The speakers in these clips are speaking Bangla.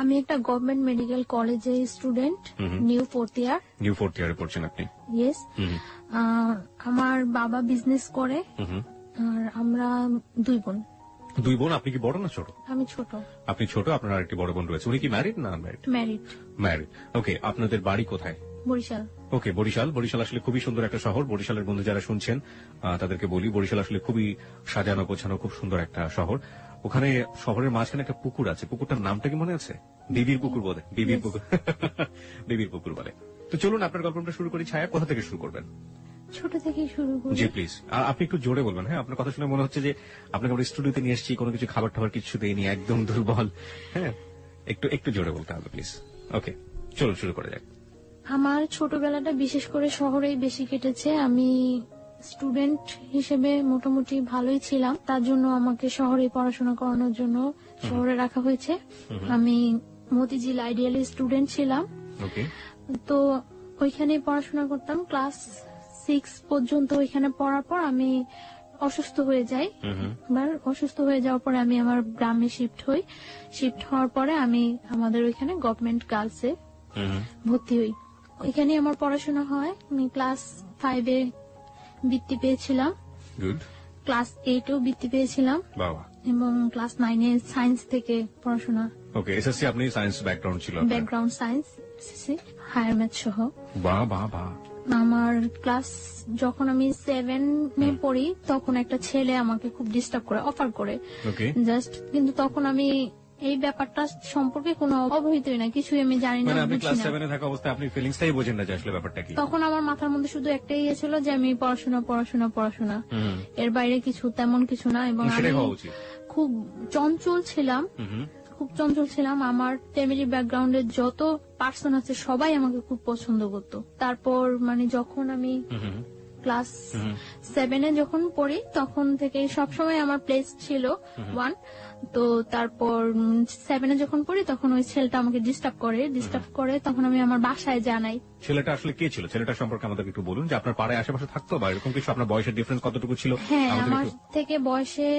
আমি একটা গভর্নমেন্ট মেডিকেল কলেজে স্টুডেন্ট, নিউ ফোর্থ ইয়ারে পড়ছেন আপনি? ইয়েস। আমার বাবা বিজনেস করে, আর আমরা 2 বোন। 2 বোন? আপনি কি বড় না ছোট? আমি ছোট। আপনি ছোট, আপনার আরেকটি বড় বোন রয়েছে। উনি কি ম্যারিড না আনম্যারিড? ম্যারিড। ওকে, আপনাদের বাড়ি কোথায়? বরিশাল। ওকে, বরিশাল আসলে খুবই সুন্দর একটা শহর। বরিশালের বন্ধু যারা শুনছেন তাদেরকে বলি, বরিশাল আসলে খুবই সাজানো গোছানো, খুব সুন্দর একটা শহর। ওখানে শহরের মাঝখানে একটা পুকুর আছে, পুকুরটার নামটা কি মনে আছে? বিবির পুকুর বলে, বিবির পুকুর। বিবির পুকুর বলে। তো চলুন আপনার গল্পটা শুরু করি। ছায়া, কোথা থেকে শুরু করবেন? ছোট থেকে শুরু করি। জি প্লিজ। আপনি একটু জোরে বলবেন। হ্যাঁ, আপনার কথা শুনে মনে হচ্ছে যে আপনাকে আমরা স্টুডিওতে নিয়ে এসেছি, কোনো কিছু খাবার টাবার কিছু দেয়নি, একদম দুর্বল। হ্যাঁ, একটু জোরে বলতে হবে প্লিজ। ওকে, চলুন শুরু করা যাক। আমার ছোটবেলাটা বিশেষ করে শহরেই বেশি কেটেছে। আমি স্টুডেন্ট হিসেবে মোটামুটি ভালোই ছিলাম, তার জন্য আমাকে শহরে পড়াশোনা করানোর জন্য শহরে রাখা হয়েছে। আমি মতিঝিল আইডিয়ালি স্টুডেন্ট ছিলাম, তো ওইখানে পড়াশোনা করতাম। ক্লাস 6 পর্যন্ত ওইখানে পড়ার পর আমি অসুস্থ হয়ে যাই। এবার অসুস্থ হয়ে যাওয়ার পরে আমি আমার গ্রামে শিফট হই। শিফট হওয়ার পরে আমি আমাদের ওইখানে গভর্নমেন্ট গার্লসে ভর্তি হই। ওইখানে আমার পড়াশোনা হয়। আমি ক্লাস 5-এ বৃত্তি পেয়েছিলাম, ক্লাস 8-এও বৃত্তি পেয়েছিলাম, এবং ক্লাস 9-এ সায়েন্স থেকে পড়াশোনা। ওকে, এসএসসি আপনি সায়েন্স ব্যাকগ্রাউন্ড ছিল? Background science, SSC, higher math সহ। বাহ বাহ বাহ। আমার ক্লাস যখন আমি 7-এ পড়ি তখন একটা ছেলে আমাকে খুব ডিস্টার্ব করে, অফার করে জাস্ট, কিন্তু তখন আমি এই ব্যাপারটা সম্পর্কে কোনো অবহিতই না, কিছুই আমি জানি না। আপনি ক্লাস 7-এ থাকা অবস্থায় আপনি ফিলিংসটাই বোঝেন না যে আসলে ব্যাপারটা কি। তখন আমার মাথার মধ্যে শুধু একটাই ছিল যে আমি পড়াশোনা, এর বাইরে কিছু তেমন কিছু না। এবং আমি খুব চঞ্চল ছিলাম। আমার ফ্যামিলি ব্যাকগ্রাউন্ডের যত পার্সন আছে সবাই আমাকে খুব পছন্দ করতো। তারপর মানে যখন আমি ক্লাস 7-এ যখন পড়ি তখন থেকে সবসময় আমার প্লেস ছিল 1। তো তারপর 7-এ যখন পড়ি তখন ওই ছেলেটা আমাকে ডিস্টার্ব করে, তখন আমি আমার বাসায় জানাই। ছেলেটা আসলে কে ছিল? ছেলেটা সম্পর্কে আমাদের একটু বলুন, যে আপনার পাড়ায় আশেপাশে থাকতো বা এরকম কিছু? আপনার বয়সের ডিফারেন্স কতটুকু ছিল? হ্যাঁ, আমার থেকে বয়সে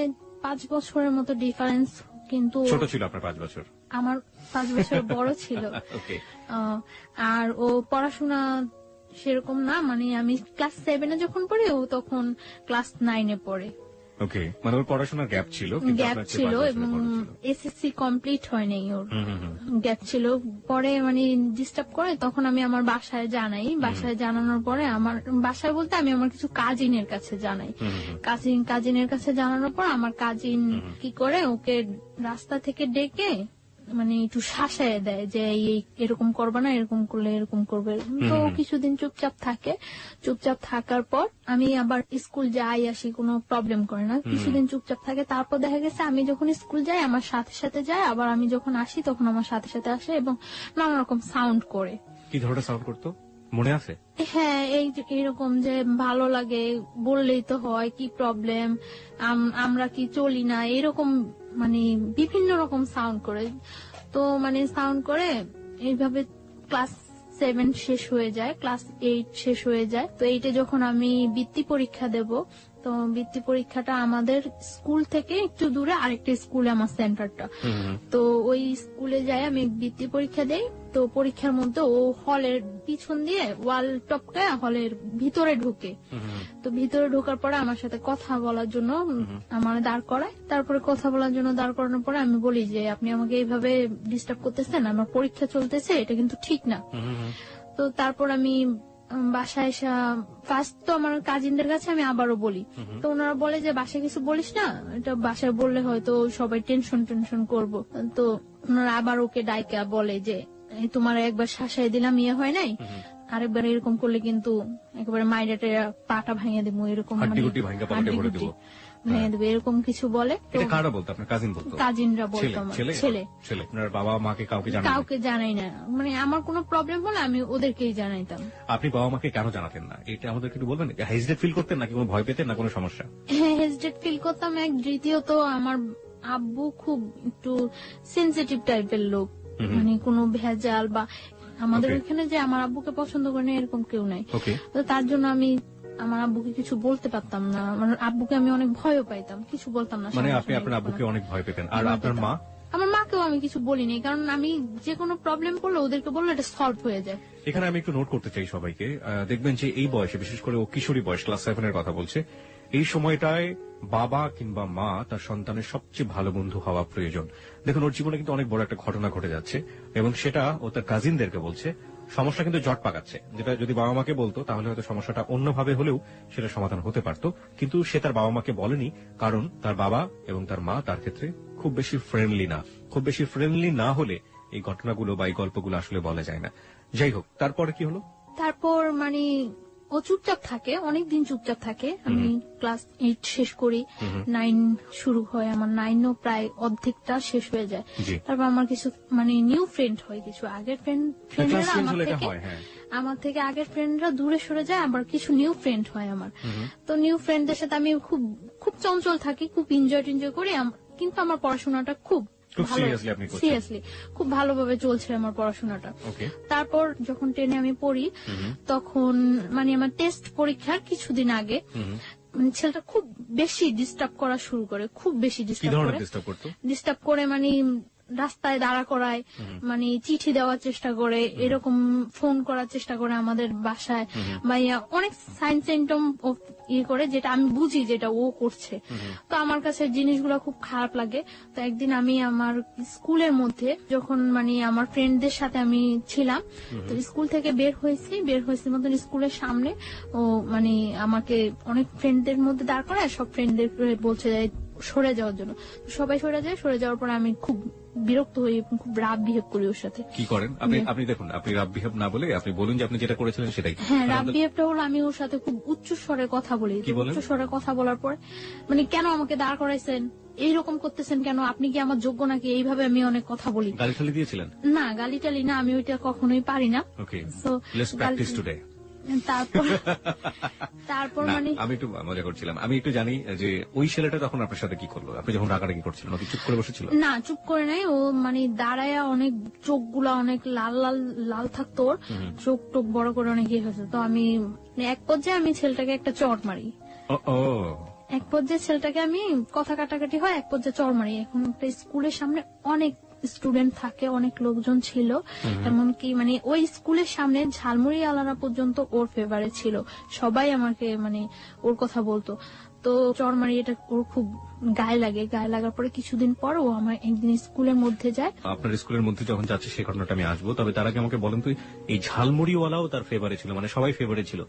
5 বছরের মতো ডিফারেন্স, কিন্তু ছোট ছিল আপনার 5 বছর? আমার 5 বছর বড় ছিল। আর ও পড়াশোনা সেরকম না, মানে আমি ক্লাস 7-এ যখন পড়ি ও তখন ক্লাস 9-এ পড়ে। ওকে, মানে ওর পড়াশোনার গ্যাপ ছিল এবং এসএসসি কমপ্লিট হয়নি, ওর গ্যাপ ছিল। পরে মানে ডিস্টার্ব করে, তখন আমি আমার বাসায় জানাই। বাসায় জানানোর পরে আমার বাসায় বলতে আমি আমার কিছু কাজিনের কাছে জানাই। কাজিনের কাছে জানানোর পর আমার কাজিন কি করে, ওকে রাস্তা থেকে ডেকে মানে একটু শাসায় দেয় যে এরকম করবে না, এরকম করলে এরকম করবে। তো কিছুদিন চুপচাপ থাকার পর আমি আবার স্কুল যাই আসি, কোনো প্রবলেম করে না। কিছুদিন চুপচাপ থাকে, তারপর দেখা গেছে আমি যখন স্কুল যাই আমার সাথে সাথে যায়, আবার আমি যখন আসি তখন আমার সাথে সাথে আসে, এবং নানা রকম সাউন্ড করে। কি ধরনের সাউন্ড করতো মনে আছে? হ্যাঁ, এইরকম যে ভালো লাগে বললেই তো হয়, কি প্রবলেম, আমরা কি চলি না, এরকম মানে বিভিন্ন রকম সাউন্ড করে। তো মানে সাউন্ড করে এইভাবে ক্লাস 7 শেষ হয়ে যায়, ক্লাস 8 শেষ হয়ে যায়। তো 8-এ যখন আমি বৃত্তি পরীক্ষা দেব, তো বৃত্তি পরীক্ষাটা আমাদের স্কুল থেকে একটু দূরে আরেকটা স্কুলে আমার সেন্টারটা। তো ওই স্কুলে যাই আমি বৃত্তি পরীক্ষা দেই। তো পরীক্ষার মধ্যে ও হলের পিছন দিয়ে ওয়াল টপকায় হলের ভিতরে ঢুকে। তো ভিতরে ঢোকার পরে আমার সাথে কথা বলার জন্য আমার দাঁড় করায়। তারপরে কথা বলার জন্য দাঁড় করানোর পরে আমি বলি যে আপনি আমাকে এইভাবে ডিস্টার্ব করতেছেন, আমার পরীক্ষা চলতেছে, এটা কিন্তু ঠিক না। তো তারপর আমি বাসায় এসে ফার্স্ট তো আমার কাজিনদের কাছে আমি আবারও বলি। তো ওনারা বলে যে বাসায় কিছু বলিস না, এটা বাসায় বললে হয়তো সবাই টেনশন করবো। তো ওনারা আবার ওকে ডাইকা বলে যে তোমার একবার শাসাই দিলাম, ইয়ে হয় নাই, আরেকবার এরকম করলে কিন্তু একেবারে মাইরাটে পাটা ভাঙিয়ে দেবো, এরকম ভেঙে দেবে, এরকম কিছু বলে। কারা বলতো? আপনার কাজিন বলতো? কাজিনরা বলতো। ছেলে। আপনার বাবা মাকে কাউকে জানাই না, মানে আমার কোনো প্রবলেম হলে আমি ওদেরকেই জানাইতাম। আপনি বাবা মাকে কেন জানাতেন না এটা আমাদের একটু বলবেন? হেজিটেট ফিল করতেন নাকি কোনো ভয় পেতেন না কোনো সমস্যা? হ্যাঁ, হেজিটেট ফিল করতাম। দ্বিতীয়ত আমার আব্বু খুব একটু সেনসিটিভ টাইপের লোক, মানে কোনো ভেজাল বা আমাদের ওখানে যে আমার আব্বুকে পছন্দ করে না এরকম কেউ নাই। তো তার জন্য আমি আমার আব্বুকে কিছু বলতে পারতাম না। আমার আব্বুকে আমি অনেক ভয়ও পাইতাম, কিছু বলতাম না। মানে আপনি আপনার আব্বুকে অনেক ভয় পেতেন? আর আপনার মা? আমার মাকেও পরেও আমি কিছু বলিনি, কারণ আমি যে কোনো প্রবলেম পড়লে ওদেরকে বললে এটা সলভ হয়ে যায়। এখানে আমি একটু নোট করতে চাই সবাইকে, দেখবেন যে এই বয়সে, বিশেষ করে ও কিশোরী বয়স, ক্লাস 7 এর কথা বলছে, এই সময়টায় বাবা কিংবা মা তার সন্তানের সবচেয়ে ভালো বন্ধু হওয়া প্রয়োজন। দেখুন, ওর জীবনে কিন্তু অনেক বড় একটা ঘটনা ঘটে যাচ্ছে, এবং সেটা ও তার কাজিনদেরকে বলছে। সমস্যা কিন্তু জট পাকাচ্ছে, যেটা যদি বাবা মাকে বলতো তাহলে হয়তো সমস্যাটা অন্যভাবে হলেও সেটা সমাধান হতে পারত। কিন্তু সে তার বাবা মাকে বলেনি, কারণ তার বাবা এবং তার মা তার ক্ষেত্রে খুব বেশি ফ্রেন্ডলি না। খুব বেশি ফ্রেন্ডলি না হলে এই ঘটনাগুলো বা এই গল্পগুলো আসলে বলা যায় না। যাই হোক, তারপরে কি হলো? তারপর মানে ও চুপচাপ থাকে, অনেকদিন চুপচাপ থাকে। আমি ক্লাস 8 শেষ করি, 9 শুরু হয়, আমার 9ও প্রায় অর্ধেকটা শেষ হয়ে যায়। জি। তারপর আমার কিছু মানে নিউ ফ্রেন্ড হয়, কিছু আগের ফ্রেন্ডরা আমার থেকে আগের ফ্রেন্ডরা দূরে সরে যায়, আবার কিছু নিউ ফ্রেন্ড হয় আমার। তো নিউ ফ্রেন্ডদের সাথে আমি খুব খুব চঞ্চল থাকি, খুব এনজয় করি, কিন্তু আমার পড়াশোনাটা খুব সিরিয়াসলি খুব ভালোভাবে চলছে আমার পড়াশোনাটা। তারপর যখন 10-এ আমি পড়ি, তখন মানে আমার টেস্ট পরীক্ষার কিছুদিন আগে ছেলেটা খুব বেশি ডিস্টার্ব করা শুরু করে, খুব বেশি ডিস্টার্ব করে মানে রাস্তায় দাঁড়া করায়, মানে চিঠি দেওয়ার চেষ্টা করে, এরকম ফোন করার চেষ্টা করে আমাদের বাসায়, বা অনেক সাইন সিম্পটম ইয়ে করে, যেটা আমি বুঝি যেটা ও করছে। তো আমার কাছে জিনিসগুলো খুব খারাপ লাগে। তো একদিন আমি আমার স্কুলের মধ্যে যখন মানে আমার ফ্রেন্ডদের সাথে আমি ছিলাম, তো স্কুল থেকে বের হয়েছি মতন স্কুলের সামনে ও মানে আমাকে অনেক ফ্রেন্ডদের মধ্যে দাঁড় করায়, সব ফ্রেন্ডদের বলছে সরে যাওয়ার জন্য। সবাই সরে যাওয়ার পর আমি খুব বিরক্ত হই, খুব রাফ বিহেভ করি ওর সাথে। কি করেন আপনি? দেখুন, আপনি রাফ বিহেভ না বলে আপনি বলুন যে আপনি যেটা করেছিলেন সেটাই। হ্যাঁ, রাফ বিহেভটা হলো আমি ওর সাথে খুব উচ্চ স্বরে কথা বলি। উচ্চ স্বরে কথা বলার পর মানে, কেন আমাকে দাঁড় করাইছেন, এইরকম করতেছেন কেন, আপনি কি আমার যোগ্য নাকি, এইভাবে আমি অনেক কথা বলি। গালি টালি দিয়েছিলেন? না, গালি টালি না, আমি ওইটা কখনোই পারি না। তারপর মানে আমি একটু মজা করছিলাম। আমি একটু জানি যে ওই ছেলেটা তখন আপনার সাথে কি করলো, আপনি যখন রাগারাগি করছিলেন? চুপ করে বসেছিল? না, চুপ করে নাই, ও মানে দাঁড়ায়, অনেক চোখগুলা অনেক লাল লাল লাল থাকতো, ওর চোখ টোক বড় করে অনেক ইয়ে হয়েছে। তো আমি এক পর্যায়ে আমি ছেলেটাকে একটা চড় মারি। এক পর্যায়ে ছেলেটাকে আমি কথা কাটাকাটি হয়, এক পর্যায়ে চড় মারি। এখন একটা স্কুলের সামনে অনেক স্টুডেন্ট থাকে, অনেক লোকজন ছিল, এমনকি মানে ওই স্কুলের সামনে ঝালমুড়ি আলারা পর্যন্ত ওর ফেভারিট ছিল, সবাই আমাকে মানে ওর কথা বলতো। তো চড় মারি, এটা ওর খুব গায়ে লাগে। গায়ে লাগার পরে কিছুদিন পর ও আমার একদিন স্কুলের মধ্যে যায়। আপনার স্কুলের মধ্যে যখন যাচ্ছে সেই ঘটনাটা আমি আসবো, তবে তার আগে আমাকে বলেন তো, এই ঝালমুড়িওয়ালাও তার ফেভারিট ছিল, মানে সবাই ফেভারিট ছিল,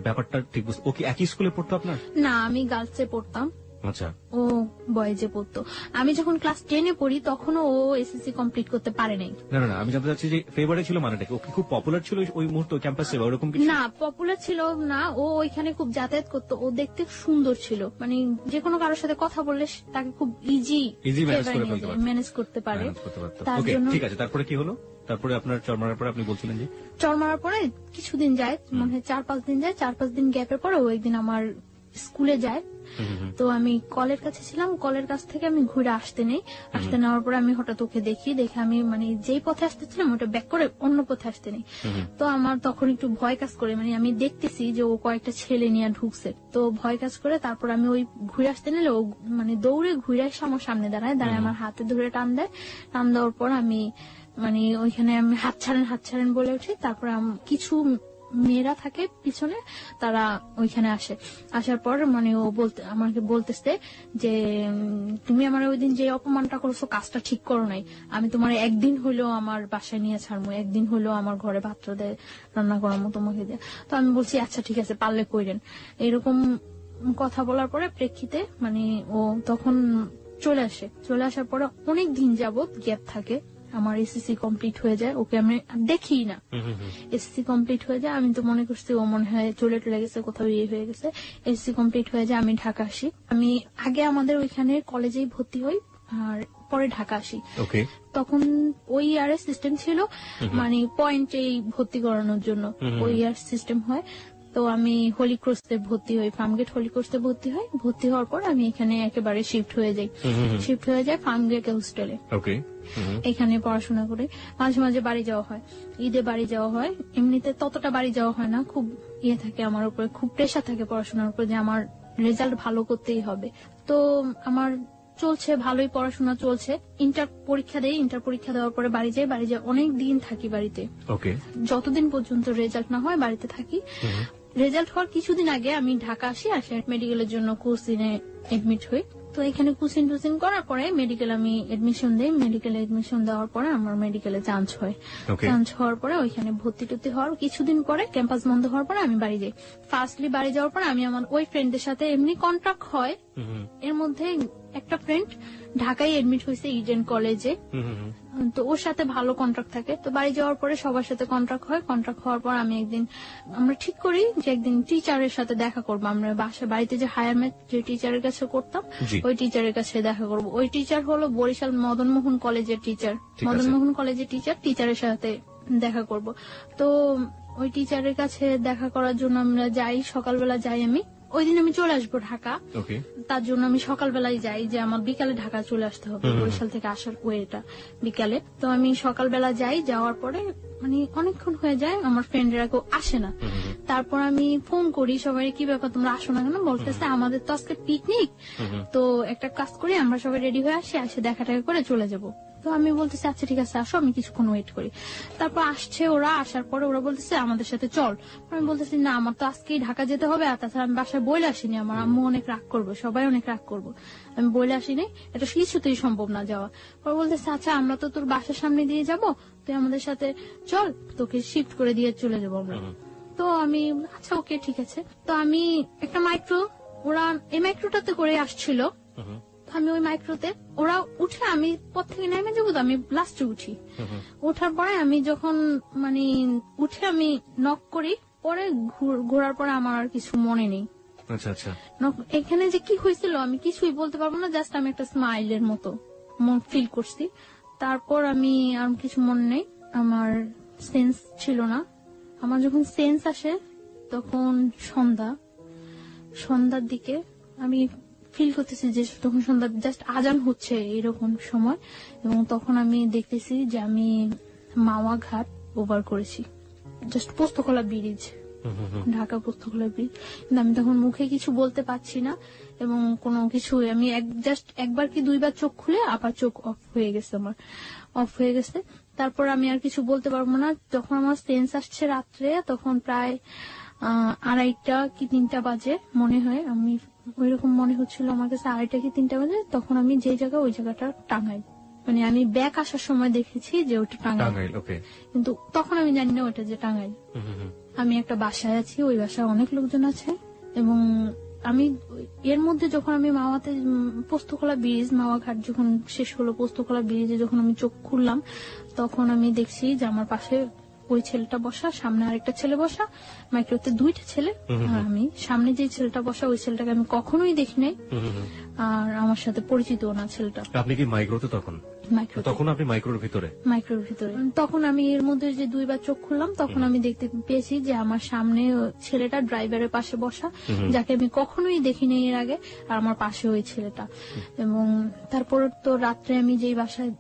ব্যাপারটা ঠিক বুঝতে? ও কি একই স্কুলে পড়তো আপনার? না, আমি গার্লসে পড়তাম, আচ্ছা, ও বয়েজে পড়তো। আমি যখন ক্লাস 10-এ পড়ি তখনও ও এসএসসি কমপ্লিট করতে পারে নাই। না, আমি জানতে চাচ্ছি যে ফেভারিট ছিল মানেটা কি? ও কি খুব পপুলার ছিল ওই মুহূর্তে ক্যাম্পাসে বা ওরকম কিছু? না, পপুলার ছিল না, ও ওইখানে খুব যাতায়াত করতো, ও দেখতে সুন্দর ছিল, মানে যে কোনো কারোর সাথে কথা বললে তাকে খুব ইজি ম্যানেজ করতে পারে। তার জন্য ঠিক আছে, তারপরে কি হলো? তারপরে আপনার চড় মারার পরে আপনি বলছিলেন যে চড় মারার পরে কিছুদিন যায়, মনে হয় 4-5 দিন যায়। 4-5 দিন গ্যাপের পরে ও একদিন আমার স্কুলে যায়। তো আমি কলের কাছে ছিলাম, কলের কাছ থেকে আমি ঘুরে আসতে নেওয়ার পরে আমি হঠাৎ ওকে দেখে আমি মানে যেই পথে আসতেছিলাম ওটা ব্যাক করে অন্য পথে আসতে নেই। তো আমার তখন একটু ভয় কাজ করে, মানে আমি দেখতেছি যে ও কয়েকটা ছেলে নিয়ে ঢুকছে, তো ভয় কাজ করে। তারপর আমি ওই ঘুরে আসতে নিলে ও মানে দৌড়ে ঘুরে এসে আমার সামনে দাঁড়ায় আমার হাতে ধরে টান দেওয়ার পর আমি মানে ওইখানে আমি হাত ছাড়েন বলে উঠি। তারপর কিছু মেয়েরা থাকে পিছনে, তারা ওইখানে আসার পর মানে ও আমাকে বলতেছে যে তুমি আমার ওই দিন যে অপমানটা করছো কাজটা ঠিক করো নাই, আমি তোমার একদিন হইলেও আমার বাসায় নিয়ে ছাড়বো, একদিন হইলেও আমার ঘরে ভাত রান্না করার মতো তোমাকে দিয়ে। তো আমি বলছি আচ্ছা ঠিক আছে, পারলে কইরেন। এরকম কথা বলার পরে প্রেক্ষিতে মানে ও তখন চলে আসার পরে অনেক দিন যাবত গ্যাপ থাকে। আমার এসএসসি কমপ্লিট হয়ে যায়, ওকে আমি দেখি না। এসএসসি কমপ্লিট হয়ে যায়, আমি তো মনে করছি ও মনে হয় চলে গেছে, কোথাও ইয়ে হয়ে গেছে। এসএসসি কমপ্লিট হয়ে যায়, আমি ঢাকা আসি। আমি আগে আমাদের ওইখানে কলেজেই ভর্তি হই, আর পরে ঢাকা আসি। তখন ওই ইয়ারের সিস্টেম ছিল মানে পয়েন্টেই ভর্তি করানোর জন্য ওই ইয়ার সিস্টেম হয়। তো আমি হোলি ক্রসে ভর্তি হই, ফার্মগেট হোলি ক্রসে ভর্তি হই। ভর্তি হওয়ার পর আমি এখানে একেবারে শিফট হয়ে যাই ফার্মগেট হোস্টেলে। এখানে পড়াশোনা করে মাঝে মাঝে বাড়ি যাওয়া হয়, ঈদে বাড়ি যাওয়া হয়। এমনিতে ততটা বাড়ি যাওয়া হয় না, খুব ইয়ে থাকে আমার উপরে, খুব প্রেশার থাকে পড়াশোনার উপর যে আমার রেজাল্ট ভালো করতেই হবে। তো আমার চলছে, ভালোই পড়াশোনা চলছে। ইন্টার পরীক্ষা দেই, ইন্টার পরীক্ষা দেওয়ার পরে বাড়ি যাই, বাড়ি যাই অনেক দিন থাকি বাড়িতে। ওকে। যতদিন পর্যন্ত রেজাল্ট না হয় বাড়িতে থাকি। রেজাল্ট হওয়ার কিছুদিন আগে আমি ঢাকা আসি মেডিকেলের জন্য কোচিনে এডমিট হই। তো এখানে কোচিং টুচিং করার পরে মেডিকেল আমি এডমিশন দিই। মেডিকেলে এডমিশন দেওয়ার পরে আমার মেডিকেলে চান্স হয়। চান্স হওয়ার পরে ওইখানে ভর্তি টর্তি হওয়ার কিছুদিন পরে ক্যাম্পাস বন্ধ হওয়ার পরে আমি বাড়ি যাই। ফার্স্টলি বাড়ি যাওয়ার পরে আমি আমার ওই ফ্রেন্ডের সাথে এমনি কন্ট্রাক্ট হয়। এর মধ্যে একটা ফ্রেন্ড ঢাকায় এডমিট হয়েছে ইডেন কলেজে, তো ওর সাথে ভালো কন্ট্রাক্ট থাকে। তো বাড়ি যাওয়ার পরে সবার সাথে কন্ট্রাক্ট হয়। কন্ট্রাক্ট হওয়ার পর আমি আমরা ঠিক করি যে একদিন টিচারের সাথে দেখা করবো। আমরা বাড়িতে যে হায়ার ম্যাথ যে টিচারের কাছে করতাম ওই টিচারের কাছে দেখা করবো। ওই টিচার হলো বরিশাল মদনমোহন কলেজের টিচার। মদনমোহন কলেজের টিচারের সাথে দেখা করব। তো ওই টিচারের কাছে দেখা করার জন্য আমরা যাই, সকালবেলা যাই। আমি ওই দিন আমি চলে আসবো ঢাকা, তার জন্য আমি সকালবেলায় যাই যে আমার বিকালে ঢাকা চলে আসতে হবে। বরিশাল থেকে আসার ওয়েটা বিকালে। তো আমি সকালবেলা যাই, যাওয়ার পরে মানে অনেকক্ষণ হয়ে যায়, আমার ফ্রেন্ডরা কেউ আসে না। তারপর আমি ফোন করি সবাই, কি ব্যাপার তোমরা আসো না কেন? বলতেছে আমাদের তো আজকে পিকনিক, তো একটা কাজ করি আমরা সবাই রেডি হয়ে আসি দেখা টাকা করে চলে যাব। তো আমি বলতেছি আচ্ছা ঠিক আছে আসো, আমি কিছুক্ষণ ওয়েট করি। তারপর আসছে ওরা, আসার পরে ওরা বলতেছে আমাদের সাথে চল। আমি বলতেছি না আমার তো আজকেই ঢাকা যেতে হবে, আর তাছাড়া আমি বাসায় বইলে আসিনি, আমার আম্মু অনেক রাগ করবো, সবাই অনেক রাগ করবো, আমি বইলে আসিনি, এটা কিছুতেই সম্ভব না যাওয়া। পরে বলতেছে আচ্ছা আমরা তো তোর বাসার সামনে দিয়ে যাব, তুই আমাদের সাথে চল, তোকে শিফট করে দিয়ে চলে যাবো আমরা। তো আমি আচ্ছা ওকে ঠিক আছে। তো আমি একটা মাইক্রো, ওরা এই মাইক্রোটাতে করে আসছিল, আমি ওই মাইক্রোতে ওরা উঠে আমি পথ থেকে নেমে যাবো, তো আমি লাস্টে উঠি। ওঠার পরে আমি যখন মানে উঠে আমি নক করি, পরে ঘোরার পরে আমার আর কিছু মনে নেই। আচ্ছা আচ্ছা, এখানে যে কি হয়েছিল আমি কিছুই বলতে পারবো না, জাস্ট আমি একটা স্মাইলের মতো ফিল করছি। তারপর আমি আর কিছু মনে নেই, আমার সেন্স ছিল না। আমার যখন সেন্স আসে তখন সন্ধ্যার দিকে আমি ফিল করতেছি যে তখন সন্ধ্যা জাস্ট আজান হচ্ছে এরকম সময়, এবং তখন আমি দেখতেছি যে আমি মাওয়া ঘাট ওভার করেছি, just Postogola bridge, Dhaka Postogola bridge. কিন্তু আমি তখন মুখে কিছু বলতে পারছি না এবং কোনো কিছু, আমি জাস্ট একবার কি দুইবার চোখ খুলে আবার চোখ অফ হয়ে গেছে, আমার অফ হয়ে গেছে। তারপর আমি আর কিছু বলতে পারবো না। যখন আমার সেন্স আসছে রাত্রে, তখন প্রায় 2:30 কি 3টা বাজে মনে হয়, আমি ওইরকম মনে হচ্ছিল আমার কাছে 2:30 কি 3টা বাজে। তখন আমি যে জায়গা ওই জায়গাটা টাঙ্গাইল, মানে আমি ব্যাক আসার সময় দেখেছি যে ওটা টাঙ্গাইল, কিন্তু তখন আমি জানি না ওটা যে টাঙ্গাইল। আমি একটা বাসায় আছি, ওই বাসায় অনেক লোকজন আছে, এবং আমি এর মধ্যে যখন আমি মাওয়াতে পোস্তকলা ব্রিজ, মাওয়া ঘাট যখন শেষ হলো, পোস্তকলা ব্রিজে যখন আমি চোখ খুললাম, তখন আমি দেখছি যে আমার পাশে ওই ছেলেটা বসা, সামনে আরেকটা ছেলে বসা, মাইক্রোতে 2টা ছেলে, আর আমি সামনে যে ছেলেটা বসা ওই ছেলেটাকে আমি কখনোই দেখি নাই, আর আমার সাথে পরিচিত না ছেলেটা। আপনি কি মাইক্রোতে তখন? তখন আপনি মাইক্রোর ভিতরে? মাইক্রোর ভিতরে। তখন আমি এর মধ্যে যে 2বার চোখ খুললাম, তখন আমি দেখতে পেয়েছি যে আমার সামনে ছেলেটা ড্রাইভারের পাশে বসা, যাকে আমি কখনোই দেখিনি এর আগে, আর আমার পাশে ওই ছেলেটা। এবং তারপর তো রাত্রে আমি যেই বাসায়,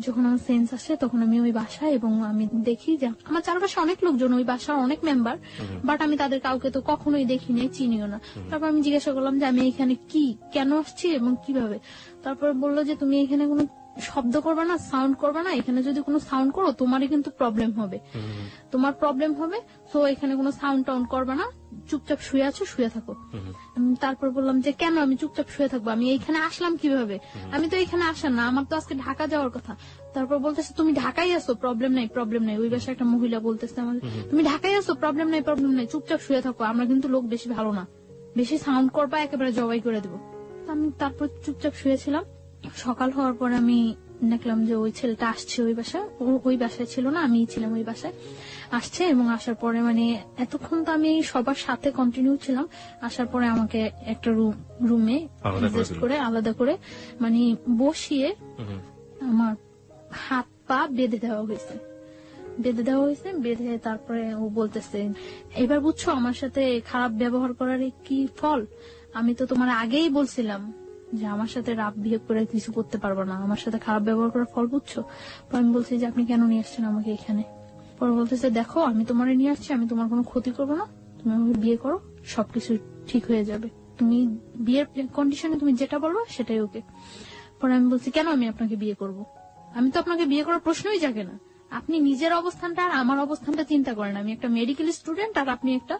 যখন আমার সেন্স আসে তখন আমি ওই বাসায়, এবং আমি দেখি যে আমার চারপাশে অনেক লোকজন, ওই বাসার অনেক মেম্বার, বাট আমি তাদের কাউকে তো কখনোই দেখিনি, চিনিও না। তারপর আমি জিজ্ঞাসা করলাম যে আমি এখানে কেন আসছি এবং কিভাবে। তারপর বললো যে তুমি এখানে কোনো শব্দ করবে না, সাউন্ড করবে না, এখানে যদি কোনো সাউন্ড করো তোমারই কিন্তু প্রবলেম হবে, তোমার প্রবলেম হবে, তো এখানে কোনো সাউন্ড টাউন্ড করবে না, চুপচাপ শুয়ে আছো, শুয়ে থাকো। তারপর বললাম যে কেন আমি চুপচাপ শুয়ে থাকবো, আমি এইখানে আসলাম কিভাবে, আমি তো এখানে আসার না, আমার তো আজকে ঢাকা যাওয়ার কথা। তারপর বলতেছে তুমি ঢাকায় আসো, প্রবলেম নাই, প্রবলেম নাই। ওই বাসায় একটা মহিলা বলতেছে আমাদের, তুমি ঢাকায় আসো, প্রবলেম নাই, প্রবলেম নাই, চুপচাপ শুয়ে থাকো, আমরা কিন্তু লোক বেশি ভালো না, বেশি সাউন্ড করবা একেবারে জবাই করে দেবো। আমি তারপর চুপচাপ শুয়েছিলাম। সকাল হওয়ার পর আমি দেখলাম যে ওই ছেলেটা আসছে ওই বাসায়, ওই বাসায় ছিল না, আমি ছিলাম ওই বাসায়, আসছে। এবং আসার পরে মানে এতক্ষণ তো আমি সবার সাথে কন্টিনিউ ছিলাম, আসার পরে আমাকে একটা রুমে আলাদা করে মানে বসিয়ে আমার হাত পা বেঁধে দেওয়া হয়েছে, বেঁধে তারপরে ও বলতেছে এবার বুঝছো আমার সাথে খারাপ ব্যবহার করার কি ফল, আমি তো তোমার আগেই বলছিলাম যে আমার সাথে রাফ বিহেভ করে কিছু করতে পারবো না, আমার সাথে খারাপ ব্যবহার করার ফল বুঝছো। আমি বলছি যে আপনি কেন নিয়ে আসছেন আমাকে এখানে। পরে বলতেছে দেখো আমি তোমার নিয়ে আসছি, আমি তোমার কোনো ক্ষতি করবো না, তুমি আমাকে বিয়ে করো, সবকিছু ঠিক হয়ে যাবে, তুমি বিয়ের কন্ডিশনে তুমি যেটা বলবো সেটাই ওকে। পরে আমি বলছি কেন আমি আপনাকে বিয়ে করব? আমি তো আপনাকে বিয়ে করার প্রশ্নই জাগে না। আপনি নিজের অবস্থানটা আর আমার অবস্থানটা চিন্তা করেন। আমি একটা মেডিকেল স্টুডেন্ট আর আপনি একটা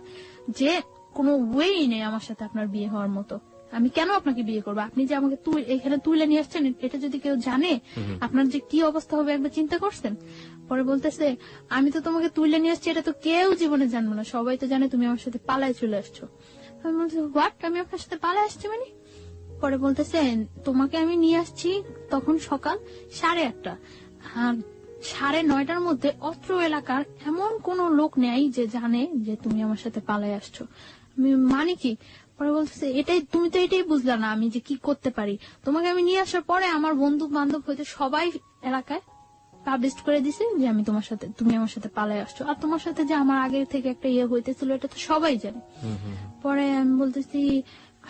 যে কোনো ওয়েই নেই আমার সাথে আপনার বিয়ে হওয়ার মতো। আমি কেন আপনাকে বিয়ে করবো? আপনি যে আমাকে এখানে তুলে নিয়ে আসছেন, এটা যদি কেউ জানে আপনার যে কি অবস্থা হবে একবার চিন্তা করছেন? পরে বলতেছে আমি তো তোমাকে তুলে নিয়ে আসছি, এটা তো কেউ জীবনে জানবো না, সবাই তো জানে তুমি আমার সাথে পালায় চলে আসছো। আমি বলছি হোয়াট, আমি আপনার সাথে পালায় আসছি মানে? পরে বলতেছে তোমাকে আমি নিয়ে আসছি তখন সকাল 8:30, আর 9:30টার মধ্যে অত্র এলাকার এমন কোন লোক নেই যে জানে যে তুমি আমার সাথে পালায় আসছো। আমি মানে কি? পরে বলতেছে তুমি তো এটাই বুঝলা না আমি যে কি করতে পারি। তোমাকে আমি নিয়ে আসার পরে আমার বন্ধু বান্ধব হইতে সবাই এলাকায় পাবলিশ করে দিছে যে তুমি আমার সাথে পালায় আসছো, আর তোমার সাথে যে আমার আগে থেকে একটা ইয়ে হইতেছিল এটা তো সবাই জানে। পরে আমি বলতেছি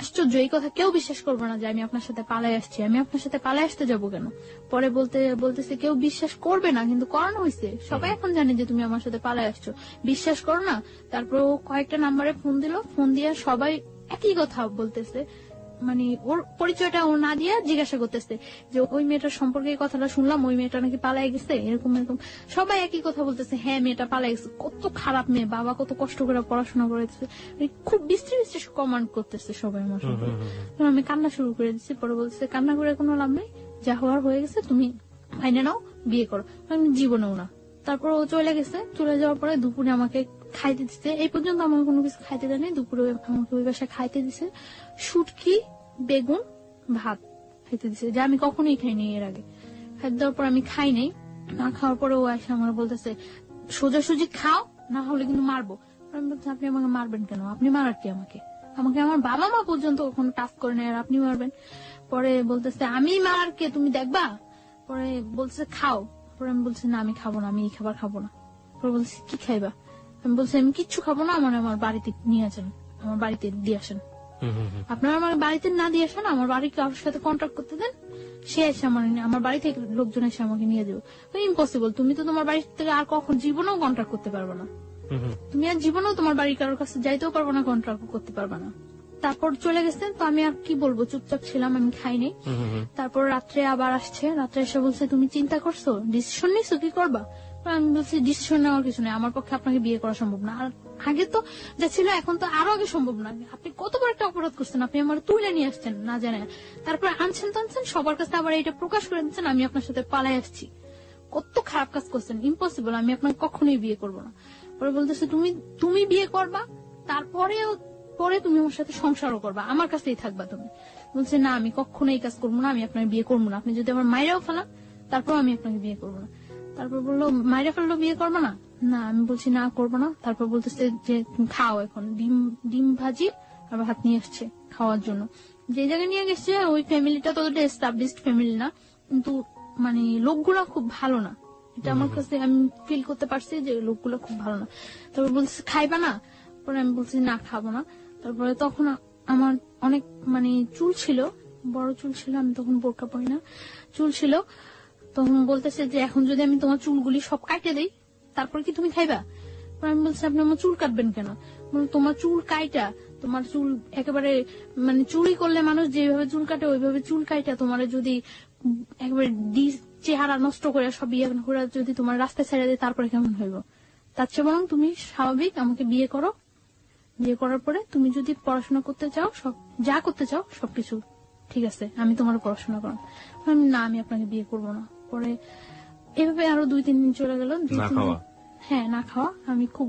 আশ্চর্য, এই কথা কেউ বিশ্বাস করবে না যে আমি আপনার সাথে পালায় আসছি। আমি আপনার সাথে পালায় আসতে যাবো কেন? পরে বলতেছে কেউ বিশ্বাস করবে না, কিন্তু করানো হয়েছে, সবাই এখন জানে যে তুমি আমার সাথে পালায় আসছো, বিশ্বাস করো না। তারপর ও কয়েকটা নাম্বারে ফোন দিল, ফোন দিয়ে সবাই একই কথা বলতেছে, মানে ওর পরিচয়টা ও না দিয়ে জিজ্ঞাসা করতেছে যে ওই মেয়েটার সম্পর্কে এই কথাটা শুনলাম, ওই মেয়েটা নাকি পালাই গেছে, এরকম এরকম সবাই একই কথা বলতেছে। হ্যাঁ মেয়েটা পালাই গেছে, কত খারাপ মেয়ে, বাবা কত কষ্ট করে পড়াশোনা করেছে, খুব বিশ্রী বিশ্রী কমান্ড করতেছে সবাই আমার সাথে। আমি কান্না শুরু করে দিচ্ছি। পরে বলতেছে কান্না করে কোনো লাভ নেই, যা হওয়ার হয়ে গেছে, তুমি মাইনে নাও, বিয়ে করো। আমি জীবনেও না। তারপর ও চলে গেছে। চলে যাওয়ার পরে দুপুরে আমাকে খাইতে দিচ্ছে, এই পর্যন্ত আমাকে কোনো কিছু খাইতে দেয়নি। দুপুরে আমাকে ওই বাসায় খাইতে দিছে শুটকি, বেগুন, ভাত খাইতে দিছে, যা আমি কখনোই খাইনি এর আগে। খাইতে দেওয়ার পর আমি খাই নাই। না খাওয়ার পরে ও এসে আমার বলতেছে সোজাসুজি খাও, না হলে কিন্তু মারবো। আমি বলছি আপনি আমাকে মারবেন কেন? আপনি মারার কি আমাকে? আমাকে আমার বাবা মা পর্যন্ত কখনো টাচ করে নেয়, আর আপনি মারবেন? পরে বলতেছে আমি মারার কে, তুমি দেখবা। পরে বলছে খাও। পরে আমি বলছি না আমি খাবো না, আমি এই খাবার খাবো না। পরে বলছি কি খাইবা? আমি বলছি আমি কিচ্ছু খাবো না, আমার বাড়িতে নিয়ে আসেন, আমার বাড়িতে দিয়ে আসেন। আপনারা আমার বাড়িতে না দিয়ে আসেন, আমার বাড়ির কারোর সাথে কন্ট্যাক্ট করতে দেন, সে এসে আমার বাড়ি থেকে লোকজন এসে আমাকে নিয়ে যাবে। ইম্পসিবল, তুমি তো তোমার বাড়ি থেকে আর কখন জীবনেও কন্ট্যাক্ট করতে পারবে না, তুমি আর জীবনেও তোমার বাড়ির কারোর কাছে যাইতেও পারবো না, কন্ট্যাক্ট করতে পারবে না। তারপর চলে গেছে। তো আমি আর কি বলবো, চুপচাপ ছিলাম, আমি খাইনি। তারপর রাত্রে আবার আসছে, রাত্রে এসে বলছে তুমি চিন্তা করছো, ডিসিশন নিছো, কি করবা? আমি বলছি ডিসিশন নেওয়ার কিছু নেই, আমার পক্ষে আপনাকে বিয়ে করা সম্ভব না। আর আগে তো যা ছিল এখন তো আরো আগে সম্ভব না। আপনি কত বড় একটা অপরাধ করছেন, আপনি আমার তুলে নিয়ে আসছেন না জানেন, তারপরে আনছেন টানছেন সবার কাছে আবার এটা প্রকাশ করে দিচ্ছেন আমি আপনার সাথে পালাই আসছি। কত খারাপ কাজ করছেন, ইম্পসিবল, আমি আপনাকে কখনোই বিয়ে করবো না। পরে বলতেছে তুমি বিয়ে করবা, পরে তুমি আমার সাথে সংসারও করবা, আমার কাছেই থাকবা তুমি। বলছে না আমি কখনো এই কাজ করবো না, আমি আপনার বিয়ে করবো না, আপনি যদি আমার মায়েরাও ফেলান তারপর আমি আপনাকে বিয়ে করবো না। তারপর বললো মায়েরা ফেললো বিয়ে করবো না? না, আমি বলছি না করবো না। তারপর বলতেছে যে তুমি খাও, এখন ডিম ভাজি আর ভাত নিয়ে আসছে খাওয়ার জন্য। যে জায়গায় নিয়ে গেছে ওই ফ্যামিলিটা ততটা এস্টাবলিশড ফ্যামিলি না, কিন্তু মানে লোকগুলা খুব ভালো না, এটা আমার কাছে আমি ফিল করতে পারছি যে লোকগুলো খুব ভালো না। তারপর বলতেছে খাইবা না? পরে আমি বলছি না খাবো না। তারপরে তখন আমার অনেক মানে চুল ছিল, বড় চুল ছিল, আমি তখন বোরকা পরি না, চুল ছিল। তখন বলতেছে যে এখন যদি আমি তোমার চুলগুলি সব কাটে দেই তারপর কি তুমি খাইবা? আমি বলছি আপনি আমার চুল কাটবেন কেন? তোমার চুল কাইটা, তোমার চুল একেবারে মানে চুরি করলে মানুষ যেভাবে চুল কাটে ওইভাবে চুল কাইটা তোমার যদি একেবারে চেহারা নষ্ট করে সব ইয়ে করে যদি তোমার রাস্তায় ছেড়ে দেয় তারপরে কেমন হইব? তার চেয়ে বরং তুমি স্বাভাবিক আমাকে বিয়ে করো, বিয়ে করার পরে তুমি যদি পড়াশোনা করতে চাও, সব যা করতে চাও সবকিছু ঠিক আছে, আমি তোমার পড়াশোনা করো। না আমি আপনাকে বিয়ে করবো না। পরে এভাবে আরো 2-3 দিন চলে গেল। হ্যাঁ না খাওয়া, আমি খুব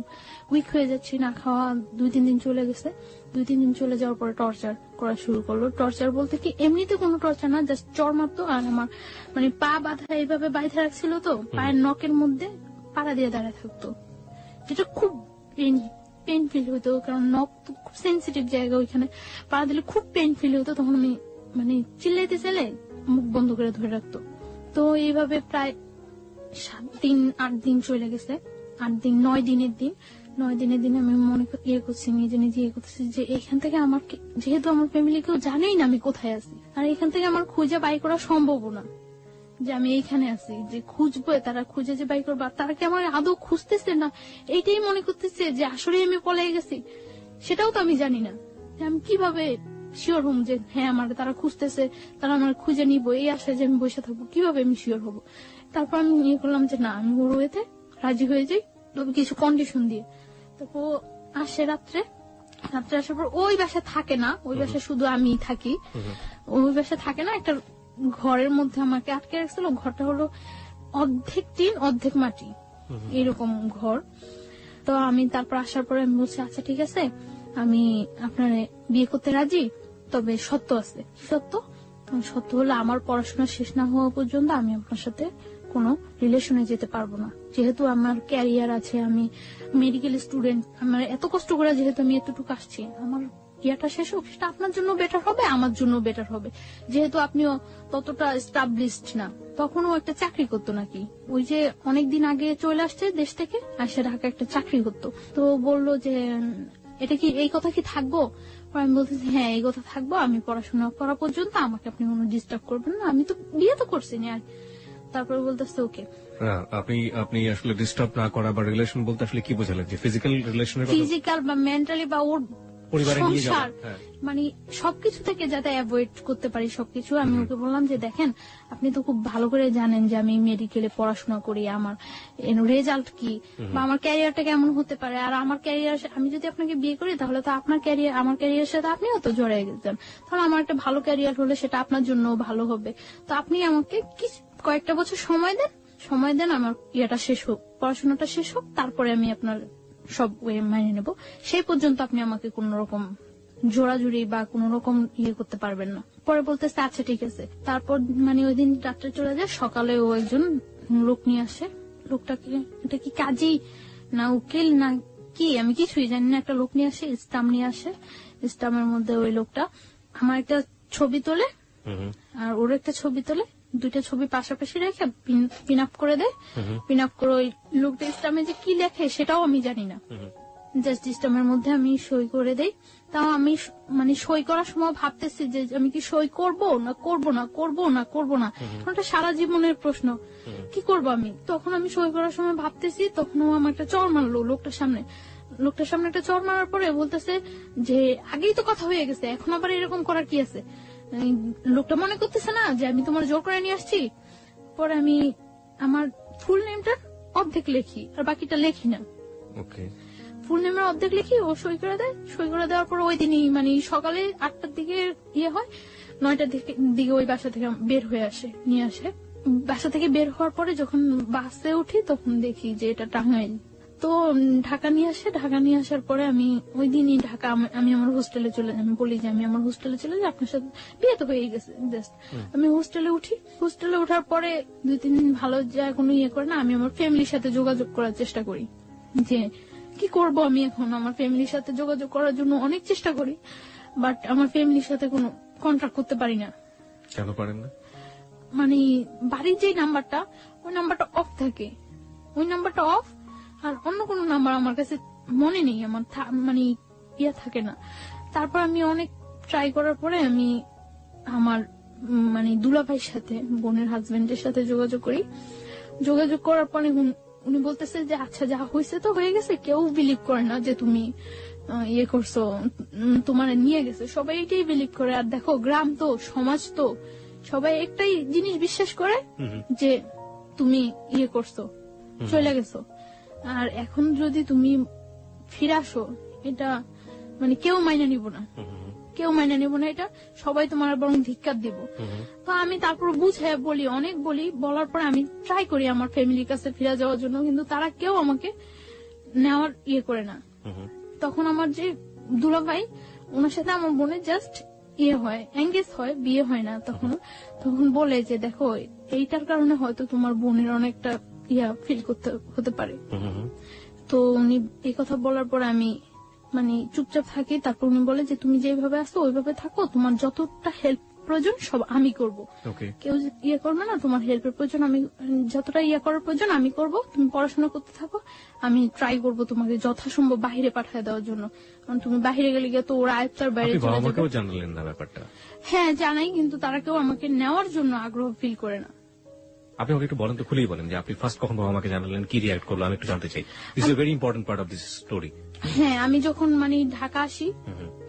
উইক হয়ে যাচ্ছি, না খাওয়া 2-3 দিন চলে গেছে। 2-3 দিন চলে যাওয়ার পরে টর্চার করা শুরু করলো। টর্চার বলতে কি এমনিতে কোনো টর্চার না, জাস্ট চড় মারতো। আর আমার মানে পা বাঁধা এইভাবে বাইধে রাখছিল, তো পায়ের নখের মধ্যে পাড়া দিয়ে দাঁড়ায় থাকতো, যেটা খুব পেন ফিল হতো, কারণ নখ তো খুব সেন্সিটিভ জায়গা, ওইখানে পাড়া দিলে খুব পেন ফিল হতো। তখন আমি মানে চিল্লাইতে চাইলে মুখ বন্ধ করে ধরে রাখতো। তো এইভাবে প্রায় 7-8 দিন চলে গেছে। 8 দিন 9 দিনের দিন 9 দিনের দিন আমি মনে ইয়ে করছি, নিজে নিজে ইয়ে করতেছি যে এখান থেকে আমার যেহেতু আমার ফ্যামিলি কেউ জানেই না আমি কোথায় আছি, আর এখান থেকে আমার খুঁজে বাই করা সম্ভব না যে আমি এইখানে আছি, যে খুঁজবো তারা খুঁজে যে বাই করবো, তারা কি আমার আদৌ খুঁজতেছে না এইটাই মনে করতেছে যে আসলে আমি পলাই গেছি, সেটাও তো আমি জানি না যে আমি কিভাবে শিওর হম যে হ্যাঁ আমার তারা খুঁজতেছে, তারা আমার খুঁজে নিবো, এই আশায় যে আমি বসে থাকবো, কিভাবে আমি শিওর হবো? তারপর আমি ইয়ে করলাম যে না, আমি ওর ওয়েতে রাজি হয়ে যাই, তবে কিছু কন্ডিশন দিয়ে। তারপর আসে রাত্রে আসার পর ওই বাসায় থাকে না, ওই বাসায় শুধু আমি থাকি। ওই বাসায় থাকে না, একটা ঘরের মধ্যে আমাকে আটকে রাখছিল। ঘরটা হলো অর্ধেক টিন অর্ধেক মাটি, এরকম ঘর। তো আমি তারপর আসার পরে আমি বলছি আচ্ছা ঠিক আছে, আমি আপনার বিয়ে করতে রাজি, তবে সত্য আছে। কি সত্য? সত্য হলো আমার পড়াশোনা শেষ না হওয়া পর্যন্ত আমি আপনার সাথে কোনো রিলেশনে যেতে পারবো না। যেহেতু আমার ক্যারিয়ার আছে, আমি মেডিকেল স্টুডেন্ট, আমার এত কষ্ট করে যেহেতু আমি এতটুকু আসছি, আমার ইয়াটা শেষ হোক, সেটা আপনার জন্য বেটার হবে, আমার জন্য বেটার হবে। যেহেতু আপনিও ততটা এস্টাবলিশড না, তখনও একটা চাকরি করতো নাকি, ওই যে অনেকদিন আগে চলে আসছে দেশ থেকে, আসে ঢাকা একটা চাকরি করতো। তো বললো যে এটা কি, এই কথা কি থাকবো? আমি বলতেছি হ্যাঁ এই কথা থাকবো, আমি পড়াশোনা করা পর্যন্ত আমাকে আপনি কোনো ডিস্টার্ব করবেন না, আমি তো বিয়ে তো করছি না। আর তারপরে বলতেছে ওকে। আপনি আসলে ডিস্টার্ব না করা বা রিলেশন বলতে আসলে কি বোঝালেন, যে ফিজিক্যাল রিলেশনের কথা? ফিজিক্যাল বা মেন্টালি বা ওর পরিবারে নিয়ে সংসার, যাওয়া, হ্যাঁ। মানে সবকিছু থেকে যাতে অ্যাভয়েড করতে পারি সবকিছু। আমি ওকে বললাম যে দেখেন, আপনি তো খুব ভালো করে জানেন যে আমি মেডিকেলে পড়াশোনা করি, আমার রেজাল্ট কি বা আমার ক্যারিয়ারটা কেমন হতে পারে। আর আমার ক্যারিয়ার, আমি যদি আপনাকে বিয়ে করি তাহলে তো আপনার ক্যারিয়ার, আমার ক্যারিয়ারের সাথে আপনিও তো জড়িয়ে গেছেন, তাহলে আমার একটা ভালো ক্যারিয়ার হলে সেটা আপনার জন্য ভালো হবে। তো আপনি আমাকে কয়েকটা বছর সময় দেন, আমার ইয়েটা শেষ হোক, পড়াশোনাটা শেষ হোক, তারপরে আমি আপনার সব ওয়ে মাইনে নেব। সেই পর্যন্ত আপনি আমাকে কোন রকম জোড়াজুড়ি বা কোন রকম ইয়ে করতে পারবেন না। পরে বলতেছে আচ্ছা ঠিক আছে। তারপর মানে ওই দিন রাত্রে চলে যায়, সকালে ও একজন লোক নিয়ে আসে। লোকটাকে, এটা কি কাজী না উকিল না কি আমি কিছুই জানি না, একটা লোক নিয়ে আসে, স্টাম্প নিয়ে আসে। স্টাম্পের মধ্যে ওই লোকটা আমার একটা ছবি তোলে আর ওর একটা ছবি তোলে, দুইটা ছবি পাশাপাশি রেখে পিন আপ করে দেয়। পিন আপ করে ওই লোকটা স্টাম্পে যে কি লেখে সেটাও আমি জানি না, জাস্ট স্টাম্পের মধ্যে আমি সই করে দেই। তাও আমি মানে সই করার সময় ভাবতেছি যে আমি কি সই করব না করব না করব না করব না, ওটা সারা জীবনের প্রশ্ন, কি করব আমি। তখন আমি সই করার সময় ভাবতেছি, তখন ও আমার একটা চড় মারলো লোকটার সামনে একটা চড় মারার পরে বলতেছে যে আগেই তো কথা হয়ে গেছে, এখন আবার এরকম করার কি আছে। লোকটা মনে করতেছে না যে আমি তোমার জোর করে নিয়ে আসছি। পরে আমি আমার ফুল নেমটা অর্ধেক লেখি আর বাকিটা লেখি না। ওকে, ফুল নেমের অর্ধেক লিখি, ও সই করে দেয়। সই করে দেওয়ার পর ওই দিনই মানে সকালে 8টার দিকে ইয়ে হয়, 9টার দিকে ওই বাসা থেকে বের হয়ে নিয়ে আসে। বাসা থেকে বের হওয়ার পরে যখন বাসে উঠি তখন দেখি যে এটা টাঙ্গাইল। তো ঢাকা নিয়ে আসার পরে আমি ওই দিনই ঢাকা, আমি আমার হোস্টেলে চলে যাই। আমি বলি যে আমি আমার হোস্টেলে চলে যাই, আপনার সাথে বিয়ে তো হয়ে গেছে। আমি হোস্টেলে উঠি। হোস্টেলে ওঠার পরে 2-3 দিন ভালো যায়, কোনো ইয়ে করে না। আমি আমার ফ্যামিলির সাথে যোগাযোগ করার চেষ্টা করি যে কি করব আমি এখন। আমার ফ্যামিলির সাথে যোগাযোগ করার জন্য অনেক চেষ্টা করি, বাট আমার ফ্যামিলির সাথে কোনো কন্ট্যাক্ট করতে পারি না। কেন পারেন না? মানে বাড়ির যে নাম্বারটা, ওই নাম্বারটা অফ থাকে, ওই নাম্বারটা অফ। আর অন্য কোনো নাম্বার আমার কাছে মনে নেই, আমার মানে ইয়ে থাকে না। তারপর আমি অনেক ট্রাই করার পরে আমি আমার মানে দুলাভাইয়ের সাথে, বোনের হাজবেন্ডের সাথে যোগাযোগ করি। যোগাযোগ করার পরে উনি বলতেছে যে আচ্ছা যা হয়েছে তো হয়ে গেছে, কেউ বিলিভ করে না যে তুমি ইয়ে করছো, তোমার নিয়ে গেছে, সবাই এটাই বিলিভ করে। আর দেখো গ্রাম তো, সমাজ তো, সবাই একটাই জিনিস বিশ্বাস করে যে তুমি ইয়ে করছো, চলে গেছো। আর এখন যদি তুমি ফিরে আসো, এটা মানে কেউ মাইনে নিব না, এটা সবাই তোমার বরং ধিক্কার দিব। তো আমি তারপর বুঝে বলি, অনেক বলার পর আমি ট্রাই করি আমার ফ্যামিলির কাছে ফিরে যাওয়ার জন্য, কিন্তু তারা কেউ আমাকে নেওয়ার ইয়ে করে না। তখন আমার যে দুলাভাই, ওনার সাথে আমার বোনের জাস্ট ইয়ে হয়, এঙ্গেজ হয়, বিয়ে হয় না। তখন বলে যে দেখো এইটার কারণে হয়তো তোমার বোনের অনেকটা ইয়া ফিল করতে হতে পারে। তো উনি এই কথা বলার পর আমি মানে চুপচাপ থাকি। তারপর উনি বলে যে তুমি যেভাবে আসো ওইভাবে থাকো, তোমার যতটা হেল্প প্রয়োজন সব আমি করব, কেউ ইয়ে করবে না। তোমার হেল্পের প্রয়োজন, আমি যতটা ইয়ে করার প্রয়োজন আমি করব, তুমি পড়াশোনা করতে থাকো, আমি ট্রাই করব তোমাকে যথাসম্ভব বাহিরে পাঠিয়ে দেওয়ার জন্য। কারণ তুমি বাহিরে গেলে গিয়ে তো ওরা আয়ত্তার বাইরে চলে যাবে। জানালেন না ব্যাপারটা? হ্যাঁ জানাই, কিন্তু তারা কেউ আমাকে নেওয়ার জন্য আগ্রহ ফিল করে না। আপনি আমাকে একটু বলেন তো, খুলেই বলেন যে আপনি ফার্স্ট কখন বাবা আমাকে জানালেন, কি রিয়াক্ট করলো, আমি একটু জানতে চাই। This is a very important part of this story. হ্যাঁ, আমি যখন মানে ঢাকা আসি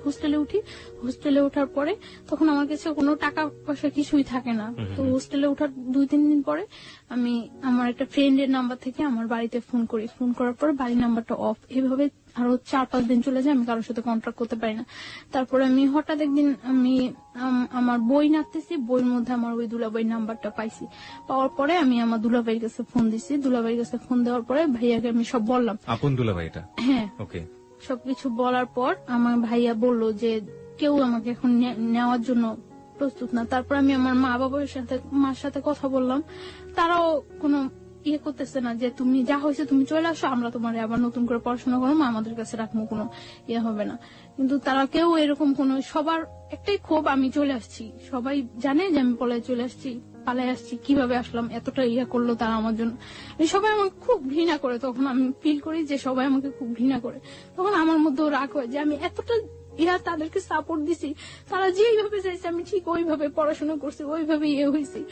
হোস্টেলে উঠি। হোস্টেলে ওঠার পরে তখন আমার কাছে কোনো টাকা পয়সা কিছুই থাকে না। তো হোস্টেলে ওঠার 2-3 দিন পরে আমি আমার একটা ফ্রেন্ডের নাম্বার থেকে আমার বাড়িতে ফোন করি। ফোন করার পরে বাড়ির নাম্বারটা অফ। এভাবে আরো 4-5 দিন চলে যায়, আমি কারোর সাথে কন্ট্যাক্ট করতে পারি না। তারপরে আমি হঠাৎ একদিন আমি আমার বই নাড়তেছি, বইয়ের মধ্যে আমার ওই দুলাভাইয়ের নাম্বারটা পাইছি। পাওয়ার পরে আমি আমার দুলাভাইয়ের কাছে ফোন দিছি। দুলাভাইয়ের কাছে ফোন দেওয়ার পরে ভাইয়াকে আমি সব বললাম। আপন দুলাভাই এটা? হ্যাঁ। ওকে। সবকিছু বলার পর আমার ভাইয়া বলল যে কেউ আমাকে এখন নেওয়ার জন্য প্রস্তুত না। তারপর আমি আমার মার সাথে কথা বললাম। তারাও কোনো ইয়ে করতেছে না যে তুমি যা হয়েছে তুমি চলে আসো, আমরা তোমার আবার নতুন করে পড়াশোনা করবো, আমাদের কাছে রাখবো, কোনো ইয়ে হবে না। কিন্তু তারা কেউ এরকম কোনো, সবার একটাই ক্ষোভ আমি চলে আসছি। সবাই জানে যে আমি চলে আসছি, পালাই আসছি, কিভাবে আসলাম, এতটা ইয়া করলো তারা আমার জন্য। সবাই আমাকে খুব ঘৃণা করে। তখন আমি ফিল করি যে সবাই আমাকে খুব ঘৃণা করে। তখন আমার মধ্যেও রাগ হয় যে আমি এতটা তাদেরকে সাপোর্ট দিছি, তারা যেইভাবে চাইছে আমি ঠিক ওইভাবে পড়াশোনা করছি, ওইভাবে ইয়ে হয়েছি।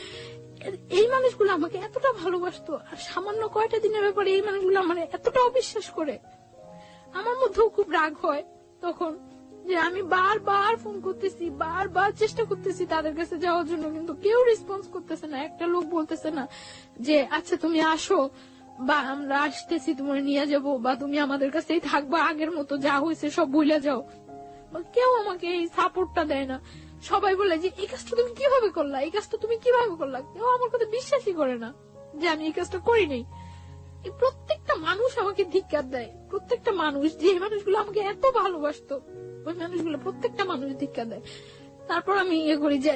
এই মানুষগুলো আমাকে এতটা ভালোবাসতো, আর সামান্য কয়টা দিনের ব্যাপারে এই মানুষগুলো আমার এতটা অবিশ্বাস করে। আমার মধ্যেও খুব রাগ হয় তখন যে আমি বারবার ফোন করতেছি, বারবার চেষ্টা করতেছি তাদের কাছে যাওয়ার জন্য, কিন্তু কেউ রেসপন্স করতেছে না। একটা লোক বলতেছে না যে আচ্ছা তুমি আসো, বা আমরা আসতেছি তোমার নিয়ে যাব, বা তুমি আমাদের কাছেই থাকবা, আগের মতো যা হয়েছে সব ভুলে যাও। কেউ আমাকে এই সাপোর্টটা দেয় না। সবাই বলে যে এই কাজটা তুমি কিভাবে করলা, এই কাজটা তুমি কিভাবে করলা। কেউ আমার কথা বিশ্বাসই করে না যে আমি এই কাজটা করি নাই। এই প্রত্যেকটা মানুষ আমাকে ধিক্কার দেয়। প্রত্যেকটা মানুষ, যে মানুষগুলো আমাকে এত ভালোবাসতো, ওই মানুষগুলো প্রত্যেকটা মানুষ ধিক্কার দেয়। তারপর আমি ইয়ে করি যে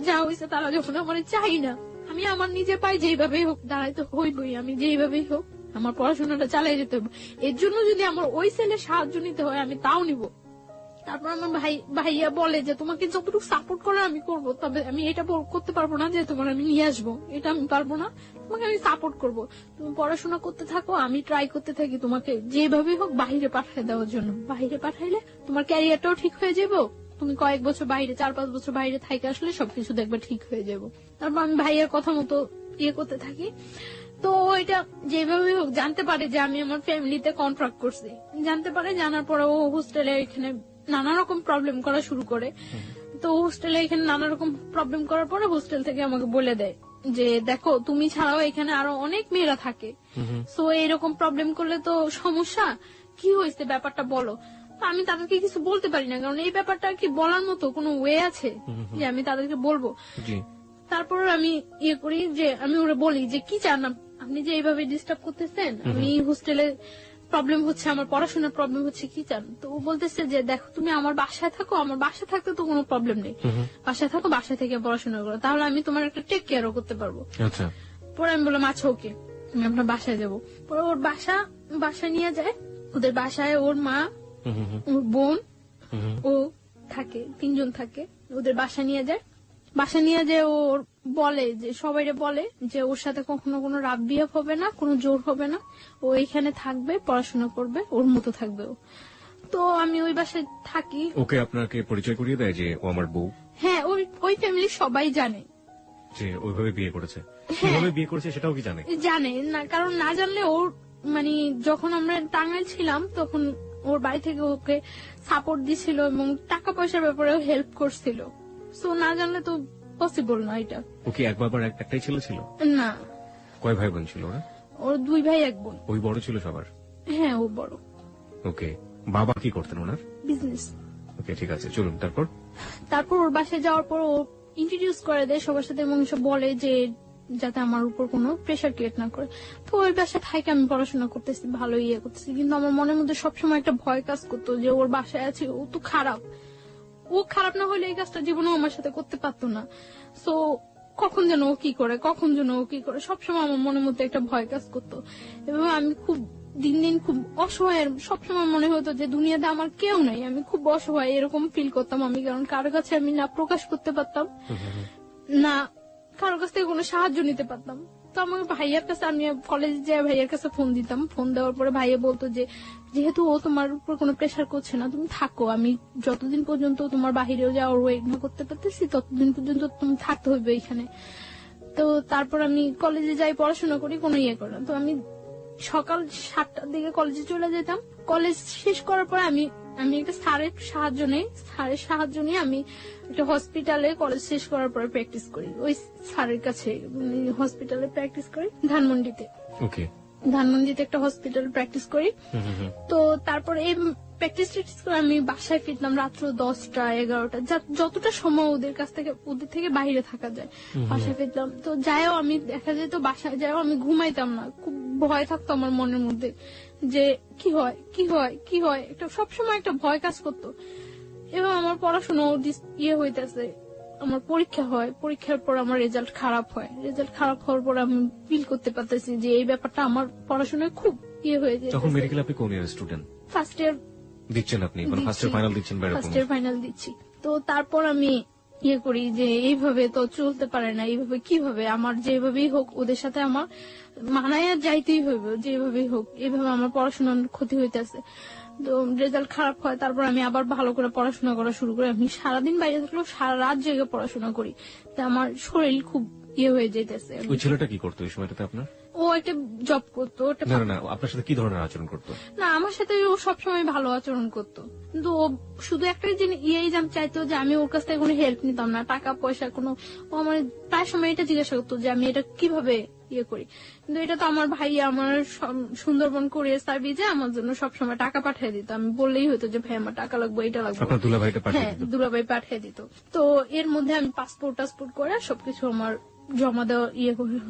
যা হয়েছে, তারা যখন আমার চাই না, আমি আমার নিজে পাই যেইভাবেই হোক দাঁড়াইতে হইবই, আমি যেইভাবেই হোক আমার পড়াশোনাটা চালিয়ে যেতে হবে। এর জন্য যদি আমার ওই ছেলে সাহায্য নিতে হয় আমি তাও নিব। তারপর আমার ভাইয়া বলে যে তোমাকে যতটুকু সাপোর্ট করে আমি করবো, তবে আমি এটা করতে পারবো না যে তোমার আমি নিয়ে আসবো, এটা আমি পারবো না। তোমাকে আমি সাপোর্ট করবো, তুমি পড়াশোনা করতে থাকো, আমি ট্রাই করতে থাকি তোমাকে যেভাবে হোক বাইরে পাঠিয়ে দেওয়ার জন্য। বাইরে পাঠাইলে তোমার ক্যারিয়ারটাও ঠিক হয়ে যাবে, তুমি কয়েক বছর বাইরে, 4-5 বছর বাইরে থাইকে আসলে সবকিছু দেখবে ঠিক হয়ে যাবো। তারপর আমি ভাইয়ার কথা মতো ইয়ে করতে থাকি। তো এটা যেভাবে হোক জানতে পারে যে আমি আমার ফ্যামিলিতে কন্ট্রাক্ট করছি। জানতে পারে, জানার পরে ও হোস্টেলে এখানে নানা রকম প্রবলেম করা শুরু করে। তো হোস্টেলে এখানে নানা রকম প্রবলেম করার পরে হোস্টেল থেকে আমাকে বলে দেয় যে দেখো তুমি ছাড়াও এখানে আরো অনেক মেয়েরা থাকে, সো এরকম প্রবলেম করলে তো সমস্যা, কি হয়েছে ব্যাপারটা বলো। আমি তাদেরকে কিছু বলতে পারি না, কারণ এই ব্যাপারটা কি বলার মতো কোনো ওয়ে আছে যে আমি তাদেরকে বলবো। তারপর আমি ইয়ে করি যে আমি ওরা বলি যে কি চান আপনি, যে এইভাবে ডিস্টার্ব করতেছেন, আমি হোস্টেলে প্রবলেম হচ্ছে, আমার পড়াশোনার প্রবলেম হচ্ছে, কি চান। তো ও বলতেছে যে দেখো তুমি আমার বাসায় থাকো, আমার বাসায় থাকতে তো কোনো প্রবলেম নেই, বাসায় থাকো, বাসায় থেকে পড়াশোনা করো, তাহলে আমি তোমার একটা টেক কেয়ারও করতে পারবো। পরে আমি বললাম আচ্ছা ওকে, আমি আপনার বাসায় যাবো। পরে ওর বাসা নিয়ে যায়। ওদের বাসায় ওর মা, ওর বোন, ও থাকে, 3 জন থাকে। ওদের বাসা নিয়ে যায়। বাসা নিয়ে যে ওর বলে যে সবাইরে বলে যে ওর সাথে কখনো কোনো রাব বিহেভ হবে না, কোনো জোর হবে না, ও এখানে থাকবে, পড়াশোনা করবে, ওর মতো থাকবে ও। তো আমি ওই বাসায় থাকি। ওকে আপনাকে পরিচয় করিয়ে দেয় যে ও আমার বউ? হ্যাঁ, ওই ফ্যামিলি সবাই জানে যে ওইভাবে বিয়ে করেছে। কিভাবে বিয়ে করেছে সেটাও কি জানে না, কারণ না জানলে ওর মানে যখন আমরা টাঙ্গাইল ছিলাম তখন ওর বাড়ি থেকে ওকে সাপোর্ট দিছিল এবং টাকা পয়সার ব্যাপারেও হেল্প করছিল। সো না জানলে তো পসিবল না এটা। ওকে এক বাবার একটাই ছেলে ছিল? না। কয় ভাই বোন ছিল ওরা? ওর 2 ভাই 1 বোন। ওই বড় ছিল সবার? হ্যাঁ, ও বড়। ওকে, বাবা কি করতেন ওনার? বিজনেস। ওকে, ঠিক আছে, চলুন। তারপর ওর বাসায় যাওয়ার পর ও ইন্ট্রোডিউস করে দেয় সবার সাথে এবং সব বলে যে যাতে আমার উপর কোনো প্রেশার ক্রিয়েট না করে। তো ওই বাসায় থাকে, আমি পড়াশোনা করতেছি, ভালো ইয়ে করতেছি, কিন্তু আমার মনের মধ্যে সবসময় একটা ভয় কাজ করতো যে ওর বাসায় আছে, ও তো খারাপ, ও খারাপ না হলে এই কাজটা জীবনেও আমার সাথে করতে পারতো না। সো কখন যেন ও কি করে সবসময় আমার মনের মধ্যে একটা ভয় কাজ করতো। এবং আমি খুব দিন দিন খুব অসহায়, সবসময় মনে হতো যে দুনিয়াতে আমার কেউ নাই, আমি খুব অসহায় এরকম ফিল করতাম আমি। কারণ কারোর কাছে আমি না প্রকাশ করতে পারতাম, না কারোর কাছ থেকে কোনো সাহায্য নিতে পারতাম। তো আমার ভাইয়ার কাছে, আমি কলেজে যাই ভাইয়ার কাছে ফোন দিতাম। ফোন দেওয়ার পরে ভাইয়া বলতো যে যেহেতু ও তোমার উপর কোনো প্রেশার করছে না, তুমি থাকো, আমি যতদিন পর্যন্ত তোমার বাহিরেও যাওয়ার ওয়েট না করতে পারতেছি ততদিন পর্যন্ত তুমি থাকতে হইবে এখানে। তো তারপর আমি কলেজে যাই, পড়াশোনা করি, কোনো ইয়ে করি না। তো আমি সকাল 7টার দিকে কলেজে চলে যেতাম। কলেজ শেষ করার পরে আমি আমি একটা স্যারের সাহায্য নিয়ে আমি একটা হসপিটালে কলেজ শেষ করার পরে প্র্যাকটিস করি, ওই স্যারের কাছে হসপিটালে প্র্যাকটিস করি ধানমন্ডিতে। ওকে, ধানমন্ডিতে একটা হসপিটাল প্র্যাকটিস করি। তো তারপরে এই প্র্যাকটিস করে আমি বাসায় ফিরতাম রাত্র 10টা 11টা, যতটা সময় ওদের থেকে বাইরে থাকা যায় বাসায় ফিরতাম। তো যাইও আমি দেখা যেত বাসায় যাইও আমি ঘুমাইতাম না, খুব ভয় থাকতো আমার মনের মধ্যে যে কি হয় কি হয় কি হয়, একটা সবসময় একটা ভয় কাজ করতো। এবং আমার পড়াশোনা হইতেছে, আমার পরীক্ষা হয়, পরীক্ষার পর আমার রেজাল্ট খারাপ হয়, রেজাল্ট খারাপ হওয়ার পর আমি ফিল করতে পারতেছি যে এই ব্যাপারটা আমার পড়াশোনায় খুব হয়ে যায়। তখন মেডিকেল আপনি কোন ইয়ার স্টুডেন্ট? ফার্স্ট ইয়ার দিচ্ছেন আপনি, মানে ফার্স্ট ইয়ার ফাইনাল দিচ্ছেন? ফার্স্ট ইয়ার ফাইনাল দিচ্ছি। তো তারপর আমি করি যে এইভাবে তো চলতে পারে না, এইভাবে কিভাবে আমার যেভাবেই হোক ওদের সাথে আমার মানায় যাইতেই হইবে, যেভাবেই হোক এইভাবে আমার পড়াশোনার ক্ষতি হইতেছে। তো রেজাল্ট খারাপ হয়, তারপর আমি আবার ভালো করে পড়াশোনা করা শুরু করি। আমি সারাদিন বাইরে থাকলেও সারা রাত জেগে পড়াশোনা করি, তো আমার শরীর খুব হয়ে যেতেছে। ওই ছেলেটা কি করতো ওই সময়টাতে আপনার? ও একটা জব করতো। না, আপনার সাথে কি ধরনের আচরণ করতো? না, আমার সাথে ও সবসময় ভালো আচরণ করতো, কিন্তু ও শুধু একটা জিনিস চাইতো যে আমি ওর কাছ থেকে কোনো হেল্প নিতাম না, টাকা পয়সা কোনো। ও আমার প্রায় সময় এটা জিজ্ঞাসা করতো যে আমি এটা কিভাবে করি, কিন্তু এটা তো আমার ভাই আমার সুন্দরবন কুরিয়ার সার্ভিসে আমার জন্য সবসময় টাকা পাঠিয়ে দিত। আমি বললেই হতো যে ভাই আমার টাকা লাগবে, এটা লাগবে। আপনার দুলাভাইটা পাঠিয়ে দিত? দুলাভাই পাঠিয়ে দিত। তো এর মধ্যে আমি পাসপোর্ট করে সবকিছু আমার জমা দেওয়া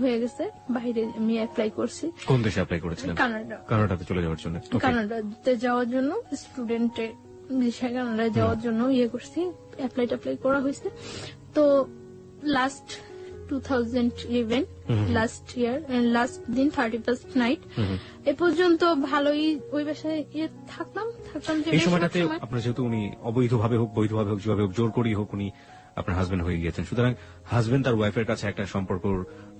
হয়ে গেছে। বাইরে আমি অ্যাপ্লাই করছি। কোন দেশে অ্যাপ্লাই করেছিলেন? কানাডা। কানাডাতে চলে যাওয়ার জন্য? কানাডাতে যাওয়ার জন্য স্টুডেন্টের ভিসায় কানাডায় যাওয়ার জন্য করছি, অ্যাপ্লাই করা হয়েছে। তো লাস্ট 2011 লাস্ট ইয়ার লাস্ট দিন 31st নাইট এ পর্যন্ত ভালোই ওই বাসায় থাকতাম। এই সময়টাতে আপনার যেহেতু উনি অবৈধভাবে হোক বৈধভাবে হোক যেভাবে হোক জোর করেই হোক উনি আপনার হাজবেন্ড হয়ে গিয়েছেন, সুতরাং হাজবেন্ড তার ওয়াইফের কাছে একটা সম্পর্ক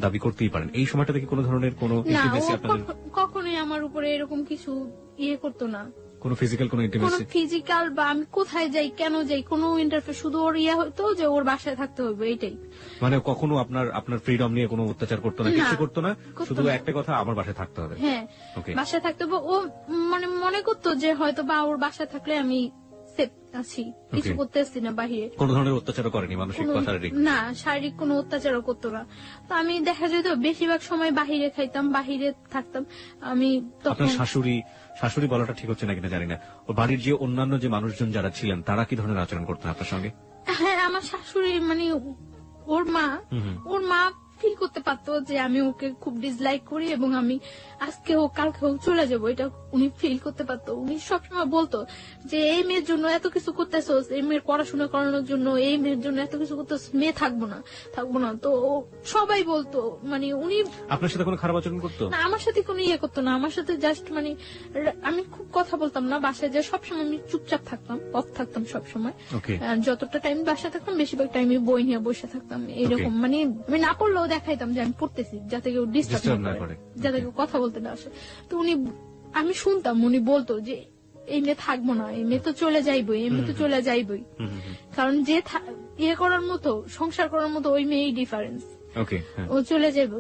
দাবি করতেই পারেন। এই সময়টাতে কি কোনো ধরনের কোনো ইন্টিমেসি আপনাদের? কখনোই আমার উপরে এরকম কিছু করতো না, কোনো ফিজিক্যাল কোনো ইন্টিমেসি? ফিজিক্যাল বা আমি কোথায় যাই কেন যাই কোনো ইন্টারফেয়ার, শুধু ওর হতো যে ওর বাসায় থাকতে হবে, এইটাই। মানে কখনো আপনার ফ্রিডম নিয়ে কোনো অত্যাচার করতো না, কিছু করতো না, শুধু একটা কথা আমার বাসায় থাকতে হবে। হ্যাঁ, বাসায় থাকতে হবে। ও মনে করতো যে হয়তো বা ওর বাসায় থাকলে আমি সেফ আছি, কিছু করতে আসছি না বাহিরে। কোন ধরনের অত্যাচারও করেনি, মানসিক বা শারীরিক? না, শারীরিক কোনো অত্যাচারও করতো না। তো আমি দেখা যেত বেশিরভাগ সময় বাহিরে খাইতাম, বাহিরে থাকতাম। আমি আপনার শাশুড়ি বলাটা ঠিক হচ্ছে না কিনা জানি না, ওর বাড়ির যে অন্যান্য যে মানুষজন যারা ছিলেন তারা কি ধরনের আচরণ করতেন আপনার সঙ্গে? হ্যাঁ, আমার শাশুড়ি মানে ওর মা ফিল করতে পারতো যে আমি ওকে খুব ডিসলাইক করি এবং আমি আজকে হোক কালকে হোক চলে যাবো, এটা উনি ফিল করতে পারতো। উনি সবসময় বলতো যে এই মেয়ের জন্য এত কিছু করতেছোস, এই মেয়ের পড়াশোনা করানোর জন্য এই মেয়ের জন্য এত কিছু করতেছ, মেয়ে থাকবো না। তো সবাই বলতো, মানে উনি আপনার সাথে কোনো খারাপ আচরণ করতো না? আমার সাথে কোনো করতো না, আমার সাথে জাস্ট মানে আমি খুব কথা বলতাম না বাসায়, যে সবসময় আমি চুপচাপ থাকতাম, অফ থাকতাম সবসময়। যতটা টাইম বাসায় থাকতাম বেশিরভাগ টাইমে বই নিয়ে বসে থাকতাম, এরকম। মানে আমি না পড়লেও দেখাইতাম যে আমি পড়তেছি, যাতে কেউ ডিস্টার্ব না করে, যাতে কেউ কথা বলতে না আসে। তো আমি শুনতাম উনি বলতো যে এই মেয়ে থাকবো না, এই মেয়ে তো চলে যাইবই, এই মেয়ে তো চলে যাইবই, কারণ যে করার মতো সংসার করার মতো ওই মেয়েই ডিফারেন্স, ও চলে যাইবে।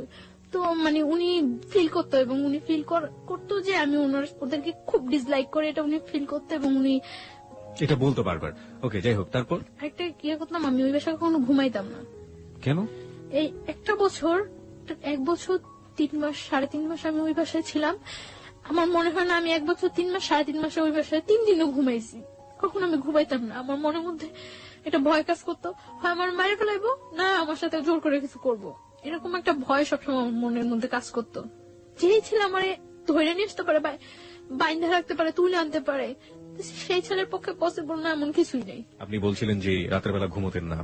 তো মানে উনি ফিল করতো এবং উনি ফিল করতো যে আমি ওদেরকে খুব ডিসলাইক করে, এটা উনি ফিল করতো এবং উনি এটা বলতো বারবার। ওকে, যাই হোক, তারপর একটা করতাম, আমি ওই বাসায় কখনো ঘুমাইতাম না। কেন? এই 1 বছর 3 মাস 3.5 মাস আমি ওই বাসায় ছিলাম। আমার মনে হয় না আমি 1 বছর 3 মাস 3.5 মাসে ওই বাসায় 3 দিনও ঘুমাইছি। কখনো আমি ঘুমাইতাম না, আমার মনের মধ্যে এটা ভয় কাজ করতো, হয় আমার মারে ফেলাইবো, না আমার সাথে জোর করে কিছু করবো, এরকম একটা ভয় সবসময় আমার মনের মধ্যে কাজ করতো। যেই ছেলে আমারে ধরে নিয়ে আসতে পারে, বাইন্ধা রাখতে পারে, তুলে আনতে পারে, সেই ছেলের পক্ষে পসিবল না এমন কিছুই নেই। আপনি বলছিলেন যে রাতের বেলা ঘুমোতেন না,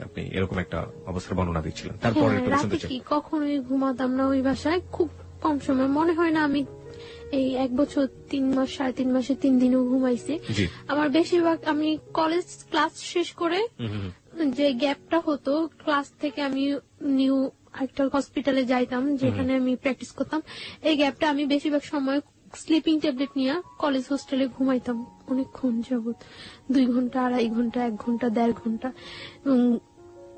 আপনি এরকম একটা অবস্থার বর্ণনা দিচ্ছিলেন। তারপরে রাতে কি কখনোই ঘুমাতাম না ওই বাসায়, খুব কম সময়, মনে হয় না আমি এই 1 বছর 3 মাস 3.5 মাসে 3 দিনও ঘুমাইছি। আমার বেশিরভাগ আমি কলেজ ক্লাস শেষ করে যে গ্যাপটা হতো, ক্লাস থেকে আমি নিউ একটা হসপিটালে যাইতাম যেখানে আমি প্র্যাকটিস করতাম, এই গ্যাপটা আমি বেশিরভাগ সময় স্লিপিং ট্যাবলেট নিয়ে কলেজ হোস্টেলে ঘুমাইতাম অনেকক্ষণ যাবত, 2 ঘন্টা 2.5 ঘন্টা 1 ঘন্টা 1.5 ঘন্টা। এবং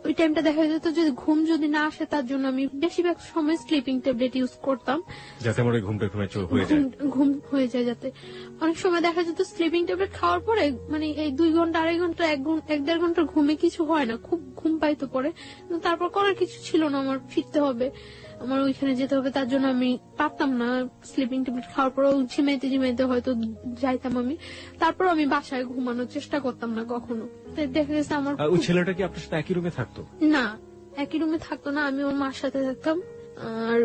ওই টাইমটা দেখা যেত যদি ঘুম যদি না আসে তার জন্য আমি বেশিরভাগ সময় স্লিপিং ট্যাবলেট ইউজ করতাম, যাতে আমার ওই ঘুমটা ঘুমে হয়ে যায়। ঘুম হয়ে যায় যাতে। অনেক সময় দেখা যেত স্লিপিং ট্যাবলেট খাওয়ার পরে মানে এই 2 ঘন্টা 2.5 ঘন্টা 1-1.5 ঘন্টার ঘুমে কিছু হয় না, খুব ঘুম পাইতো পরে। কিন্তু তারপর করার কিছু ছিল না, আমার ফিরতে হবে, আমার ওইখানে যেতে হবে, তার জন্য আমি পারতাম না। স্লিপিং ট্যাবলেট খাওয়ার পরেও ঝিমাইতে হয়তো যাইতাম আমি, তারপর আমি বাসায় ঘুমানোর চেষ্টা করতাম না কখনো। তাই দেখা গেছে আমার ওই ছেলেটা কি আপনার সাথে একই রুমে থাকতো? না, একই রুমে থাকতো না, আমি ওর মার সাথে থাকতাম আর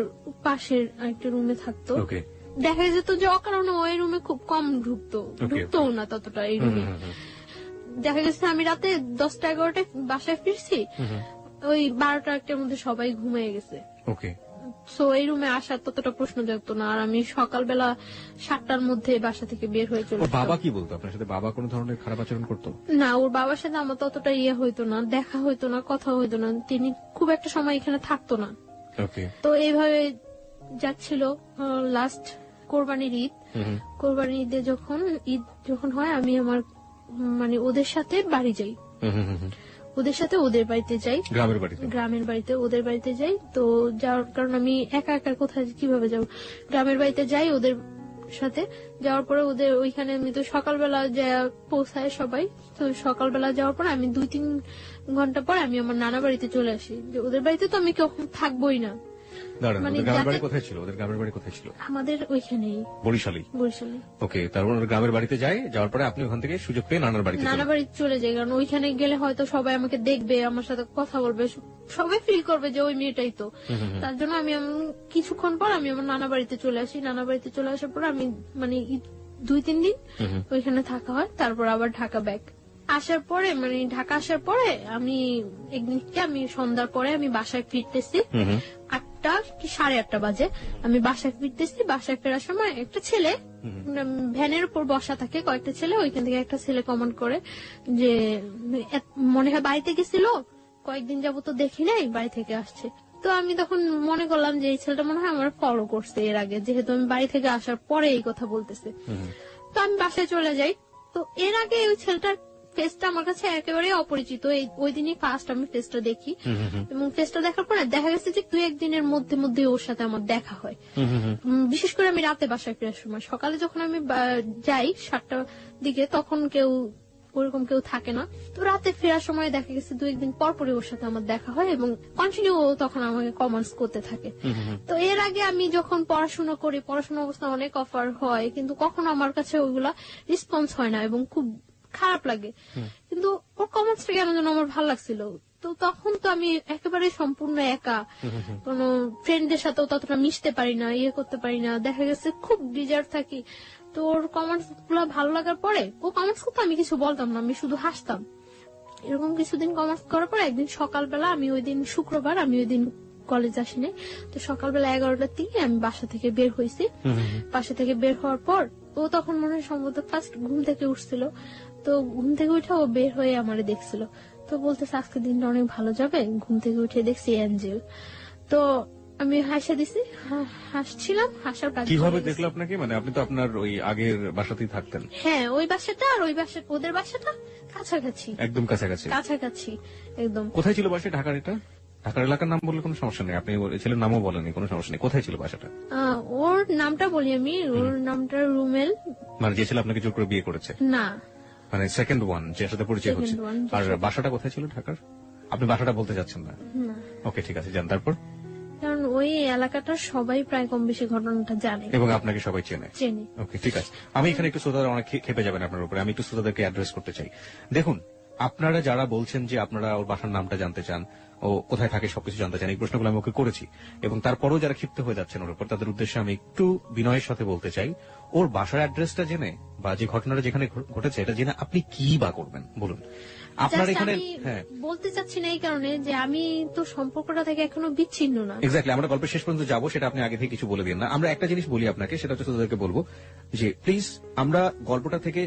পাশের একটা রুমে থাকতো। ওকে। দেখা যেত যে অকারণে ওই রুমে খুব কম ঢুকতো না ততটা এই রুমে। দেখা গেছে আমি রাতে 10টা-11টায় বাসায় ফিরছি, ওই 12টা-1টার মধ্যে সবাই ঘুমিয়ে গেছে। ওকে। সো এই রুমে আসার ততটা প্রশ্ন জাগতো না। আর আমি সকালবেলা 7টার মধ্যে বাসা থেকে বের হয়ে চলে ওর বাবা কি বলতো আপনার সাথে? বাবা কোনো ধরনের খারাপ আচরণ করতো? না, ওর বাবার সাথে আমার ততটা হইতো না, দেখা হইতো না, কথা হইতো না, তিনি খুব একটা সময় এখানে থাকতো না। ওকে। তো এইভাবে যাচ্ছিল। লাস্ট কোরবানির ঈদ, কোরবানির ঈদে যখন হয় আমি আমার মানে ওদের সাথে বাড়ি যাই, ওদের সাথে ওদের বাড়িতে যাই, গ্রামের বাড়িতে ওদের বাড়িতে যাই। তো যাওয়ার কারণ আমি একা একা কোথায় কিভাবে যাব, গ্রামের বাড়িতে যাই ওদের সাথে। যাওয়ার পরে ওদের ওইখানে আমি তো সকালবেলা যা পৌঁছায় সবাই, তো সকালবেলা যাওয়ার পরে আমি 2-3 ঘন্টা পর আমি আমার নানা বাড়িতে চলে আসি। যে ওদের বাড়িতে তো আমি কখন থাকবোই না। কোথায় ছিল ওদের গ্রামের বাড়ি? কোথায় ছিল? আমাদের ওইখানেই, বরিশালে। ওকে। তারপর গ্রামের বাড়িতে যাওয়ার পরে আপনি ওখান থেকে সুযোগ পেয়ে নানা বাড়িতে চলে যাই, কারণ ওইখানে গেলে হয়তো সবাই আমাকে দেখবে, আমার সাথে কথা বলবে, সবাই ফিল করবে যে ওই মেয়েটাই তো। তার জন্য আমি কিছুক্ষণ পর আমি আমার নানা বাড়িতে চলে আসি। নানা বাড়িতে চলে আসার পর আমি মানে 2-3 দিন ওইখানে থাকা হয়, তারপর আবার ঢাকা ব্যাক। আসার পরে মানে ঢাকা আসার পরে আমি একদিনকে আমি সন্ধ্যার পরে আমি বাসায় ফিরতেছি, 8টা কি 8:30 বাজে আমি বাসায় ফিরতেছি। বাসায় ফেরার সময় একটা ছেলে ভ্যানের উপর বসা থাকে, কয়েকটা ছেলে, ওইখান থেকে একটা ছেলে কমেন্ট করে যে মনে হয় বাড়িতে গেছিল, কয়েকদিন যাবো তো দেখি নাই, বাড়ি থেকে আসছে। তো আমি তখন মনে করলাম যে এই ছেলেটা মনে হয় আমার ফলো করছে এর আগে, যেহেতু আমি বাড়ি থেকে আসার পরে এই কথা বলতেছে। তো আমি বাসায় চলে যাই। তো এর আগে ওই ছেলেটার ফেসটা আমার কাছে একেবারে অপরিচিত, ওই দিনই ফার্স্ট আমি ফেসটা দেখি। এবং ফেসটা দেখার পরে দেখা গেছে যে 2-1 দিনের মধ্যে ওর সাথে আমার দেখা হয়। বিশেষ করে আমি রাতে বাসায় ফেরার সময়, সকালে যখন আমি যাই 7টার দিকে তখন ওরকম কেউ থাকে না। তো রাতে ফেরার সময় দেখা গেছে 2-1 দিন পরপরই ওর সাথে আমার দেখা হয় এবং কন্টিনিউ তখন আমাকে কমেন্টস করতে থাকে। তো এর আগে আমি যখন পড়াশোনা করি, পড়াশোনা অবস্থা অনেক অফার হয়, কিন্তু কখনো আমার কাছে ওইগুলা রেসপন্স হয় না এবং খুব খারাপ লাগে। কিন্তু ওর কমেন্টসটা কেন যেন আমার ভালো লাগছিল। তো তখন তো আমি একেবারে সম্পূর্ণ একা, কোন ফ্রেন্ডদের সাথেও ততটা মিশতে পারি না, করতে পারি না, দেখা গেছে খুব ডিজার্ভ থাকি। তো ওর কমেন্টস গুলো ভালো লাগার পরে ও কমেন্টস করতে আমি কিছু বলতাম না, আমি শুধু হাসতাম। এরকম কিছুদিন কমেন্টস করার পর একদিন সকালবেলা, আমি ওই দিন শুক্রবার, আমি ওই দিন কলেজ আসিনি, তো সকালবেলা 11টার দিকে আমি বাসা থেকে বের হয়েছি। বাসা থেকে বের হওয়ার পর ও তখন মনে হয় সম্ভবত ফার্স্ট ঘুম থেকে উঠছিল, তো ঘুম থেকে উঠে ও বের হয়ে আমারে দেখছিল। তো বলতেছে আজকে দিনটা অনেক ভালো যাবে, ঘুম থেকে উঠে দেখছি অ্যাঞ্জেল। তো আমি হাসা দিছি, হাসছিলাম, হাসার কাজ। কিভাবে দেখলো আপনাকে? মানে আপনি তো আপনার ওই আগের বাসাতেই থাকতেন। হ্যাঁ, ওই বাসাটা আর ওই বাসা, ওদের বাসাটা কাছাকাছি, একদম কাছাকাছি একদম। কোথায় ছিল বাসা? ঢাকার ঢাকার এলাকার নাম বললে কোনো সমস্যা নেই, আপনি ছেলের নামও বলেনি, কোনো সমস্যা নেই। কোথায় ছিল বাসাটা? ওর নামটা বলি আমি, ওর নামটা রুমেল। মানে যে ছেলে আপনাকে জোর করে বিয়ে করেছে? না, মানে সেকেন্ড ওয়ান, যার সাথে পরিচয় হচ্ছে। আর বাসাটা কোথায় ছিল ঢাকার? আপনি বাসাটা বলতে যাচ্ছেন না? ওকে, ঠিক আছে, যান। তারপর? কারণ ওই এলাকাটার সবাই প্রায় কম বেশি ঘটনাটা জানে এবং আপনাকে সবাই চেনে। ওকে, ঠিক আছে। আমি এখানে একটু শ্রোতারা অনেক খেপে যাবেন আপনার উপরে, আমি একটু শ্রোতাদেরকে অ্যাড্রেস করতে চাই। দেখুন, আপনারা যারা বলছেন যে আপনারা ওর বাসার নামটা জানতে চান, ও কোথায় থাকে সবকিছু জানতে চান, এই প্রশ্নগুলো আমি ওকে করেছি। এবং তারপরও যারা ক্ষিপ্ত হয়ে যাচ্ছেন ওর উপর, তাদের উদ্দেশ্যে আমি একটু বিনয়ের সাথে বলতে চাই, ওর বাসার অ্যাড্রেসটা জেনে বা যে ঘটনাটা যেখানে ঘটেছে এটা জেনে আপনি কি বা করবেন বলুন। আপনার এখানে বলতে চাচ্ছি না এই কারণে যে আমি তো সম্পর্কটা থেকে এখনো বিচ্ছিন্ন না। এক্স্যাক্টলি, আমরা গল্পের শেষ পর্যন্ত যাবো, সেটা আপনি আগে থেকে কিছু বলে দিন না। আমরা একটা জিনিস বলি আপনাকে, সেটা হচ্ছে তাদেরকে বলবো যে প্লিজ আমরা গল্পটা থেকে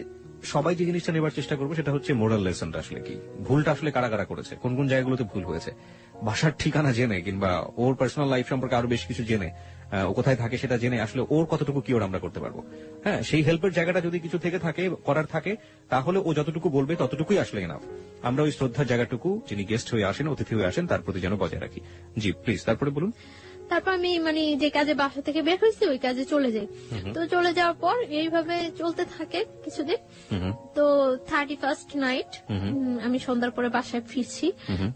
সবাই যে জিনিসটা নেবার চেষ্টা করবো সেটা হচ্ছে মোরাল লেসনটা আসলে কি, ভুলটা আসলে কারা কারা করেছে, কোন কোন জায়গাগুলোতে ভুল হয়েছে। বাসার ঠিকানা জেনে কিংবা ওর পার্সোনাল লাইফ সম্পর্কে আরো বেশ কিছু জেনে, ও কোথায় থাকে সেটা জেনে আসলে ওর কতটুকু কি ওর আমরা করতে পারবো। হ্যাঁ, সেই হেল্পের জায়গাটা যদি কিছু থেকে থাকে, করার থাকে, তাহলে ও যতটুকু বলবে ততটুকুই আসলে এনাফ। আমরা ওই শ্রদ্ধার জায়গাটুকু যিনি গেস্ট হয়ে আসেন, অতিথি হয়ে আসেন, তার প্রতি যেন বজায় রাখি। জি প্লিজ, তারপরে বলুন। তারপর আমি যে কাজে বাসা থেকে বের হয়েছি ওই কাজে চলে যাই। তো চলে যাওয়ার পর এইভাবে চলতে থাকে কিছুদিন। তো 31st নাইট আমি সন্ধ্যার পরে বাসায় ফিরছি।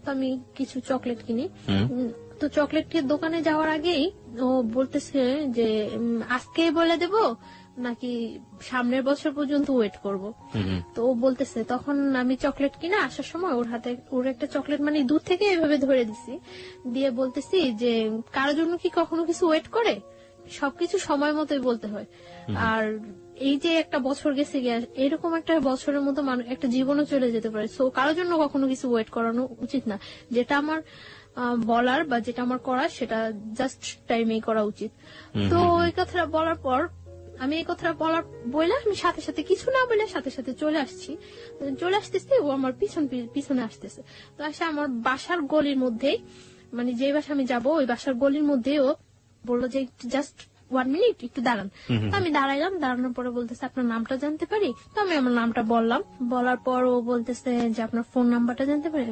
তো আমি কিছু চকলেট কিনি। তো চকলেটের দোকানে যাওয়ার আগেই ও বলতেছে যে আজকে বলে দেব নাকি সামনের বছর পর্যন্ত ওয়েট করব। তো ও বলতেছে, তখন আমি চকলেট কিনে আসার সময় ওর হাতে ওর একটা চকলেট দূর থেকে এভাবে ধরে দিছি, দিয়ে বলতেছি যে কারোর জন্য কি কখনো কিছু ওয়েট করে, সবকিছু সময় মতোই বলতে হয়। আর এই যে একটা বছর গেছে গিয়ে, এরকম একটা বছরের মতো একটা জীবনও চলে যেতে পারে। সো কারোর জন্য কখনো কিছু ওয়েট করানো উচিত না। যেটা আমার বলার বা যেটা আমার করার সেটা জাস্ট টাইমেই করা উচিত। তো ওই কথাটা বলার পর আমি এই কথাটা বলে আমি সাথে সাথে কিছু না বলে সাথে সাথে চলে আসতেছি। ও আমার পিছনে আসতেছে। তো আসে আমার বাসার গলির মধ্যেই, যে বাসা আমি যাবো ওই বাসার গলির মধ্যে ও বললো যে জাস্ট 1 মিনিট একটু দাঁড়ান। তো আমি দাঁড়াইলাম, দাঁড়ানোর পরে বলতেছে আপনার নামটা জানতে পারি? তো আমি আমার নামটা বললাম। বলার পর ও বলতেছে যে আপনার ফোন নাম্বারটা জানতে পারি?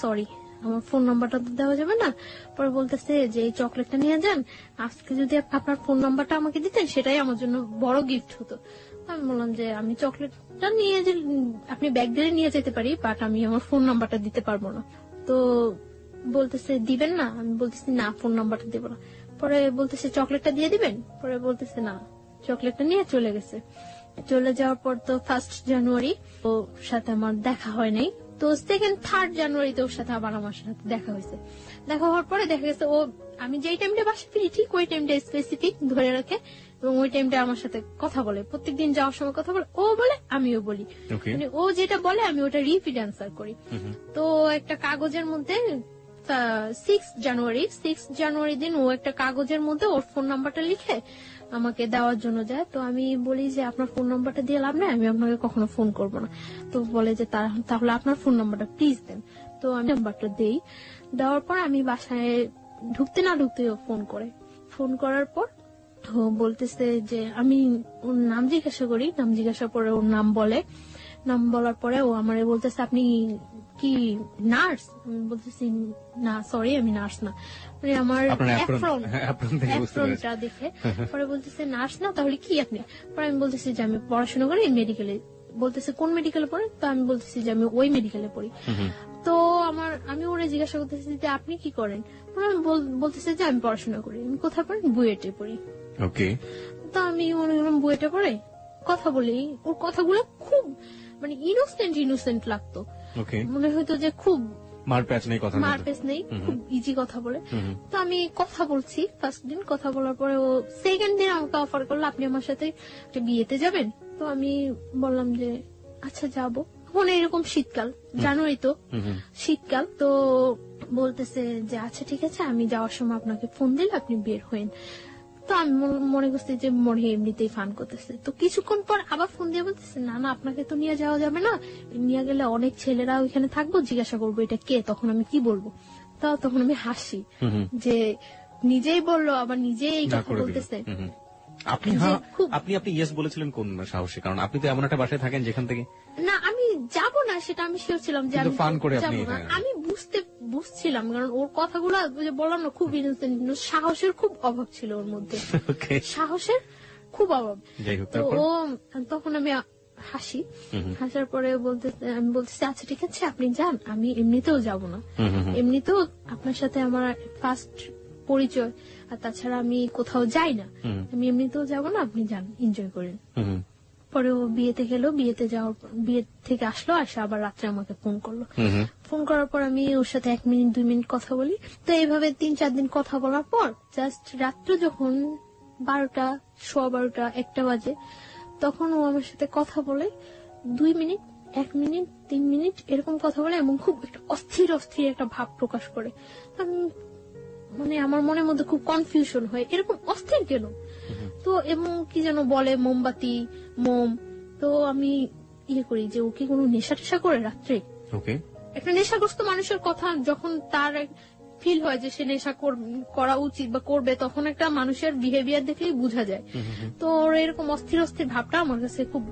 সরি, আমার ফোন নাম্বারটা তো দেওয়া যাবে না। পরে বলতেছে যে এই চকলেটটা নিয়ে যান, আজকে যদি আপনার ফোন নাম্বারটা আমাকে দিতেন সেটাই আমার জন্য বড় গিফট হতো। আমি বললাম যে আমি চকলেটটা আপনি ব্যাগ দিয়ে নিয়ে যেতে পারি, বাট আমি আমার ফোন নাম্বারটা দিতে পারবো না। তো বলতেছে দিবেন না? আমি বলতেছি না, ফোন নাম্বারটা দেবো না। পরে বলতেছে চকলেটটা দিয়ে দিবেন? পরে বলতেছে না, চকলেটটা নিয়ে চলে গেছে। চলে যাওয়ার পর তো 1st জানুয়ারি ওর সাথে আমার দেখা হয় নাই। তো 2nd 3rd জানুয়ারিতে ওর সাথে আবার আমার সাথে দেখা হয়েছে। দেখা হওয়ার পরে দেখা গেছে ও আমি যেই টাইমটা বাসা ফিরি ঠিক ওই টাইমটা স্পেসিফিক ধরে রাখে এবং ওই টাইমটা আমার সাথে কথা বলে। প্রত্যেকদিন যাওয়ার সময় কথা বলে, ও বলে আমিও বলি। ও যেটা বলে আমি ওটা রিপিট অ্যান্সার করি। তো একটা কাগজের মধ্যে 6 জানুয়ারি দিন ও একটা কাগজের মধ্যে ওর ফোন নাম্বারটা লিখে আমাকে দেওয়ার জন্য যায়। তো আমি বলি যে আপনার ফোন নাম্বারটা দিয়ে লাভ নাই, আমি আপনাকে কখনো ফোন করব না। তো বলে যে তাহলে আপনার ফোন নাম্বারটা প্লিজ দেন। তো আমি নাম্বারটা দেই। দেওয়ার পর আমি বাসায় ঢুকতে না ঢুকতে ও ফোন করার পর ও বলতেছে যে আমি ওর নাম জিজ্ঞাসা করি। নাম জিজ্ঞাসা করে ওর নাম বলার পরে ও আমারে বলতেছে আপনি কি নার্স? আমি বলতেছি না, সরি আমি নার্স না। আমার অ্যাপ্রনটা দেখে পরে বলতেছে নার্স না, তাহলে কি আপনি? পরে আমি বলতেছি যে আমি পড়াশোনা করি মেডিকেলে। বলতেছে কোন মেডিকেলে পড়ে? তো আমি বলতেছি যে আমি ওই মেডিকেলে পড়ি। তো আমি ওরা জিজ্ঞাসা করতেছি যে আপনি কি করেন? বলতেছে যে আমি পড়াশোনা করি। আমি কোথায় পড়ি? বুয়েটে পড়ি। ওকে। তো আমি বুয়েটে পড়ে কথা বলি। ওর কথাগুলো খুব ইনোসেন্ট লাগতো। মনে হয়তো যে খুব মারপ্যাচ নেই, খুব ইজি কথা বলে। তো আমি কথা বলছি। 1st দিন কথা বলার পরে ও 2nd দিন আমাকে অফার করলো আপনি আমার সাথে বিয়েতে যাবেন? তো আমি বললাম যে আচ্ছা যাবো। এরকম শীতকাল, জানুয়ারি তো শীতকাল। তো বলতেছে যে আচ্ছা ঠিক আছে, আমি যাওয়ার সময় আপনাকে ফোন দিলে আপনি বের হইন। তো আমি মনে করছি যে মনে এমনিতেই ফান করতেছে। তো কিছুক্ষণ পর আবার ফোন দিয়ে বলতেছে না আপনাকে তো নিয়ে যাওয়া যাবে না, নিয়ে গেলে অনেক ছেলেরা ওইখানে থাকবো, জিজ্ঞাসা করবো এটা কে। তখন আমি কি বলবো? তখন আমি হাসি যে নিজেই বললো আবার নিজেই এই কথা বলতেছে। আপনি ইয়েস বলেছিলেন কোন সাহসে? কারণ আপনি তো এমন একটা বাসায় থাকেন যেখান থেকে না আমি যাব না সেটা আমি শিওর ছিলাম যে আমি ফান করে আমি বুঝছিলাম, কারণ ওর কথাগুলো বললাম না খুব ইনোসেন্ট। সাহসের খুব অভাব ছিল ওর মধ্যে, সাহসের খুব অভাব। তো ও তখন আমি হাসার পরে আমি বলতেছি আচ্ছা ঠিক আছে আপনি যান, আমি এমনিতেও যাব না, এমনিতেও আপনার সাথে আমার 1st পরিচয়, আর তাছাড়া আমি কোথাও যাই না, আমি এমনিতেও যাব না, আপনি যান এনজয় করেন। পরে ও বিয়েতে গেল, বিয়ে থেকে আসলো, আসে আবার রাত্রে আমাকে ফোন করলো। ফোন করার পর আমি ওর সাথে 1 মিনিট 2 মিনিট কথা বলি। তো এইভাবে 3-4 দিন কথা বলার পর জাস্ট রাত্রে যখন 12টা, 12:15, 1টা বাজে, তখন ও আমার সাথে কথা বলে 2 মিনিট, 1 মিনিট, 3 মিনিট এরকম কথা বলে এবং খুব একটা অস্থির একটা ভাব প্রকাশ করে। আমার মনের মধ্যে খুব কনফিউশন হয়, এরকম অস্থির কেন? তো এবং কি যেন বলে মোমবাতি, মোম। তো আমি ইয়ে করি যে ও কি কোনো নেশা টেশা করে রাত্রে। ওকে। একটা নেশাগ্রস্ত মানুষের কথা যখন তার ফিল হয় যে সে নেশা করা উচিত বা করবে, তখন একটা মানুষের বিহেভিয়ার দেখলেই বোঝা যায়। তো ওর এরকম অস্থির অস্থির ভাবটা আমার কাছে খুব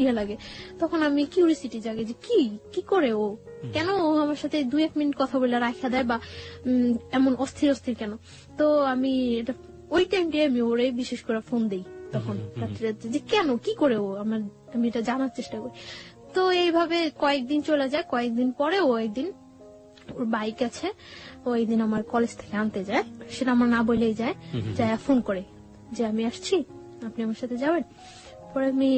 ইয়ে লাগে। তখন আমি কিউরিসিটি জাগে যে কি করে ও, কেন ও আমার সাথে 2-1 মিনিট কথা বলে রাখা দেয় বা এমন অস্থির অস্থির কেন। তো আমি এটা ওই টাইমটাই আমি ওরে বিশেষ করে ফোন দেই তখন রাত্রে, যে কেন কি করে ও, আমি এটা জানার চেষ্টা করি। তো এইভাবে কয়েকদিন চলে যায়। কয়েকদিন পরে ও একদিন, ওর বাইক আছে, ও একদিন আমার কলেজ থেকে আনতে যায়, সেটা আমার না বলেই যায়, ফোন করে যে আমি আসছি, আপনি আমার সাথে যাবেন। পরে আমি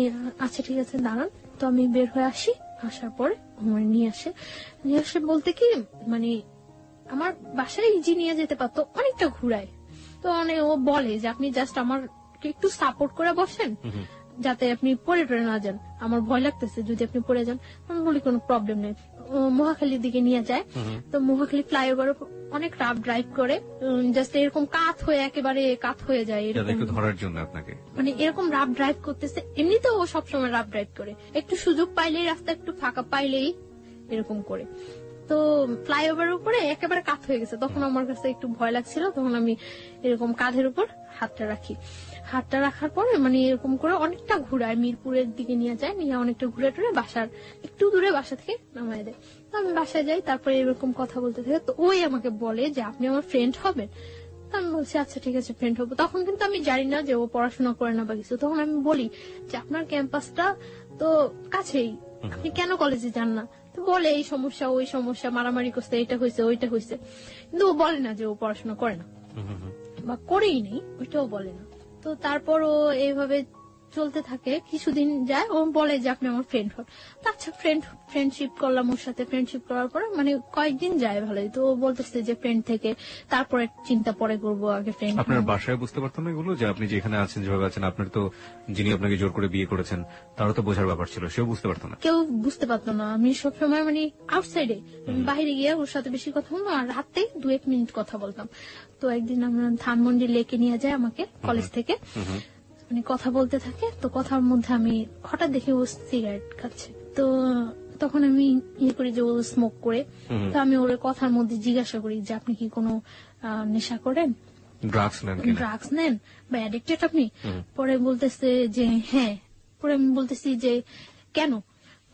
আচ্ছা ঠিক আছে দাঁড়ান। তো আমি বের হয়ে আসি, আসার পরে আমার নিয়ে আসে বলতে কি মানে আমার বাসায় ইজি নিয়ে যেতে পারতো, অনেকটা ঘুরায়। তো ও বলে যে আপনি জাস্ট আমার একটু সাপোর্ট করে বসেন, যাতে আপনি পড়ে না যান, আমার ভয় লাগতেছে যদি আপনি পড়ে যান। আমি বলি কোনো প্রবলেম নেই। মহাখালীর দিকে নিয়ে যায়। তো মহাখালী ফ্লাইওভার অনেক রাফ ড্রাইভ করে, জাস্ট এরকম একেবারে কাত হয়ে যায় এরকম ধরার জন্য আপনাকে, মানে এরকম রাফ ড্রাইভ করতেছে। এমনিতেও ও সবসময় রাফ ড্রাইভ করে, একটু সুযোগ পাইলেই, রাস্তা একটু ফাঁকা পাইলেই এরকম করে। তো ফ্লাইওভারের উপরে একেবারে কাত হয়ে গেছে। তখন আমার কাছে একটু ভয় লাগছিল, তখন আমি এরকম কাঁধের উপর হাতটা রাখি। হাতটা রাখার পরে মানে এরকম করে অনেকটা ঘুরায়, মিরপুরের দিকে নিয়ে যায়, নিয়ে অনেকটা ঘুরে টুরে বাসার একটু দূরে বাসা থেকে নামায় দেয়। তো আমি বাসায় যাই, তারপরে এরকম কথা বলতে থাকে। তো ওই আমাকে বলে যে আপনি আমার ফ্রেন্ড হবেন। তো আমি বলছি আচ্ছা ঠিক আছে ফ্রেন্ড হবো। তখন কিন্তু আমি জানি না যে ও পড়াশোনা করে না বা কিছু। তখন আমি বলি যে আপনার ক্যাম্পাসটা তো কাছেই, আপনি কেন কলেজে যান না। তো বলে এই সমস্যা ওই সমস্যা, মারামারি করছে, এটা হয়েছে ওইটা হয়েছে, কিন্তু ও বলে না যে ও পড়াশোনা করে না বা করেই নেই, ওইটাও বলে না। তো তারপর ও এইভাবে চলতে থাকে, কিছুদিন যায়, ও বলে যে আপনি আমার ফ্রেন্ড হন। তো আচ্ছা ফ্রেন্ডশিপ করলাম ওর সাথে। ফ্রেন্ডশিপ করার পরে মানে কয়েকদিন যায় ভালোই। তো ও বলতেছে যে ফ্রেন্ড থেকে তারপরে চিন্তা পরে করবো, আগে ফ্রেন্ড। আপনার বাসায় বুঝতে পারতাম না এগুলো, যে আপনি যেখানে আছেন যেভাবে আছেন, আপনার তো যিনি আপনাকে জোর করে বিয়ে করেছেন তারও তো বোঝার ব্যাপার ছিল, সেও বুঝতে পারতো না? কেউ বুঝতে পারতো না। আমি সবসময় মানে আউটসাইডে বাইরে গিয়ে ওর সাথে বেশি কথা বলতাম, আর রাতে 2-1 মিনিট কথা বলতাম। তো একদিন আমরা ধানমন্ডি লেকে নিয়ে যায় আমাকে কলেজ থেকে, মানে কথা বলতে থাকে। তো কথার মধ্যে আমি হঠাৎ দেখি ও সিগারেট খাচ্ছে। তো তখন আমি ইয়ে করি যে ও স্মোক করে। তো আমি ওর কথার মধ্যে জিজ্ঞাসা করি যে আপনি কি কোনো নেশা করেন, ড্রাগস নেন বা অ্যাডিক্টেড আপনি? পরে বলতেছে যে হ্যাঁ। পরে আমি বলতেছি যে কেন?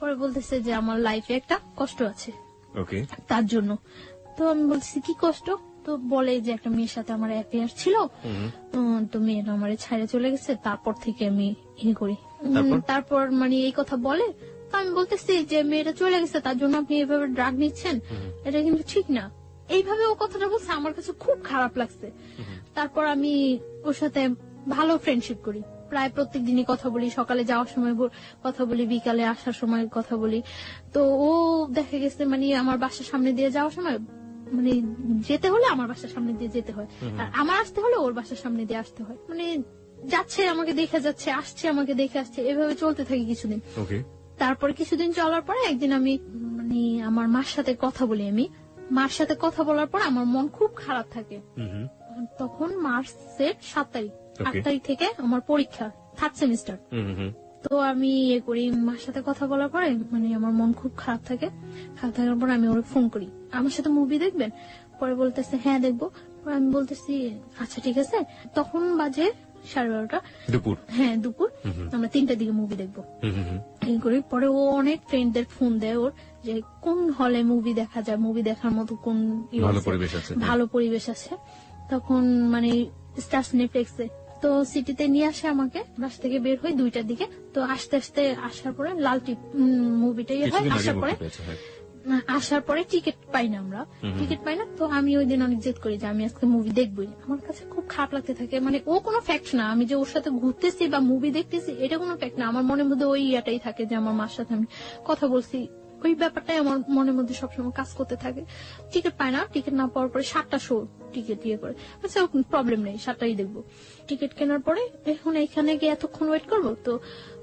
পরে বলতেছে যে আমার লাইফে একটা কষ্ট আছে তার জন্য। তো আমি বলতেছি কি কষ্ট? তো বলে যে একটা মেয়ের সাথে আমার অ্যাফেয়ার ছিল, তো মেয়েটা আমার ছাড়ে চলে গেছে, তারপর থেকে আমি ইয়ে করি। তারপর মানে এই কথা বলে। তো আমি বলতেছি যে মেয়েটা চলে গেছে তার জন্য আপনি এভাবে ড্রাগ নিচ্ছেন, এটা কিন্তু ঠিক না। এইভাবে ও কথাটা বলছে, আমার কাছে খুব খারাপ লাগছে। তারপর আমি ওর সাথে ভালো ফ্রেন্ডশিপ করি, প্রায় প্রত্যেক দিনই কথা বলি, সকালে যাওয়ার সময় কথা বলি, বিকালে আসার সময় কথা বলি। তো ও দেখা গেছে মানে আমার বাসার সামনে দিয়ে যাওয়ার সময়, মানে যেতে হলে আমার বাসার সামনে দিয়ে যেতে হয়, আর আমার আসতে হলে ওর বাসার সামনে দিয়ে আসতে হয়। মানে যাচ্ছে আমাকে দেখে যাচ্ছে, আসছে আমাকে দেখে আসছে, এভাবে চলতে থাকি কিছুদিন। তারপরে কিছুদিন চলার পরে একদিন আমি মানে আমার মার সাথে কথা বলি। আমি মার সাথে কথা বলার পর আমার মন খুব খারাপ থাকে। তখন মার্চের 7 তারিখ, 8 তারিখ থেকে আমার পরীক্ষা, 3rd সেমিস্টার। তো আমি ইয়ে করি, মার সাথে কথা বলার পরে মানে আমার মন খুব খারাপ থাকে। খারাপ থাকার পর আমি ওরে ফোন করি, আমার সাথে মুভি দেখবেন? পরে বলতেছে হ্যাঁ দেখবো। আমি বলতেছি আচ্ছা ঠিক আছে। তখন বাজে 12:30 দুপুর। হ্যাঁ দুপুর, আমরা 3টার দিকে মুভি দেখবো এই করি। পরে ও অনেক ফ্রেন্ডদের ফোন দেয় ওর, যে কোন হলে মুভি দেখা যায়, মুভি দেখার মতো কোন ভালো পরিবেশ আছে। তখন মানে স্টার সিনেপ্লেক্সে, তো সিটিতে নিয়ে আসে আমাকে, বাস থেকে বের হই 2টার দিকে। তো আস্তে আস্তে আসার পরে লাল টিপ মুভিটাই হয়। আসার পরে টিকিট পাই না, আমরা টিকিট পাই না। তো আমি ওই দিন অনেক জেদ করি যে আমি আজকে মুভি দেখবই। আমার কাছে খুব খারাপ লাগতে থাকে, মানে ও কোনো ফ্যাক্ট না, আমি যে ওর সাথে ঘুরতেছি বা মুভি দেখতেছি এটা কোনো ফ্যাক্ট না। আমার মনের মধ্যে ওই ইয়াটাই থাকে যে আমার মার সাথে আমি কথা বলছি, ওই ব্যাপারটাই আমার মনের মধ্যে সবসময় কাজ করতে থাকে। টিকিট পায় না, টিকিট না পাওয়ার পরে 7টা শো টিকিট ইয়ে করে, আচ্ছা প্রবলেম নেই 7টাই দেখবো। টিকিট কেনার পরে এখন এখানে গিয়ে এতক্ষণ ওয়েট করবো। তো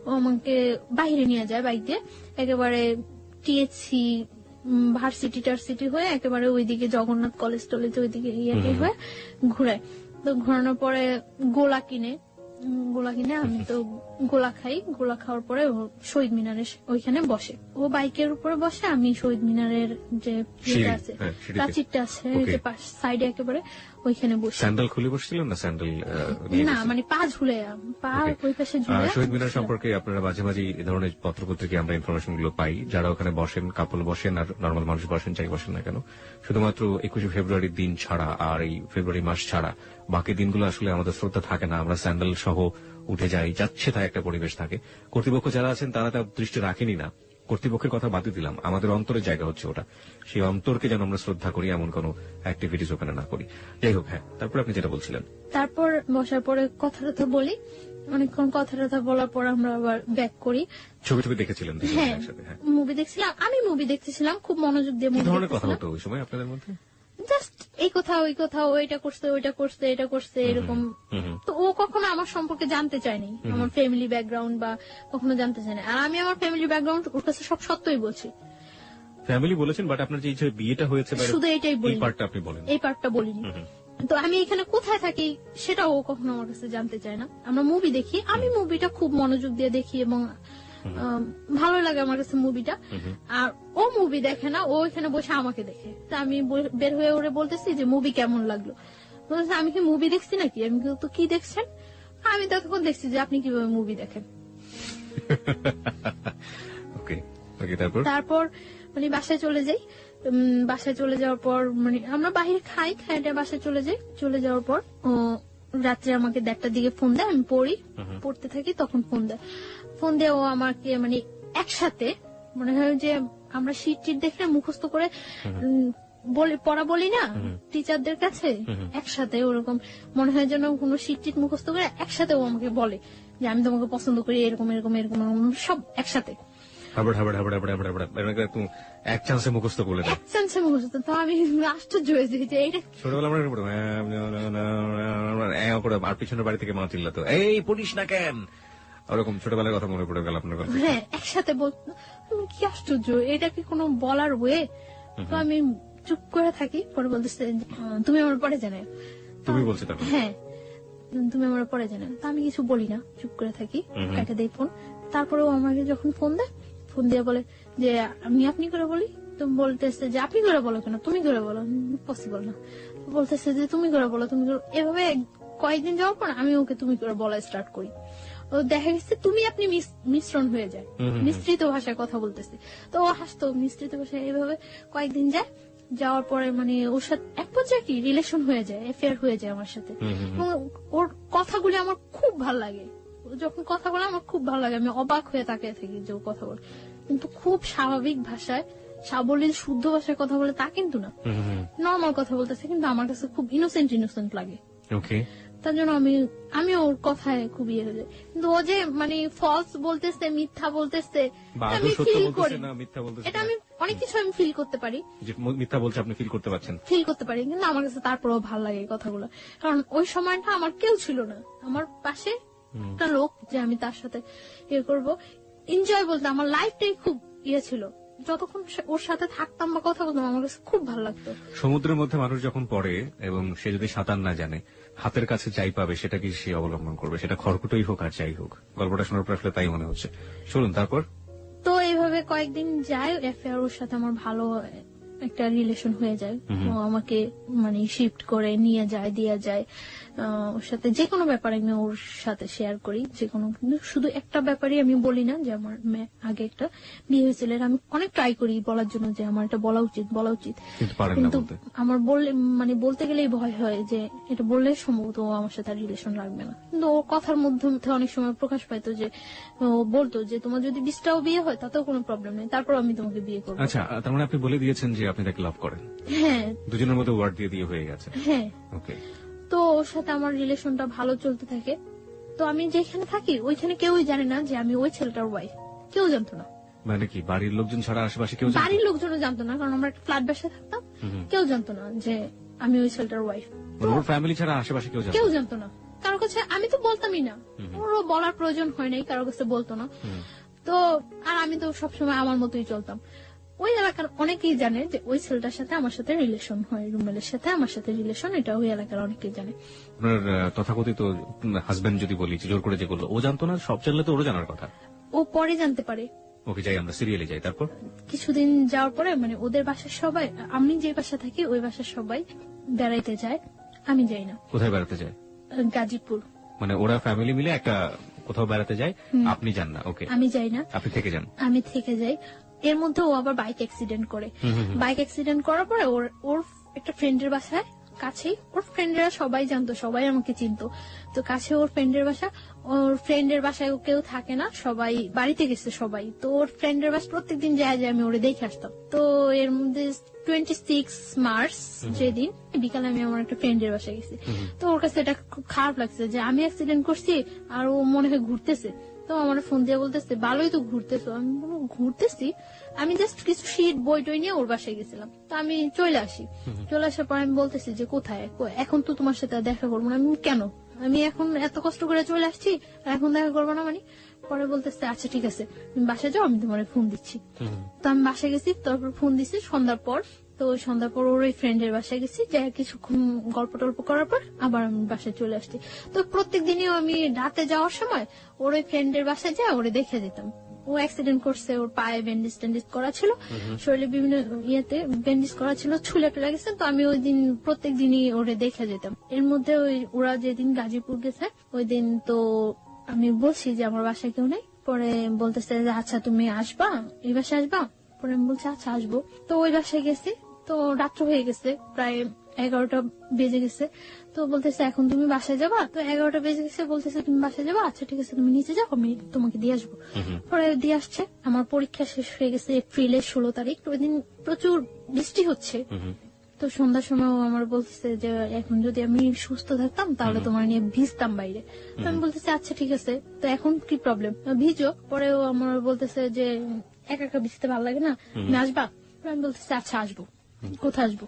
ও আমাকে বাইরে নিয়ে যায় বাইক দিয়ে, একেবারে টিএসসি ভার্সিটি হয়ে একেবারে ওইদিকে জগন্নাথ কলেজ টলেজ ওইদিকে ইয়ে হয়ে ঘুরায়। তো ঘোরানোর পরে গোলা কিনে, গোলা কিনে আমি তো গোলা খাই, গোলা খাওয়ার পরে ও শহীদ মিনারের ওইখানে বসে, ও বাইকের উপরে বসে, আমি শহীদ মিনারের যে ইয়েটা আছে প্রাচীরটা আছে সাইডে একেবারে ওইখানে বসে। স্যান্ডেল খুলে বসছিলেন না স্যান্ডেল? না মানে পা ঝুলে, পা ওই পাশে ঝুলে। শহীদ মিনার সম্পর্কে আপনারা মাঝে মাঝে এই ধরনের পত্রপত্রিকায় আমরা ইনফরমেশন গুলো পাই, যারা ওখানে বসেন, কাপল বসেন আর নর্মাল মানুষ বসেন, যাই বসেন না কেন, শুধুমাত্র 21শে ফেব্রুয়ারির দিন ছাড়া আর এই ফেব্রুয়ারি মাস ছাড়া বাকি দিনগুলো আসলে আমাদের শ্রদ্ধা থাকে না, আমরা স্যান্ডেল সহ উঠে যাই, যাচ্ছে তাই একটা পরিবেশ থাকে। কর্তৃপক্ষ যারা আছেন তারা তার দৃষ্টি রাখেনি না, কর্তৃপক্ষের কথা বাদই দিলাম, আমাদের অন্তরের জায়গা হচ্ছে ওটা, সেই অন্তরকে যেন আমরা শ্রদ্ধা করি, এমন কোন অ্যাক্টিভিটিস ওখানে না করি। যাই হোক, হ্যাঁ, তারপর আপনি যেটা বলছিলেন। তারপর বসার পরে কথা টথা বলি, অনেকক্ষণ কথা টথা বলার পর আমরা আবার ব্যাক করি। ছবি টবি দেখেছিলেন? হ্যাঁ, মুভি দেখছিলাম, আমি মুভি দেখতেছিলাম, খুব মনোযোগ দিয়ে মুভি। কি ধরনের কথা হতো ওই সময় আপনাদের মধ্যে? জাস্ট এই কথা ওই কথা, ওইটা করছে ওইটা করছে এটা করছে এরকম। তো ও কখনো আমার সম্পর্কে জানতে চায়নি, আমার ফ্যামিলি ব্যাকগ্রাউন্ড বা কখনো জানতে চায় না, আর আমি আমার ফ্যামিলি ব্যাকগ্রাউন্ড ওর কাছে সব সত্যই বলছি। ফ্যামিলি বলেছেন, বাট আপনার যে বিয়েটা হয়েছে শুধু এটাই বলি, এই পার্টটা আপনি বলেন, এই পার্টটা বলিনি। তো আমি এখানে কোথায় থাকি সেটাও ও কখনো আমার কাছে জানতে চায় না। আমরা মুভি দেখি, আমি মুভিটা খুব মনোযোগ দিয়ে দেখি এবং ভালো লাগে আমার কাছে মুভিটা। আর ও মুভি দেখে না, ও এখানে বসে আমাকে দেখে। তা আমি বের হয়ে ওরে বলতেছি যে মুভি কেমন লাগলো, বলতেছে আমি কি মুভি দেখছি নাকি? আমি তো কি দেখছেন? আমি তখন দেখছি যে আপনি কিভাবে মুভি দেখেন। তারপর মানে বাসায় চলে যাই, বাসায় চলে যাওয়ার পর মানে আমরা বাহিরে খাই, খাইটা বাসায় চলে যাই। চলে যাওয়ার পর ও রাত্রে আমাকে 1টার দিকে ফোন দেয়, আমি পড়তে থাকি, তখন ফোন দেয়। ফোন দিয়ে ও আমাকে মানে একসাথে মনে হয় যে আমরা শীট দেখে মুখস্থ করে পড়া বলি না টিচারদের কাছে, একসাথে ওরকম মনে হয় যেন কোনো শীট মুখস্থ করে একসাথে ও আমাকে বলে যে আমি তোমাকে পছন্দ করি, এরকম এরকম এরকম সব একসাথে এক চান্সে মুখস্থ করলে, এক চান্সে মুখস্থ। তো আমি আশ্চর্য হয়েছি যে এটা ছোটবেলা আর পিছনের বাড়ি থেকে মা চিল্লাতো, এই পড়িস না কেন, ওরকম ছোটবেলার কথা মনে পড়ে গেল আপনার কথা। হ্যাঁ, একসাথে বলতো, কি আশ্চর্য, এটা কি কোনো বলার ওয়ে? তো আমি চুপ করে থাকি, পরে বলতেছে তুমি আমার পরে জানাও। তুমি বলছো? হ্যাঁ, তুমি আমার পরে জানাও। তো আমি কিছু বলি না, চুপ করে থাকি, কেটে দেই ফোন। তারপরেও আমাকে যখন ফোন দেয়, ফোন দিয়ে বলে যে আমি আপনি করে বলি, তো বলতেছে যে আপনি করে বলো কেন, তুমি করে বলো, পসিবল না। বলতেছে যে তুমি করে বলো, তুমি করে। এভাবে কয়েকদিন যাওয়ার পর আমি ওকে তুমি করে বলা স্টার্ট করি। ও দেখা গেছে তুমি আপনি মিশ্রণ হয়ে যায়, মিশ্রিত ভাষায় কথা বলতেছে। তো ও হাসতো, মিশ্রিত ভাষায়। এইভাবে কয়েকদিন যায়, যাওয়ার পরে মানে ওর সাথে এক পর্যায়ে কি রিলেশন হয়ে যায়, অ্যাফেয়ার হয়ে যায় আমার সাথে। ওর কথাগুলি আমার খুব ভাল লাগে, যখন কথা বলে আমার খুব ভালো লাগে, আমি অবাক হয়ে তাকিয়ে থাকি যে ও কথা বলে, কিন্তু খুব স্বাভাবিক ভাষায়, সাবলীল শুদ্ধ ভাষায় কথা বলে তা কিন্তু না, নর্মাল কথা বলতেছে, কিন্তু আমার কাছে খুব ইনোসেন্ট লাগে। তার জন্য আমি ওর কথায় খুব ইয়ে হয়ে যায়। কিন্তু ও যে মানে ফলস বলতেছে, মিথ্যা বলতেছে, আমি ফিল করি, এটা আমি অনেক কিছু আমি ফিল করতে পারি, মিথ্যা বলছে আপনি ফিল করতে পারছেন, ফিল করতে পারি, কিন্তু আমার কাছে তারপরেও ভালো লাগে কথাগুলো। কারণ ওই সময়টা আমার কেউ ছিল না, আমার পাশে একটা লোক যে আমি তার সাথে ইয়ে করবো, এনজয় বলতে আমার লাইফটাই খুব ইয়ে ছিল। যতক্ষণ ওর সাথে থাকতাম বা কথা বলতাম আমার কাছে খুব ভালো লাগতো। সমুদ্রের মধ্যে মানুষ যখন পড়ে এবং সে যদি সাঁতার না জানে, হাতের কাছে যাই পাবে সেটা কি সে অবলম্বন করবে, সেটা খড়কুটোই হোক আর যাই হোক। গল্পটা শোনার পর আসলে তাই মনে হচ্ছে। শুনুন তারপর। তো এইভাবে কয়েকদিন যায়, অ্যাফেয়ার ওর সাথে আমার ভালো একটা রিলেশন হয়ে যায়। ও আমাকে মানে শিফট করে নিয়ে যায়, দিয়ে যায়, ওর সাথে যে কোনো ব্যাপারে আমি ওর সাথে শেয়ার করি, যে কোনো। কিন্তু শুধু একটা ব্যাপারই আমি বলি না, যে আমার আগে একটা বিয়ে হয়েছিল, আমি অনেক ট্রাই করি বলার জন্য যে আমার এটা বলা উচিত, কিন্তু আমার বলতে গেলেই ভয় হয় যে এটা বললে সম্ভবত ও আমার সাথে রিলেশন রাখবে না। কিন্তু ওর কথার মধ্যে অনেক সময় প্রকাশ পাইতো যে ও বলতো যে তোমার যদি 20টাও বিয়ে হয় তাতেও কোনো প্রবলেম নেই, তারপর আমি তোমাকে বিয়ে করবো। আচ্ছা, তার মানে আপনি বলে দিয়েছেন যে আপনি তাকে লাভ করেন? হ্যাঁ, দুজনের মধ্যে ওয়ার্ড দিয়ে হয়ে গেছে। হ্যাঁ, ওকে। তো ওর সাথে আমার রিলেশনটা ভালো চলতে থাকে। তো আমি যেখানে থাকি ওইখানে কেউই জানে না যে আমি ওই ছেলেটার ওয়াইফ, কেউ জানতো না। মানে কি বাড়ির লোকজন ছাড়া আশেপাশে কেউ? বাড়ির লোকজনও জানতো না, কারণ আমরা একটা ফ্ল্যাট বাসায় থাকতাম, কেউ জানতো না যে আমি ওই ছেলেটার ওয়াইফ। ওর ফ্যামিলি ছাড়া আশেপাশে কেউ জানতো না, কারো কাছে আমি তো বলতামই না, ওরও বলার প্রয়োজন হয় নাই, কারো কাছে বলতো না। তো আর আমি তো সবসময় আমার মতোই চলতাম। তো ওই এলাকার অনেকেই জানে যে ওই ছেলেটার সাথে আমার সাথে রিলেশন হয়, রুমেলের সাথে আমার সাথে রিলেশন, এটা ওই এলাকার অনেকেই জানে। আপনার তথাকথিত হাজবেন্ড যদি বলি, জোর করে যে করলো, ও জানতো না? সব জানলে তো ওরও জানার কথা। ও পরে জানতে পারে। ওকে, যাই আমরা সিরিয়ালে যাই। তারপর কিছুদিন যাওয়ার পরে মানে ওদের বাসার সবাই, আমি যে বাসা থাকি ওই বাসার সবাই বেড়াইতে যায়, আমি যাই না। কোথায় বেড়াতে যায়? গাজীপুর। মানে ওরা ফ্যামিলি মিলে একটা কোথাও বেড়াতে যায়, আপনি যান না? ওকে, আমি যাই না, আপনি থেকে যান। আমি থেকে যাই। এর মধ্যে ও আবার বাইক অ্যাক্সিডেন্ট করে। বাইক অ্যাক্সিডেন্ট করার পরে ওর একটা ফ্রেন্ডের বাসায়, কাছেই, ওর ফ্রেন্ডেরা সবাই জানতো, সবাই আমাকে চিনতো। তো কাছে ওর ফ্রেন্ডের বাসা, ওর ফ্রেন্ডের বাসায় কেউ থাকে না, সবাই বাড়িতে গেছে সবাই। তো ওর ফ্রেন্ডের বাসা প্রত্যেকদিন যায় আমি ওরে দেখে আসতাম। তো এর মধ্যে 26 মার্চ যেদিন বিকালে আমি আমার একটা ফ্রেন্ডের বাসায় গেছি। তো ওর কাছে এটা খুব খারাপ লাগছে যে আমি অ্যাক্সিডেন্ট করছি আর ও মনে হয় ঘুরতেছে। তো আমার ফোন দিয়ে বলতেছে ভালোই তো ঘুরতেছো। আমি বলবো ঘুরতেছি, আমি জাস্ট কিছু শীট বই টই নিয়ে ওর বাসায় গেছিলাম। তো আমি চলে আসি, চলে আসার পর আমি বলতেছি যে কোথায়, এখন তো তোমার সাথে দেখা করবো না। আমি কেন, আমি এখন এত কষ্ট করে চলে আসছি আর এখন দেখা করবো না মানে? পরে বলতেছে আচ্ছা ঠিক আছে তুমি বাসায় যাও, আমি তোমার ফোন দিচ্ছি। তো আমি বাসায় গেছি, তারপর ফোন দিচ্ছি সন্ধ্যার পর। তো ওই সন্ধ্যার পর ওর ওই ফ্রেন্ডের বাসায় গেছি, যাই কিছুক্ষণ গল্প টল্প করার পর আবার আমি বাসায় চলে আসছি। তো প্রত্যেক দিনই আমি রাতে যাওয়ার সময় ওর ওই ফ্রেন্ডের বাসায় যাই ওরে দেখে যেতাম। ও অ্যাক্সিডেন্ট করছে, ওর পায়ে ব্যান্ডেজ ট্যান্ডেজ করা ছিল, শরীরে বিভিন্ন ইয়েতে ব্যান্ডেজ করা ছিল, ছুলে টুলে গেছে। তো আমি ওই দিন প্রত্যেক দিনই ওরে দেখে যেতাম। এর মধ্যে ওরা যেদিন গাজীপুর গেছে ওই দিন তো আমি বলছি যে আমার বাসায় কেউ নেই। পরে বলতেছে যে আচ্ছা তুমি আসবা, এই বাসায় আসবা? পরে আমি বলছি আচ্ছা আসবো। তো ওই বাসায় গেছি, তো রাত্র হয়ে গেছে, প্রায় 11টা বেজে গেছে। তো বলতেছে এখন তুমি বাসায় যাবা? তো 11টা বেজে গেছে, বলতেছে তুমি বাসায় যাবা? আচ্ছা ঠিক আছে তুমি নিচে যাও, আমি তোমাকে দিয়ে আসবো। পরে দিয়ে আসছে। আমার পরীক্ষা শেষ হয়ে গেছে এপ্রিলের 16 তারিখ। ওই দিন প্রচুর বৃষ্টি হচ্ছে। তো সন্ধ্যার সময় ও আমার বলতেছে যে এখন যদি আমি সুস্থ থাকতাম তাহলে তোমার নিয়ে ভিজতাম বাইরে। তো আমি বলতেছি আচ্ছা ঠিক আছে, তো এখন কি প্রবলেম, ভিজো। পরে ও আমার বলতেছে যে একা একা ভিজতে ভালো লাগে না, তুমি আসবা? আমি বলতেছি আচ্ছা আসবো। কোথায় আসবো?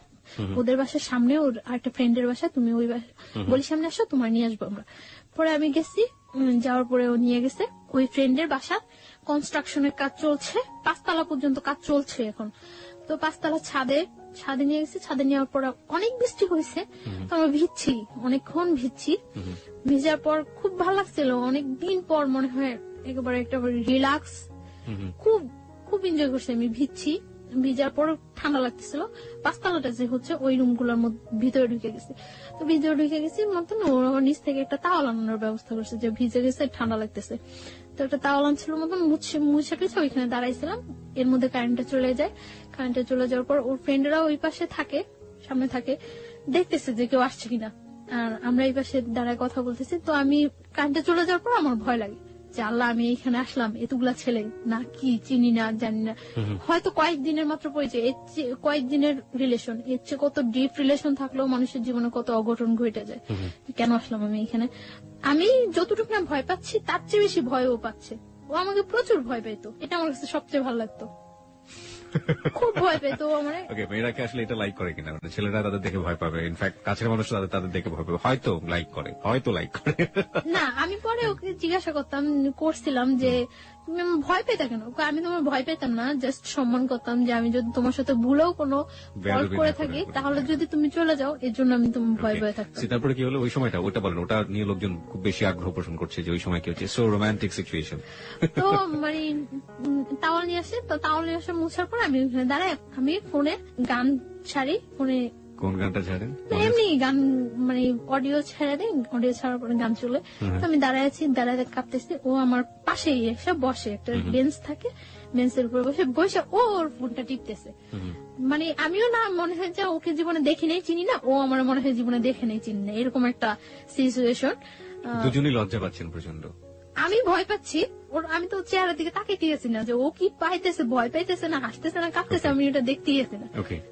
ওদের বাসার সামনে ওর আরেকটা ফ্রেন্ডের বাসা, তুমি ওই বলি সামনে আসো, তোমার নিয়ে আসবো আমরা। পরে আমি গেছি, যাওয়ার পরে ও নিয়ে গেছে ওই ফ্রেন্ডের বাসা। কনস্ট্রাকশনের কাজ চলছে, 5 তলা পর্যন্ত কাজ চলছে এখন। তো 5 তলা ছাদে নিয়ে গেছে। ছাদে নেওয়ার পর অনেক বৃষ্টি হয়েছে, তো আমরা ভিজছি, অনেকক্ষণ ভিজছি। ভিজার পর খুব ভালো লাগছিল, অনেকদিন পর মনে হয় একেবারে একটা রিল্যাক্স, খুব খুব এনজয় করছি আমি। ভিজার পর ঠান্ডা লাগতেছিল। 5 তলাটা যে হচ্ছে ওই রুম গুলোর ভিতরে ঢুকে গেছে। তো ভিতরে ঢুকে গেছি মতন ওর নিচ থেকে একটা তাওয়াল আনানোর ব্যবস্থা করছে, যে ভিজে গেছে ঠান্ডা লাগতেছে। তো একটা তাওয়াল আনছিল মতন মুছে টুছে ওইখানে দাঁড়াইছিলাম। এর মধ্যে কারেন্টটা চলে যায়। কারেন্টটা চলে যাওয়ার পর ওর ফ্রেন্ডরা ওই পাশে থাকে, সামনে থাকে, দেখতেছে যে কেউ আসছে কিনা। আর আমরা এই পাশে দাঁড়ায় কথা বলতেছি। তো আমি কারেন্টটা চলে যাওয়ার পর আমার ভয় লাগে যে আল্লাহ আমি এখানে আসলাম, এতগুলা ছেলে না কি চিনি না জানি না, হয়তো কয়েকদিনের মাত্র পরিচয়, এর চেয়ে কয়েকদিনের রিলেশন, এর চেয়ে কত ডিপ রিলেশন থাকলেও মানুষের জীবনে কত অঘটন ঘটে যায়। কেন আসলাম আমি এখানে? আমি যতটুকু না ভয় পাচ্ছি তার চেয়ে বেশি ভয়ও পাচ্ছে। ও আমাকে প্রচুর ভয় পেতো, এটা আমার কাছে সবচেয়ে ভালো লাগতো। খুব ভয় পেতো আমার। ওকে, মেয়েরাকে আসলে এটা লাইক করে কিনা? মানে ছেলেরা তাদের দেখে ভয় পাবে, ইনফ্যাক্ট কাছের মানুষ তাদের দেখে ভয় পাবে, হয়তো লাইক করে। না, আমি পরে ওকে জিজ্ঞাসা করছিলাম যে তুমি আমার ভয় পেতে কেন? আমি তোমার ভয় পেতাম না, জাস্ট সম্মান করতাম যে আমি যদি তোমার সাথে ভুলেও কোনো ফল্ট করে থাকি তাহলে যদি তুমি চলে যাও এর জন্য আমি তোমার ভয় পেয়ে থাকতাম। তারপরে কি হলো ওই সময়টা? ওটা বলেন, ওটা নিয়ে লোকজন খুব বেশি আগ্রহ পোষণ করছে যে ওই সময় কি হচ্ছে, সো রোমান্টিক সিচুয়েশন। তো মানে তাওয়াল নিয়ে আসে, তো তাওয়াল নিয়ে আসে মুছার পর আমি ওখানে দাঁড়ায় আমি ফোনে গান ছাড়ি। ফোনে কোন গানটা ছাড়েন? এমনি গান, মানে অডিও ছেড়ে দেয়, অডিও ছাড়ার পরে গান চলে। তো আমি দাঁড়ায় আছি, দাঁড়ায় কাঁপতেছি। ও আমার পাশেই এসে বসে, একটা বেঞ্চ থাকে, বেঞ্চের উপরে বসে ওর ফোনটা টিপতেছে। মানে আমিও না মনে হয় যে ওকে জীবনে দেখি নেই চিনি না, ও আমার মনে হয় জীবনে দেখে নেই চিনি না, এরকম একটা সিচুয়েশন। দুজনই লজ্জা পাচ্ছেন প্রচন্ড। আমি ভয় পাচ্ছি, ওর আমি তো চেহারার দিকে তাকাইতেছি না যে ও কি পাইতেছে, ভয় পাইতেছে না হাসতেছে না কাঁপতেছে, আমি এটা দেখতেই না।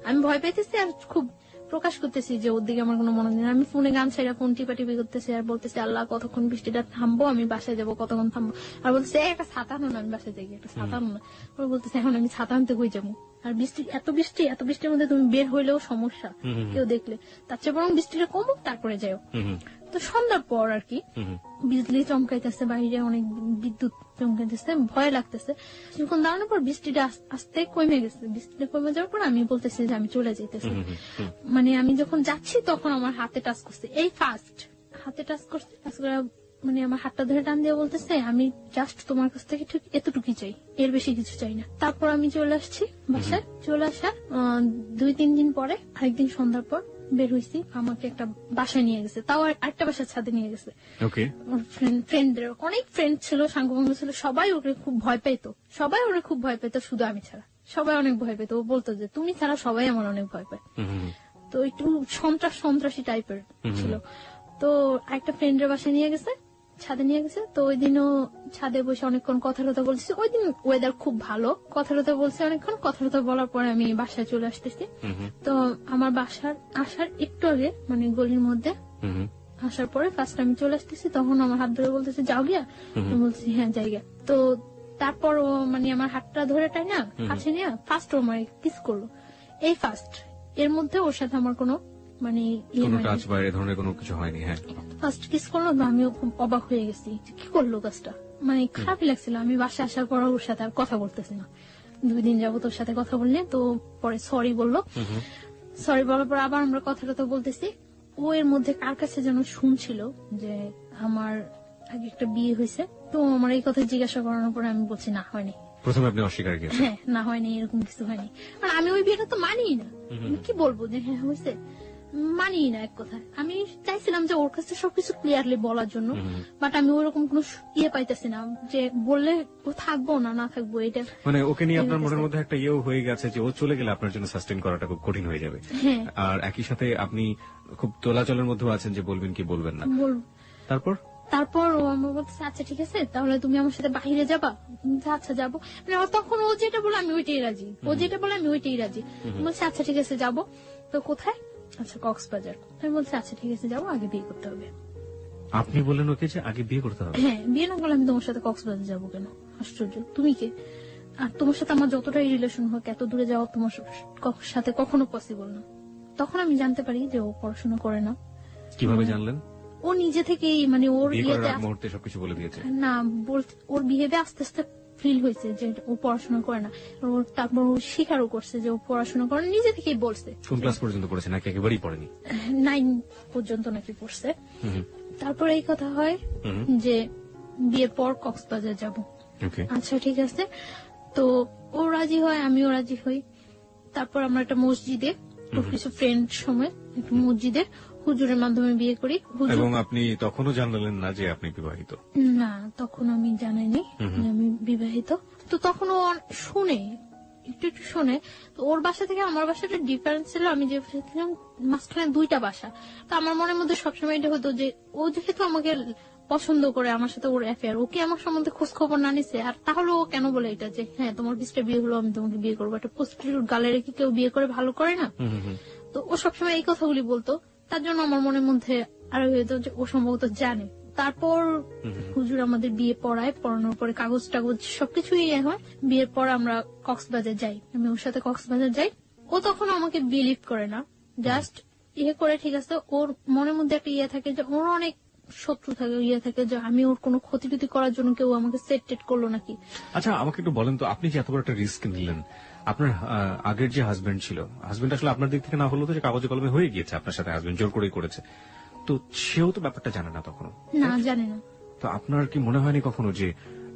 আমি ভয় পাইতেছি আর খুব প্রকাশ করতেছি যে ওর দিকে আমার কোনো মনে নেই। আমি ফোনে গান ছাড়া ফোন টিপাটিপি করতেছি আর বলতেছি আল্লাহ কতক্ষণ বৃষ্টিটা থামবো, আমি বাসায় যাবো, কতক্ষণ থামবো। আর বলতেছে একটা ছাতা আনো না, আমি বাসায় যাই, একটা ছাতা আনো না। ওরা বলতেছে এখন আমি ছাতা আনতে কই যাবো, আর এত বৃষ্টির মধ্যে তুমি বের হইলেও সমস্যা কেউ দেখলে, তার চেয়ে বরং বৃষ্টিটা কমুক তারপরে যাও। তো সন্ধ্যার পর আর কি বিজলি চমকাইতেছে বাইরে, অনেক বিদ্যুৎ চমকে দিচ্ছে, ভয় লাগতেছে। যখন দাঁড়ানোর পর বৃষ্টিটা আস্তে কমে গেছে, বৃষ্টিটা কমে যাওয়ার পর আমি বলতেছি যে আমি চলে যেতেছি। মানে আমি যখন যাচ্ছি তখন আমার হাতে টাচ করছে, এই ফার্স্ট হাতে টাচ করছে, টাচ করে মানে আমার হাতটা ধরে টান দিয়ে বলতেছে আমি জাস্ট তোমার কাছ থেকে ঠিক এতটুকুই চাই, এর বেশি কিছু চাই না। তারপর আমি চলে আসছি বাসায়। চলে আসা 2-3 দিন পরে আরেকদিন সন্ধ্যার পর বের হয়েছি, আমাকে একটা বাসায় নিয়ে গেছে, তাও আরেকটা বাসার ছাদে নিয়ে গেছে। ওকে। ফ্রেন্ডদের অনেক ফ্রেন্ড ছিল, সাঙ্গভঙ্গ ছিল, সবাই ওকে খুব ভয় পেত, সবাই ওকে খুব ভয় পেত, শুধু আমি ছাড়া সবাই অনেক ভয় পেত। ও বলতো যে তুমি ছাড়া সবাই আমার অনেক ভয় পায়। তো একটু সন্ত্রাসী টাইপের ছিল। তো একটা ফ্রেন্ডের বাসায় নিয়ে গেছে, ছাদে নিয়ে গেছে। তো ওই দিনও ছাদে বসে অনেকক্ষণ কথা টথা বলছি। ওই দিন ওয়েদার খুব ভালো, কথা টথা বলছে অনেকক্ষণ। কথা টথা বলার পরে আমি বাসায় চলে আসতেছি। তো আমার বাসার আসার একটু আগে মানে গলির মধ্যে আসার পরে ফার্স্ট আমি চলে আসতেছি, তখন আমার হাত ধরে বলতেছে যাও গিয়া। আমি বলছি হ্যাঁ যাই গিয়া। তো তারপর ও মানে আমার হাতটা ধরে টাই না কাছে নিয়ে ফার্স্ট ও আমার কিস করলো, এই ফার্স্ট। এর মধ্যে ওর সাথে আমার কোনো মানে টাচ বা এ ধরনের কোনো কিছু হয়নি। হ্যাঁ, ফার্স্ট কিস করলো, আমিও খুব অবাক হয়ে গেছি কি করলো কাজটা, মানে খারাপই লাগছিল। আমি বাসায় আসার পর ওর সাথে আর কথা বলতেছি না, 2 দিন যাবো তোর সাথে কথা বললে। তো পরে সরি বললো, সরি বলার পর আবার আমরা কথা বলতেছি। ও এর মধ্যে কার কাছে যেন শুনছিল যে আমার আগে একটা বিয়ে হয়েছে। তো আমার এই কথা জিজ্ঞাসা করানোর পরে আমি বলছি না হয়নি। প্রথমে আপনি অস্বীকার করেছেন? হ্যাঁ, না হয়নি, এরকম কিছু হয়নি। আর আমি ওই বিয়েটা তো মানিই না, আমি কি বলবো যে হ্যাঁ হয়েছে, মানিই না এক কথায়। আমি চাইছিলাম যে ওর কাছে সবকিছু ক্লিয়ারলি বলার জন্য, বাট আমি ওরকম কোনো পাইতেছি না যে বললে ও থাকবো না থাকবো। এটা মানে ওকে নিয়ে আপনার মনের মধ্যে একটা ইয়েও হয়ে গেছে যে ও চলে গেলে আপনার জন্য সাস্টেন করাটা খুব কঠিন হয়ে যাবে। আর একই সাথে আপনি খুব তোলাচলের মধ্যেও আছেন যে বলবেন কি বলবেন না। তারপর ও আমার বলছে আচ্ছা ঠিক আছে তাহলে তুমি আমার সাথে বাইরে যাবা। আচ্ছা যাবো। মানে তখন ও যেটা বলে আমি ওইটাই রাজি, ও যেটা বলে আমি ওইটাই রাজি। বলছে আচ্ছা ঠিক আছে যাবো। তো কোথায়? আচ্ছা কক্সবাজার। আমি বলছি আচ্ছা ঠিক আছে যাবো, আগে বিয়ে করতে হবে। আপনি বললেন ওকে যে আগে বিয়ে করতে হবে? হ্যাঁ, বিয়ে না করলে আমি তোমার সাথে কক্সবাজার যাবো কেন? আশ্চর্য, তুমি কে? আর তোমার সাথে আমার যতটাই রিলেশন হোক এত দূরে যাওয়া তোমার সাথে কখনো পসিবল না। তখন আমি জানতে পারি যে ও পড়াশোনা করে না। কিভাবে জানলেন? ও নিজে থেকেই মানে ওর মুহূর্তে সবকিছু বলে দিয়েছে? না, ওর বিহেভে আস্তে আস্তে ফিল হয়েছে যে ও পড়াশোনা করে না। তারপর ও স্বীকারও করছে যে ও পড়াশোনা করে, নিজে থেকেই বলছে। কোন ক্লাস পর্যন্ত পড়েছে নাকি একেবারেই পড়েনি? 9 পর্যন্ত নাকি পড়ছে। তারপর এই কথা হয় যে বিয়ের পর কক্সবাজার যাব। আচ্ছা ঠিক আছে। তো ও রাজি হয়, আমিও রাজি হই। তারপর আমরা একটা মসজিদে কিছু ফ্রেন্ড সময় একটা মসজিদে হুজুরের মাধ্যমে বিয়ে করি। এবং আপনি তখনও জানালেন না যে আপনি বিবাহিত? না, তখন আমি জানাইনি যে আমি বিবাহিত। তো তখন ও শুনে একটু শুনে। তো ওর বাসা থেকে আমার বাসাটা ডিফারেন্স ছিল, আমি যে ছিলাম মাঝখানে 2টা বাসা। তো আমার মনের মধ্যে সবসময় এটা হতো যে ও যেহেতু আমাকে পছন্দ করে, আমার সাথে ওর অ্যাফেয়ার, ওকে আমার সম্বন্ধে খোঁজ খবর না নিছে, আর তাহলে ও কেন বলে এটা যে হ্যাঁ তোমার বিস্টে বিয়ে হলো আমি তোমাকে বিয়ে করবো। একটা প্রস্টিটিউট গালে রেখে কেউ বিয়ে করে ভালো করে না? তো ও সবসময় এই কথাগুলি বলতো, তার জন্য আমার মনের মধ্যে আরো হতো যে ও সম্ভবত জানে। তারপর হুজুর আমাদের বিয়ে পড়ানোর পরে কাগজ টাগজ সবকিছুই হয়। বিয়ের পর আমরা কক্সবাজার যাই, আমি ওর সাথে কক্সবাজার যাই। ও তখন আমাকে বিলিভ করে না, জাস্ট করে ঠিক আছে। ওর মনের মধ্যে একটা থাকে যে ওর অনেক শত্রু থাকে, থাকে যে আমি ওর কোনো ক্ষতি টতি করার জন্য কেউ আমাকে সেট টেট করলো নাকি। আচ্ছা আমাকে একটু বলেন তো, আপনি যে এত বড় একটা রিস্ক নিলেন, আপনার আগের যে হাজবেন্ড ছিল, হাজবেন্ড আসলে আপনার দিক থেকে না হলো তো যে কাগজে কলমে হয়ে গিয়েছে আপনার সাথে, হাজবেন্ড জোর করেই করেছে, তো সেও তো ব্যাপারটা জানে না তখনও? না, জানে না। তো আপনার কি মনে হয়নি কখনো যে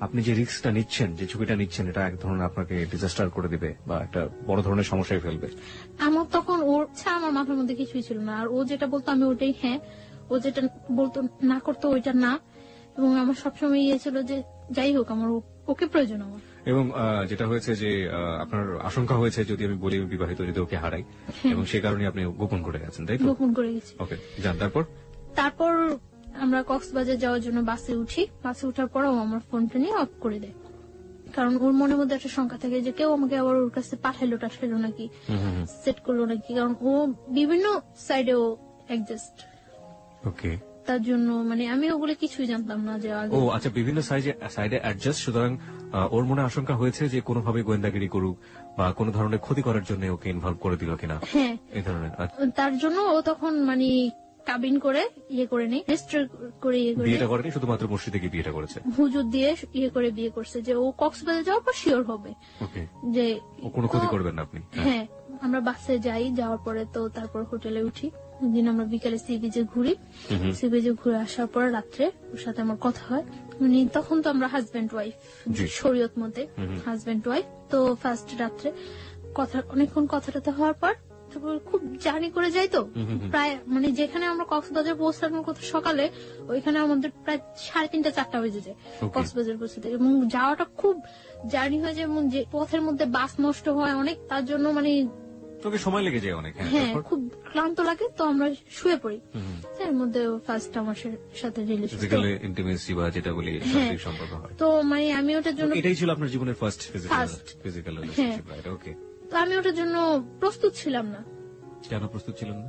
আপনি যে রিস্কটা নিচ্ছেন, যে ঝুঁকিটা নিচ্ছেন, এটা এক ধরনের আপনাকে ডিজাস্টার করে দিবে বা একটা বড় ধরনের সমস্যায় ফেলবে? আমার তখন ওর ছাড়া আমার মাথার মধ্যে কিছুই ছিল না। আর ও যেটা বলতো আমি ওটাই হ্যাঁ, ও যেটা বলতো না করতো ওইটা না। এবং আমার সবসময় ছিল যে যাই হোক আমার ওকে প্রয়োজন আমার। এবং যেটা হয়েছে যে আপনার আশঙ্কা হয়েছে যদি আমি বলি বিবাহিত, যদি ওকে হারাই, এবং সেই কারণে আপনি গোপন করে গেছেন, তাই তো? গোপন করে গেছি। ওকে, যান। তারপর আমরা কক্সবাজার যাওয়ার জন্য বাসে উঠি। বাসে উঠার পর ও আমার ফোনটা নিয়ে অফ করে দেয়, কারণ ওর মনের মধ্যে একটা শঙ্কা থাকে যে কেউ আমাকে আবার ওর কাছে পাঠাইলো টাঠাইলো নাকি, সেট করলো নাকি, কারণ ও বিভিন্ন সাইডে ও অ্যাডজাস্ট। ওকে, তার জন্য মানে আমি ওগুলো কিছুই জানতাম না যে ও আচ্ছা বিভিন্ন সাইডে অ্যাডজাস্ট। সুতরাং ওর মনে আশঙ্কা হয়েছে যে কোনোভাবে গোয়েন্দাগিরি করুক বা কোন ধরনের ক্ষতি করার জন্য ওকে ইনভলভ করে দিল কিনা, হ্যাঁ এই ধরনের। তার জন্য ও তখন মানে কাবিন করে ইয়ে করে নেই, রেজিস্টার করে ইয়ে করে বিয়েটা করেনি, শুধুমাত্র মসজিদে গিয়ে বিয়েটা করেছে। হুজুর দিয়ে ইয়ে করে বিয়ে করছে যে ও কক্সবাজার যাওয়ার পর শিওর হবে ওকে, যে ও কোনো ক্ষতি করবেন না আপনি। হ্যাঁ। আমরা বাসে যাই, যাওয়ার পরে তো তারপর হোটেলে উঠি, দিন আমরা বিকালে সি বিচে ঘুরি, সি বিচে ঘুরে আসার পর রাত্রে ওর সাথে আমার কথা হয়। মানে তখন তো আমরা হাজবেন্ড ওয়াইফ, জি। শরীয়ত মতে হাজবেন্ড ওয়াইফ। তো ফার্স্ট রাত্রে কথা, অনেকক্ষণ কথাটা হওয়ার পর তারপর খুব জার্নি করে যাই তো, প্রায় মানে যেখানে আমরা কক্সবাজার পৌঁছানোর কথা সকালে, ওইখানে আমাদের প্রায় 3:30 4টা বেজে যায় কক্সবাজার পৌঁছাতে, এবং যাওয়াটা খুব জার্নি হয়ে যায়, এবং যে পথের মধ্যে বাস নষ্ট হয় অনেক, তার জন্য মানে তোকে সময় লেগে যায় অনেক। হ্যাঁ, খুব ক্লান্ত লাগে, তো আমরা শুয়ে পড়ি। এর মধ্যে ফার্স্ট আমার সাথে রিলেশন, ফিজিক্যাল ইন্টিমেসি বা যেটা বলি শারীরিক সম্পর্ক হয়। তো মানে আমি ওটার জন্য, এটাই ছিল আপনার জীবনের first First. Physical relationship, right? Okay. তো আমি ওটার জন্য প্রস্তুত ছিলাম না, কেন প্রস্তুত ছিলেন না?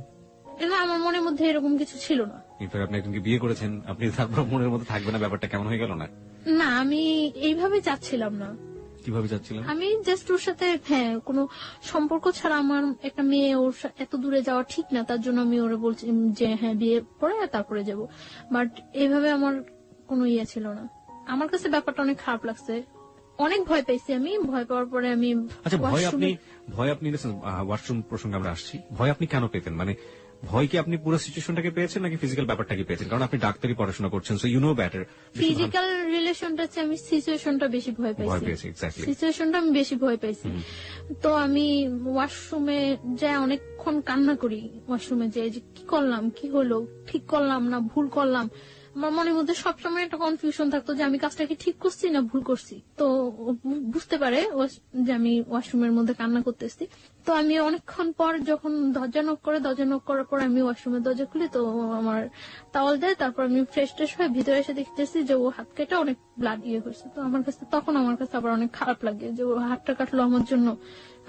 না আমার মনের মধ্যে এরকম কিছু ছিল না। ইনফ্যাক্ট আপনি একজনকে বিয়ে করেছেন, আপনি তারপর মনের মধ্যে থাকবে না, ব্যাপারটা কেমন হয়ে গেল না? না, আমি এইভাবে চাচ্ছিলাম না। কিভাবে যাচ্ছিলেন? আমি জাস্ট ওর সাথে কোনো সম্পর্ক ছাড়া আমার একটা মেয়ে ওর এত দূরে যাওয়া ঠিক না, তার জন্য আমি ওরে বলছি যে হ্যাঁ বিয়ে পরে তারপরে যাব। বাট এইভাবে আমার কোনো ইয়ে ছিল না। আমার কাছে ব্যাপারটা অনেক খারাপ লাগছে, অনেক ভয় পেয়েছি আমি। ভয় পাওয়ার পরে আমি আচ্ছা, ভয় আপনি ওয়াশরুম প্রসঙ্গে আমরা আসছি, ভয় আপনি কেন পেতেন? মানে ভয় কি আপনি পুরো সিচুয়েশনটাকে পেয়েছেন নাকি ফিজিক্যাল ব্যাপারটাকে পেয়েছেন? কারণ আপনি ডাক্তারি পড়াশোনা করছেন, so you know better. Physical রিলেশনটা চেয়ে আমি সিচুয়েশনটা বেশি ভয় পেয়েছি। সিচুয়েশনটা আমি বেশি ভয় পেয়েছি। তো আমি ওয়াশরুমে যাই অনেকক্ষণ কান্না করি, ওয়াশরুমে যাই যে কি করলাম, কি হলো, ঠিক করলাম না ভুল করলাম। আমার মনের মধ্যে সবসময় একটা কনফিউশন থাকতো যে আমি কাজটা কি ঠিক করছি না ভুল করছি। তো বুঝতে পারে যে আমি ওয়াশরুমের মধ্যে কান্না করতেছি। তো আমি অনেকক্ষণ পর যখন দরজা নক করার পর আমি ওয়াশরুমের দরজা খুলি, তো আমার টাওয়াল দেয়। তারপর আমি ফ্রেশ ট্রেশ হয়ে ভিতরে এসে দেখতেছি যে ও হাত কেটে অনেক ব্লাড ইয়ে করছে। তো তখন আমার কাছে আবার অনেক খারাপ লাগে যে ও হাতটা কাটলো আমার জন্য,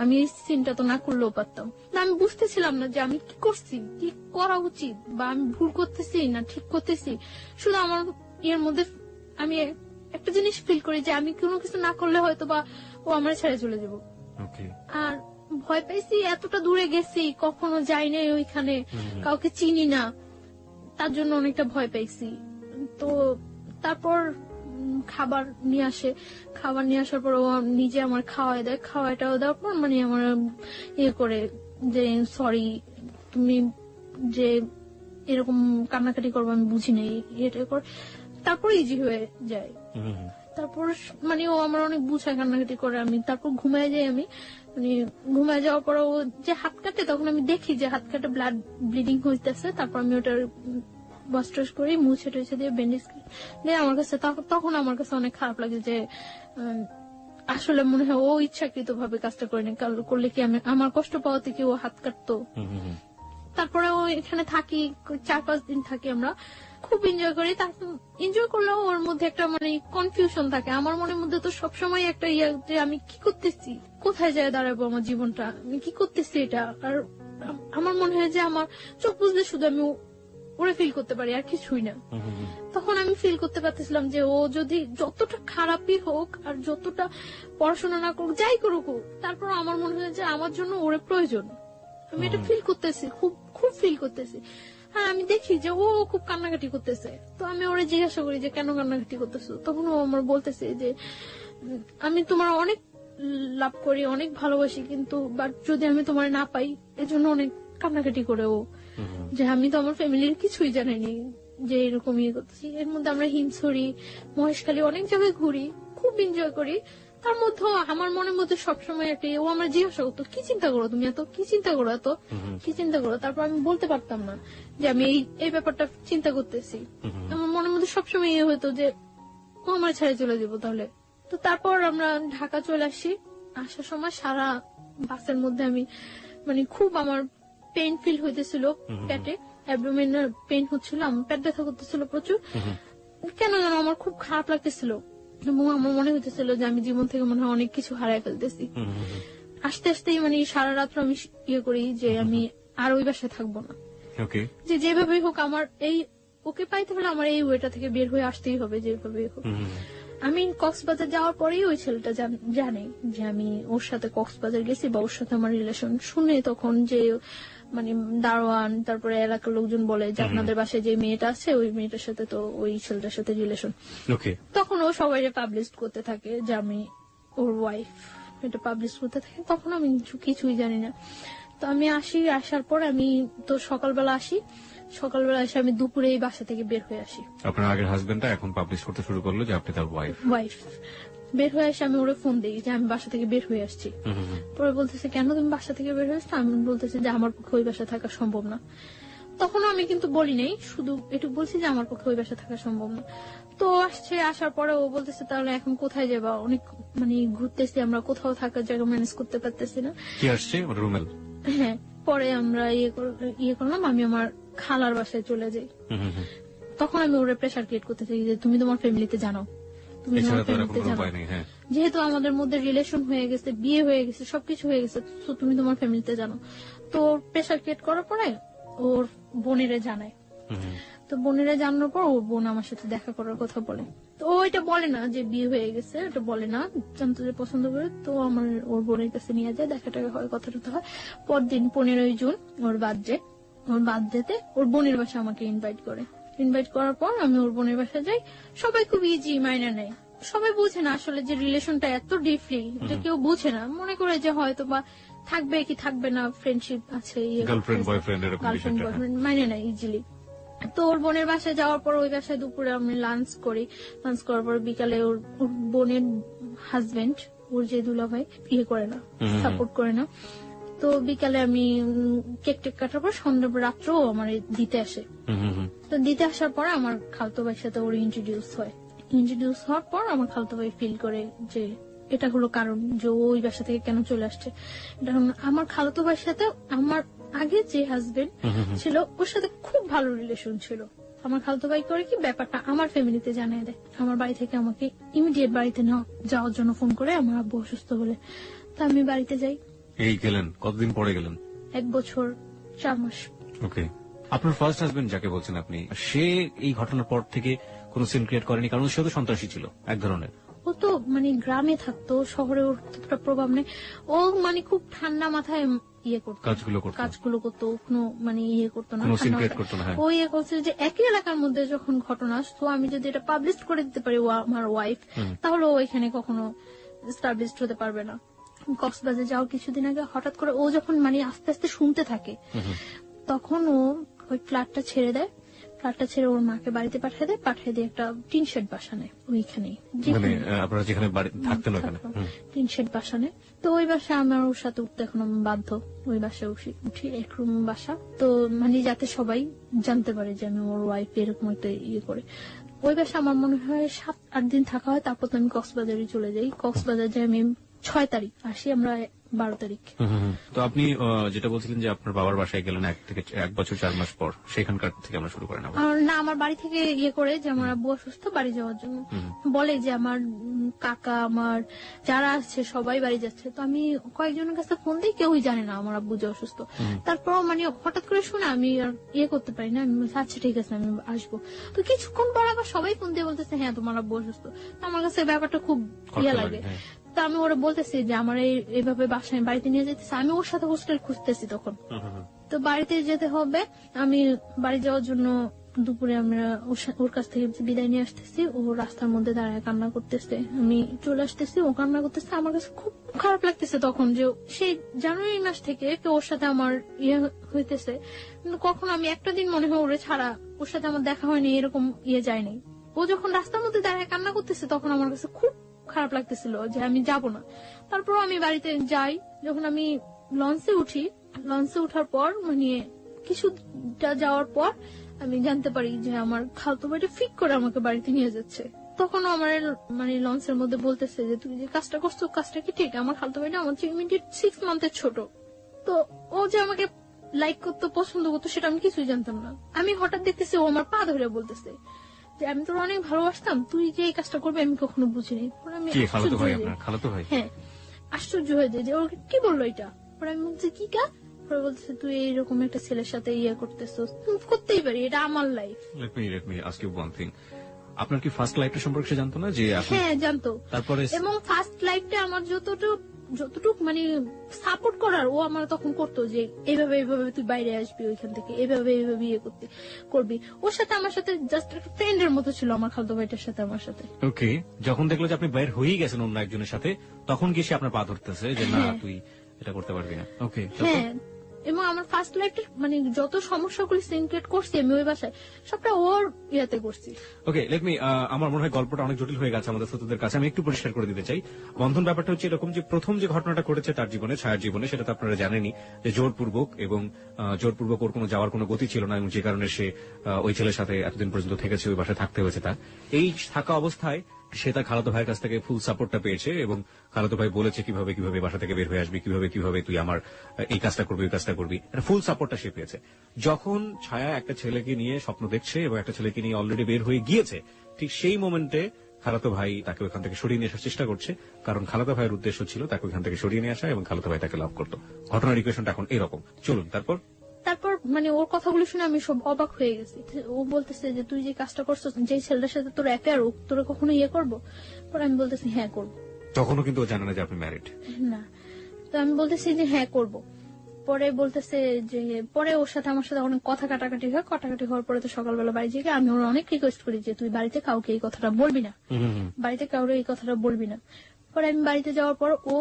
আমি এই সিনটা তো না করলেও পারতাম না। আমি বুঝতেছিলাম না যে আমি কি করছি, কি করা উচিত, বা আমি ভুল করতেছি না ঠিক করতেছি। শুধু আমার এর মধ্যে আমি একটা জিনিস ফিল করি যে আমি কোনো কিছু না করলে হয়তো বা ও আমার ছেড়ে চলে যাবো। আর ভয় পাইছি, এতটা দূরে গেছি, কখনো যাই নাই ওইখানে, কাউকে চিনি না, তার জন্য অনেকটা ভয় পাইছি। তো তারপর খাবার নিয়ে আসার পর ও নিজে আমার খাওয়াটাও দেওয়ার পর মানে আমার ইয়ে করে যে সরি, তুমি যে এরকম কান্নাকাটি করবো আমি বুঝি নাই, এটা কর। তারপর ইজি হয়ে যায়। তারপর মানে ও আমার অনেক বুঝায়, কান্নাকাটি করে। আমি তারপর ঘুমায় যাই। আমি মানে ঘুমায় যাওয়ার পর ও যে হাত কাটে, তখন আমি দেখি যে হাত কাটে ব্লিডিং হইতেছে। তারপর আমি ওটার ওয়াশ টশ করে মুছে টুছে দিয়ে ব্যান্ডেজ দিয়ে আমার কাছে, তখন আমার কাছে অনেক খারাপ লাগে যে আসলে মনে হয় ও ইচ্ছাকৃত ভাবে কাজটা করেনি, করলে কি আমি আমার কষ্ট পাওয়াতে কি ও হাত কাটতো। তারপরে ও এখানে থাকি, 4-5 দিন থাকি, আমরা খুব এনজয় করি। এনজয় করলেও ওর মধ্যে একটা মানে কনফিউশন থাকে। আমার মনের মধ্যে তো সবসময় একটা ইয়ে যে আমি কি করতেছি, কোথায় যায় দাঁড়াবো আমার জীবনটা, আমি কি করতেছি এটা। আর আমার মনে হয় যে আমার চোখ বুঝলে শুধু আমি ওরে ফিল করতে পারি, আর কিছুই না। তখন আমি ফিল করতে পারতেছিলাম যে ও যদি যতটা খারাপই হোক আর যতটা পড়াশোনা না করুক, যাই করুক, তারপর আমার মনে হয় যে আমার জন্য ওরে প্রয়োজন। আমি এটা ফিল করতেছি, খুব খুব ফিল করতেছি। হ্যাঁ, আমি দেখি যে ও খুব কান্নাকাটি করতেছে। তো আমি ওরে জিজ্ঞাসা করি যে কেন কান্নাকাটি করতেছো। তখন ও আমার বলতেছে যে আমি তোমার অনেক লাভ করি, অনেক ভালোবাসি, কিন্তু বাট যদি আমি তোমার না পাই, এজন্য অনেক কান্নাকাটি করে ও, যে আমি তো আমার ফ্যামিলির কিছুই জানিনি যে এরকম ইয়ে করতেছি। এর মধ্যে আমরা হিমছড়ি, মহেশখালী অনেক জায়গায় ঘুরি, খুব এনজয় করি। তার মধ্যে আমার মনের মধ্যে সবসময় একটা ও আমার জিজ্ঞাসা করতো কি চিন্তা করো তুমি, এত কি চিন্তা করো, এত কি চিন্তা করো। তারপর আমি বলতে পারতাম না যে আমি এই ব্যাপারটা চিন্তা করতেছি। আমার মনের মধ্যে সবসময় ইয়ে হতো যে ও আমার ছেড়ে চলে যাবো তাহলে। তো তারপর আমরা ঢাকা চলে আসি। আসার সময় সারা বাসের মধ্যে আমি মানে খুব আমার পেইন ফিল হইতেছিল, পেটে অ্যাবডোমেনাল পেইন হচ্ছিল, আমার পেট ব্যথা করতেছিল প্রচুর। কেন যেন আমার খুব খারাপ লাগতেছিল এবং আমার মনে হইতেছিল যে আমি জীবন থেকে মনে হয় অনেক কিছু হারাই ফেলতেছি। আস্তে আস্তেই মানে সারা রাত্র আমি ইয়ে করি যে আমি আর ওই বাসায় থাকবো না, যে যেভাবেই হোক আমার এই ওকে পাইতে হলে আমার এই ওয়েটা থেকে বের হয়ে আসতেই হবে, যেভাবেই হোক। আমি কক্সবাজার যাওয়ার পরেই ওই ছেলেটা জানে যে আমি ওর সাথে কক্সবাজার গেছি বা ওর সাথে আমার রিলেশন। শুনে তখন যে মানে দারোয়ান তারপরে এলাকার লোকজন বলে যে আপনাদের বাসায় যে মেয়েটা আছে ওই মেয়েটার সাথে তো ওই ছেলেটার সাথে রিলেশন। ওকে। তখন ও সবাই পাবলিশ করতে থাকে যে আমি ওর ওয়াইফ, এটা পাবলিশ করতে থাকে। তখন আমি কিছুই জানি না। তো আমি আসার পর আমি তো সকালবেলা সকালবেলা এসে আমি দুপুরে এই বাসা থেকে বের হয়ে আসি। আপনার আগের হাজবেন্ডটা এখন পাবলিশ করতে শুরু করলো যে আপনি তার ওয়াইফ। বের হয়ে এসে আমি ওরে ফোন দিই যে আমি বাসা থেকে বের হয়ে আসছি। পরে বলতেছে কেন তুমি বাসা থেকে বের হয়ে আসছো? আমি বলতেছি যে আমার পক্ষে ওই বাসা থাকা সম্ভব না। তখন আমি কিন্তু বলি নাই, শুধু একটু বলছি যে আমার পক্ষে ওই বাসা থাকা সম্ভব না। তো আসার পরে ও বলতেছে তাহলে এখন কোথায় যাবা? অনেক মানে ঘুরতেছি আমরা, কোথাও থাকার জায়গা ম্যানেজ করতে পারতেছি না। কি আসছে রুমেল? হ্যাঁ, পরে আমরা ইয়ে করলাম, আমি আমার খালার বাসায় চলে যাই। তখন আমি ওরে প্রেশার ক্রিয়েট করতে চাই যে তুমি তোমার ফ্যামিলিতে জানো, তুমি তোমার ফ্যামিলিতে জানো, যেহেতু আমাদের মধ্যে রিলেশন হয়ে গেছে, বিয়ে হয়ে গেছে, সবকিছু হয়ে গেছে, তো তুমি তোমার ফ্যামিলিতে জানো। তো প্রেশার ক্রিয়েট করার পরে ওর বোনেরে জানায়। তো বোনেরা জানানোর পর ওর বোন আমার সাথে দেখা করার কথা বলে। তো ও এটা বলে না যে বিয়ে হয়ে গেছে, এটা বলে না, জানতে যে পছন্দ করে। তো আমার ওর বোনের কাছে নিয়ে যায়, দেখা টাকা হয়, কথা টথা হয়। পরদিন 15 জুন ওর বার্থডেতে ওর বোনের বাসা আমাকে ইনভাইট করার পর আমি ওর বোনের বাসা যাই। সবাই খুব ইজি মাইনা নেয়, সবাই বুঝে না আসলে যে রিলেশনটা এত ডিপলি, এটা কেউ বুঝে না, মনে করে যে হয়তো বা থাকবে কি থাকবে না, ফ্রেন্ডশিপ আছে, গার্লফ্রেন্ড বয়ফ্রেন্ড মাইনে নেয় ইজিলি। তো ওর বোনের বাসায় যাওয়ার পর ওই বাসায় দুপুরে আমি লাঞ্চ করি। লাঞ্চ করার পর বিকালে ওর বোনের হাজবেন্ড, ওর যে দুলাভাই, করে না, সাপোর্ট করে না। তো বিকালে আমি কেক টেক কাটার পর সন্ধ্যা রাত্রেও আমার দিতে আসে। তো দিতে আসার পর আমার খালতো ভাইয়ের সাথে ওর ইন্ট্রোডিউস হওয়ার পর আমার খালতো ভাই ফিল করে যে এটা হলো কারণ যে ওই বাসা থেকে কেন চলে আসছে। এটা আমার খালতো ভাইয়ের সাথে আমার আগে যে হাজবেন্ড ছিল ওর সাথে খুব ভালো রিলেশন ছিল। আমার খালতো ভাই করে কি ব্যাপারটা আমার ফ্যামিলিতে জানিয়ে দেয়। আমার বাড়ি থেকে আমাকে ইমিডিয়েট বাড়িতে যাওয়ার জন্য ফোন করে, আমার আব্বু অসুস্থ বলে। তা আমি বাড়িতে যাই। এই গেলেন কতদিন পরে গেলেন? 1 বছর 4 মাস। ওকে। আপনার ফার্স্ট হাজবেন্ড যাকে বলছেন আপনি, সে এই ঘটনার পর থেকে কোন সিন ক্রিয়েট করেনি? কারণ সে তো সন্ত্রাসী ছিল এক ধরনের। ও তো মানে গ্রামে থাকতো, শহরে ওর প্রভাব নেই। ও মানে খুব ঠান্ডা মাথায় কাজগুলো করতো, কোনো মানে করতো না, ও করছে যে একই এলাকার মধ্যে যখন ঘটনা, তো আমি যদি এটা পাবলিশ করে দিতে পারি আমার ওয়াইফ, তাহলে ও এখানে কখনো এস্টাবলিশড হতে পারবে না। কক্সবাজার যাওয়ার কিছুদিন আগে হঠাৎ করে ও যখন মানে আস্তে আস্তে শুনতে থাকে, তখন ও ওই ফ্ল্যাটটা ছেড়ে ওর মাকে বাড়িতে পাঠিয়ে দিয়ে একটা টিন শেড বাসা নেয় ওইখানে, টিন শেড বাসা নেয়। তো ওই বাসায় আমার ওর সাথে উঠতে এখন বাধ্য। ওই বাসায় উঠি, 1 রুম বাসা, তো মানে যাতে সবাই জানতে পারে যে আমি ওর ওয়াইফ, এরকম একটা করে। ওই বাসা আমার মনে হয় 7-8 দিন থাকা হয়। তারপর তো আমি কক্সবাজারে চলে যাই। কক্সবাজার যাই আমি 6 তারিখ, আসি আমরা 12 তারিখ। তো আপনি যেটা বলছিলেন যে আপনার বাবার বাসায় গেলেন 1 বছর 4 মাস পর, সেখানকার থেকে আমরা শুরু করেন। না, আমার বাড়ি থেকে করে যে আমার আব্বু অসুস্থ, বাড়ি যাওয়ার জন্য বলে যে আমার কাকা, আমার যারা আছে সবাই বাড়ি যাচ্ছে। তো আমি কয়েকজনের কাছে ফোন দিই, কেউই জানে না আমার আব্বু যে অসুস্থ। তারপর মানে হঠাৎ করে শুনে আমি আর করতে পারি না, আমি আচ্ছা ঠিক আছে আমি আসবো। তো কিছুক্ষণ পর আবার সবাই ফোন দিয়ে বলতেছে হ্যাঁ তোমার আব্বু অসুস্থ। তো আমার কাছে ব্যাপারটা খুব লাগে। তো আমি ওরা বলতেছি যে আমার এইভাবে বাসায় বাড়িতে নিয়ে যেতেছে, আমি ওর সাথে হোস্টেল খুঁজতেছি তখন। তো বাড়িতে যেতে হবে, আমি বাড়ি যাওয়ার জন্য দুপুরে আমরা ওর কাছ থেকে বিদায় নিয়ে আসতেছি। ও রাস্তার মধ্যে দাঁড়ায় কান্না করতেছে, আমি চলে আসতেছি, ও কান্না করতেছে। আমার কাছে খুব খারাপ লাগতেছে তখন যে সেই জানুয়ারি মাস থেকে ওর সাথে আমার হইতেছে, কিন্তু কখন আমি একটা দিন মনে হয় ওরে ছাড়া ওর সাথে আমার দেখা হয়নি, এরকম যায়নি। ও যখন রাস্তার মধ্যে দাঁড়ায় কান্না করতেছে তখন আমার কাছে খুব খারাপ লাগতেছিল যে আমি যাব না। তারপর আমি বাড়িতে যাই। যখন আমি লঞ্চে উঠার পর মানে কিছুটা যাওয়ার পর আমি জানতে পারি যে আমার খালতো ভাইটা ফিক করে আমাকে বাড়িতে নিয়ে যাচ্ছে। তখন আমার মানে লঞ্চের মধ্যে বলতেছে যে তুই যে কাজটা করছো কাজটা কি ঠিক? আমার খালতো ভাইটা আমার ইমিডিয়েট 6 মান্থের ছোট। তো ও যে আমাকে লাইক করতো, পছন্দ করতো, সেটা আমি কিছুই জানতাম না। আমি হঠাৎ দেখতেছি ও আমার পা ধরে বলতেছে যে আমি তোর অনেক ভালোবাসতাম, তুই যে এই কাজটা করবে আমি কখনো বুঝিনি। হ্যাঁ, আশ্চর্য হয়ে যায় যে ও কি বললো এটা। পরে আমি বলছি কি কাজ? পরে বলতেছে তুই এইরকম একটা ছেলের সাথে করতেছিস, করতেই পারি, এটা আমার life. Let me ask you one thing. আপনার কি ফার্স্ট লাইফটা সম্পর্কে সে জানতো না যে আপনি? হ্যাঁ, জানতো। তারপরে এবং ফার্স্ট লাইফটা আমার যতটুকু মানে সাপোর্ট করার ও আমার তখন করতো, যে এইভাবে এইভাবে তুই বাইরে আসবি ওইখান থেকে, এইভাবে এইভাবে ইয়ে করবি। ওর সাথে আমার সাথে জাস্ট একটা ফ্রেন্ডের মতো ছিল আমার খালতো ভাইটার সাথে আমার সাথে। ওকে, যখন দেখলো যে আপনি বাইরে হয়েই গেছেন অন্য একজনের সাথে, তখন কি সে আপনার পা ধরতেছে যে না তুই এটা করতে পারবি না? ওকে, হ্যাঁ, এবং আমার ফার্স্ট লাইফটা মানে যত সমস্যাগুলি সিনক্রেট করছি আমি ওই বাসায়, সবটা ওর ইয়াতে করছি। ওকে, লেট মি, আমার মনে হয় গল্পটা অনেক জটিল হয়ে গেছে আমাদের শ্রোতাদের কাছে। আমি একটু পরিষ্কার করে দিতে চাই। বন্ধন ব্যাপারটা হচ্ছে এরকম যে প্রথম যে ঘটনাটা ঘটেছে তার জীবনে, ছায়ার জীবনে, সেটা তো আপনারা জানেনই যে জোরপূর্বক, এবং জোরপূর্বক ওর কোনো যাওয়ার কোনো গতি ছিল না, এবং যে কারণে সে ওই ছেলের সাথে এতদিন পর্যন্ত থেকেছে, ওই বাসায় থাকতে হয়েছে তার। এই থাকা অবস্থায় সে তার খালাতো ভাইয়ের কাছ থেকে ফুল সাপোর্টটা পেয়েছে, এবং খালাতো ভাই বলেছে কিভাবে কিভাবে বাসা থেকে বের হয়ে আসবি, কিভাবে কিভাবে তুই আমার এই কাজটা করবি, ওই কাজটা করবি, এটা ফুল সাপোর্টটা সে পেয়েছে। যখন ছায়া একটা ছেলেকে নিয়ে স্বপ্ন দেখছে এবং একটা ছেলেকে নিয়ে অলরেডি বের হয়ে গিয়েছে, ঠিক সেই মোমেন্টে খালাতো ভাই তাকে ওখান থেকে সরিয়ে নিয়ে আসার চেষ্টা করছে, কারণ খালাতো ভাইয়ের উদ্দেশ্য ছিল তাকে ওখান থেকে সরিয়ে নিয়ে আসা, এবং খালাতো ভাই তাকে লাভ করতো। ঘটনার ইকুয়েশনটা এখন এরকম। চলুন তারপর মানে ওর কথাগুলো শুনে আমি সব অবাক হয়ে গেছি। ও বলতেছে যে তুই যে কাজটা করছো, যে ছেলেটার সাথে তোর অ্যাফেয়ার, তোরা কখনো ইয়ে করবো? পরে আমি বলতেছি হ্যাঁ করবো। তখনও কিন্তু ও জানে না যে আপনি ম্যারিড না, তো আমি বলতেছি যে হ্যাঁ করবো। পরে বলতেছে যে, পরে ওর সাথে আমার সাথে অনেক কথা কাটাকাটি হয়। কাটাকাটি হওয়ার পরে তো সকালবেলা বাড়ি থেকে আমি ওর অনেক রিকোয়েস্ট করি যে তুই বাড়িতে কাউকে এই কথাটা বলবি না, বাড়িতে কাউরে এই কথাটা বলবি না। পরে আমি বাড়িতে যাওয়ার পর ও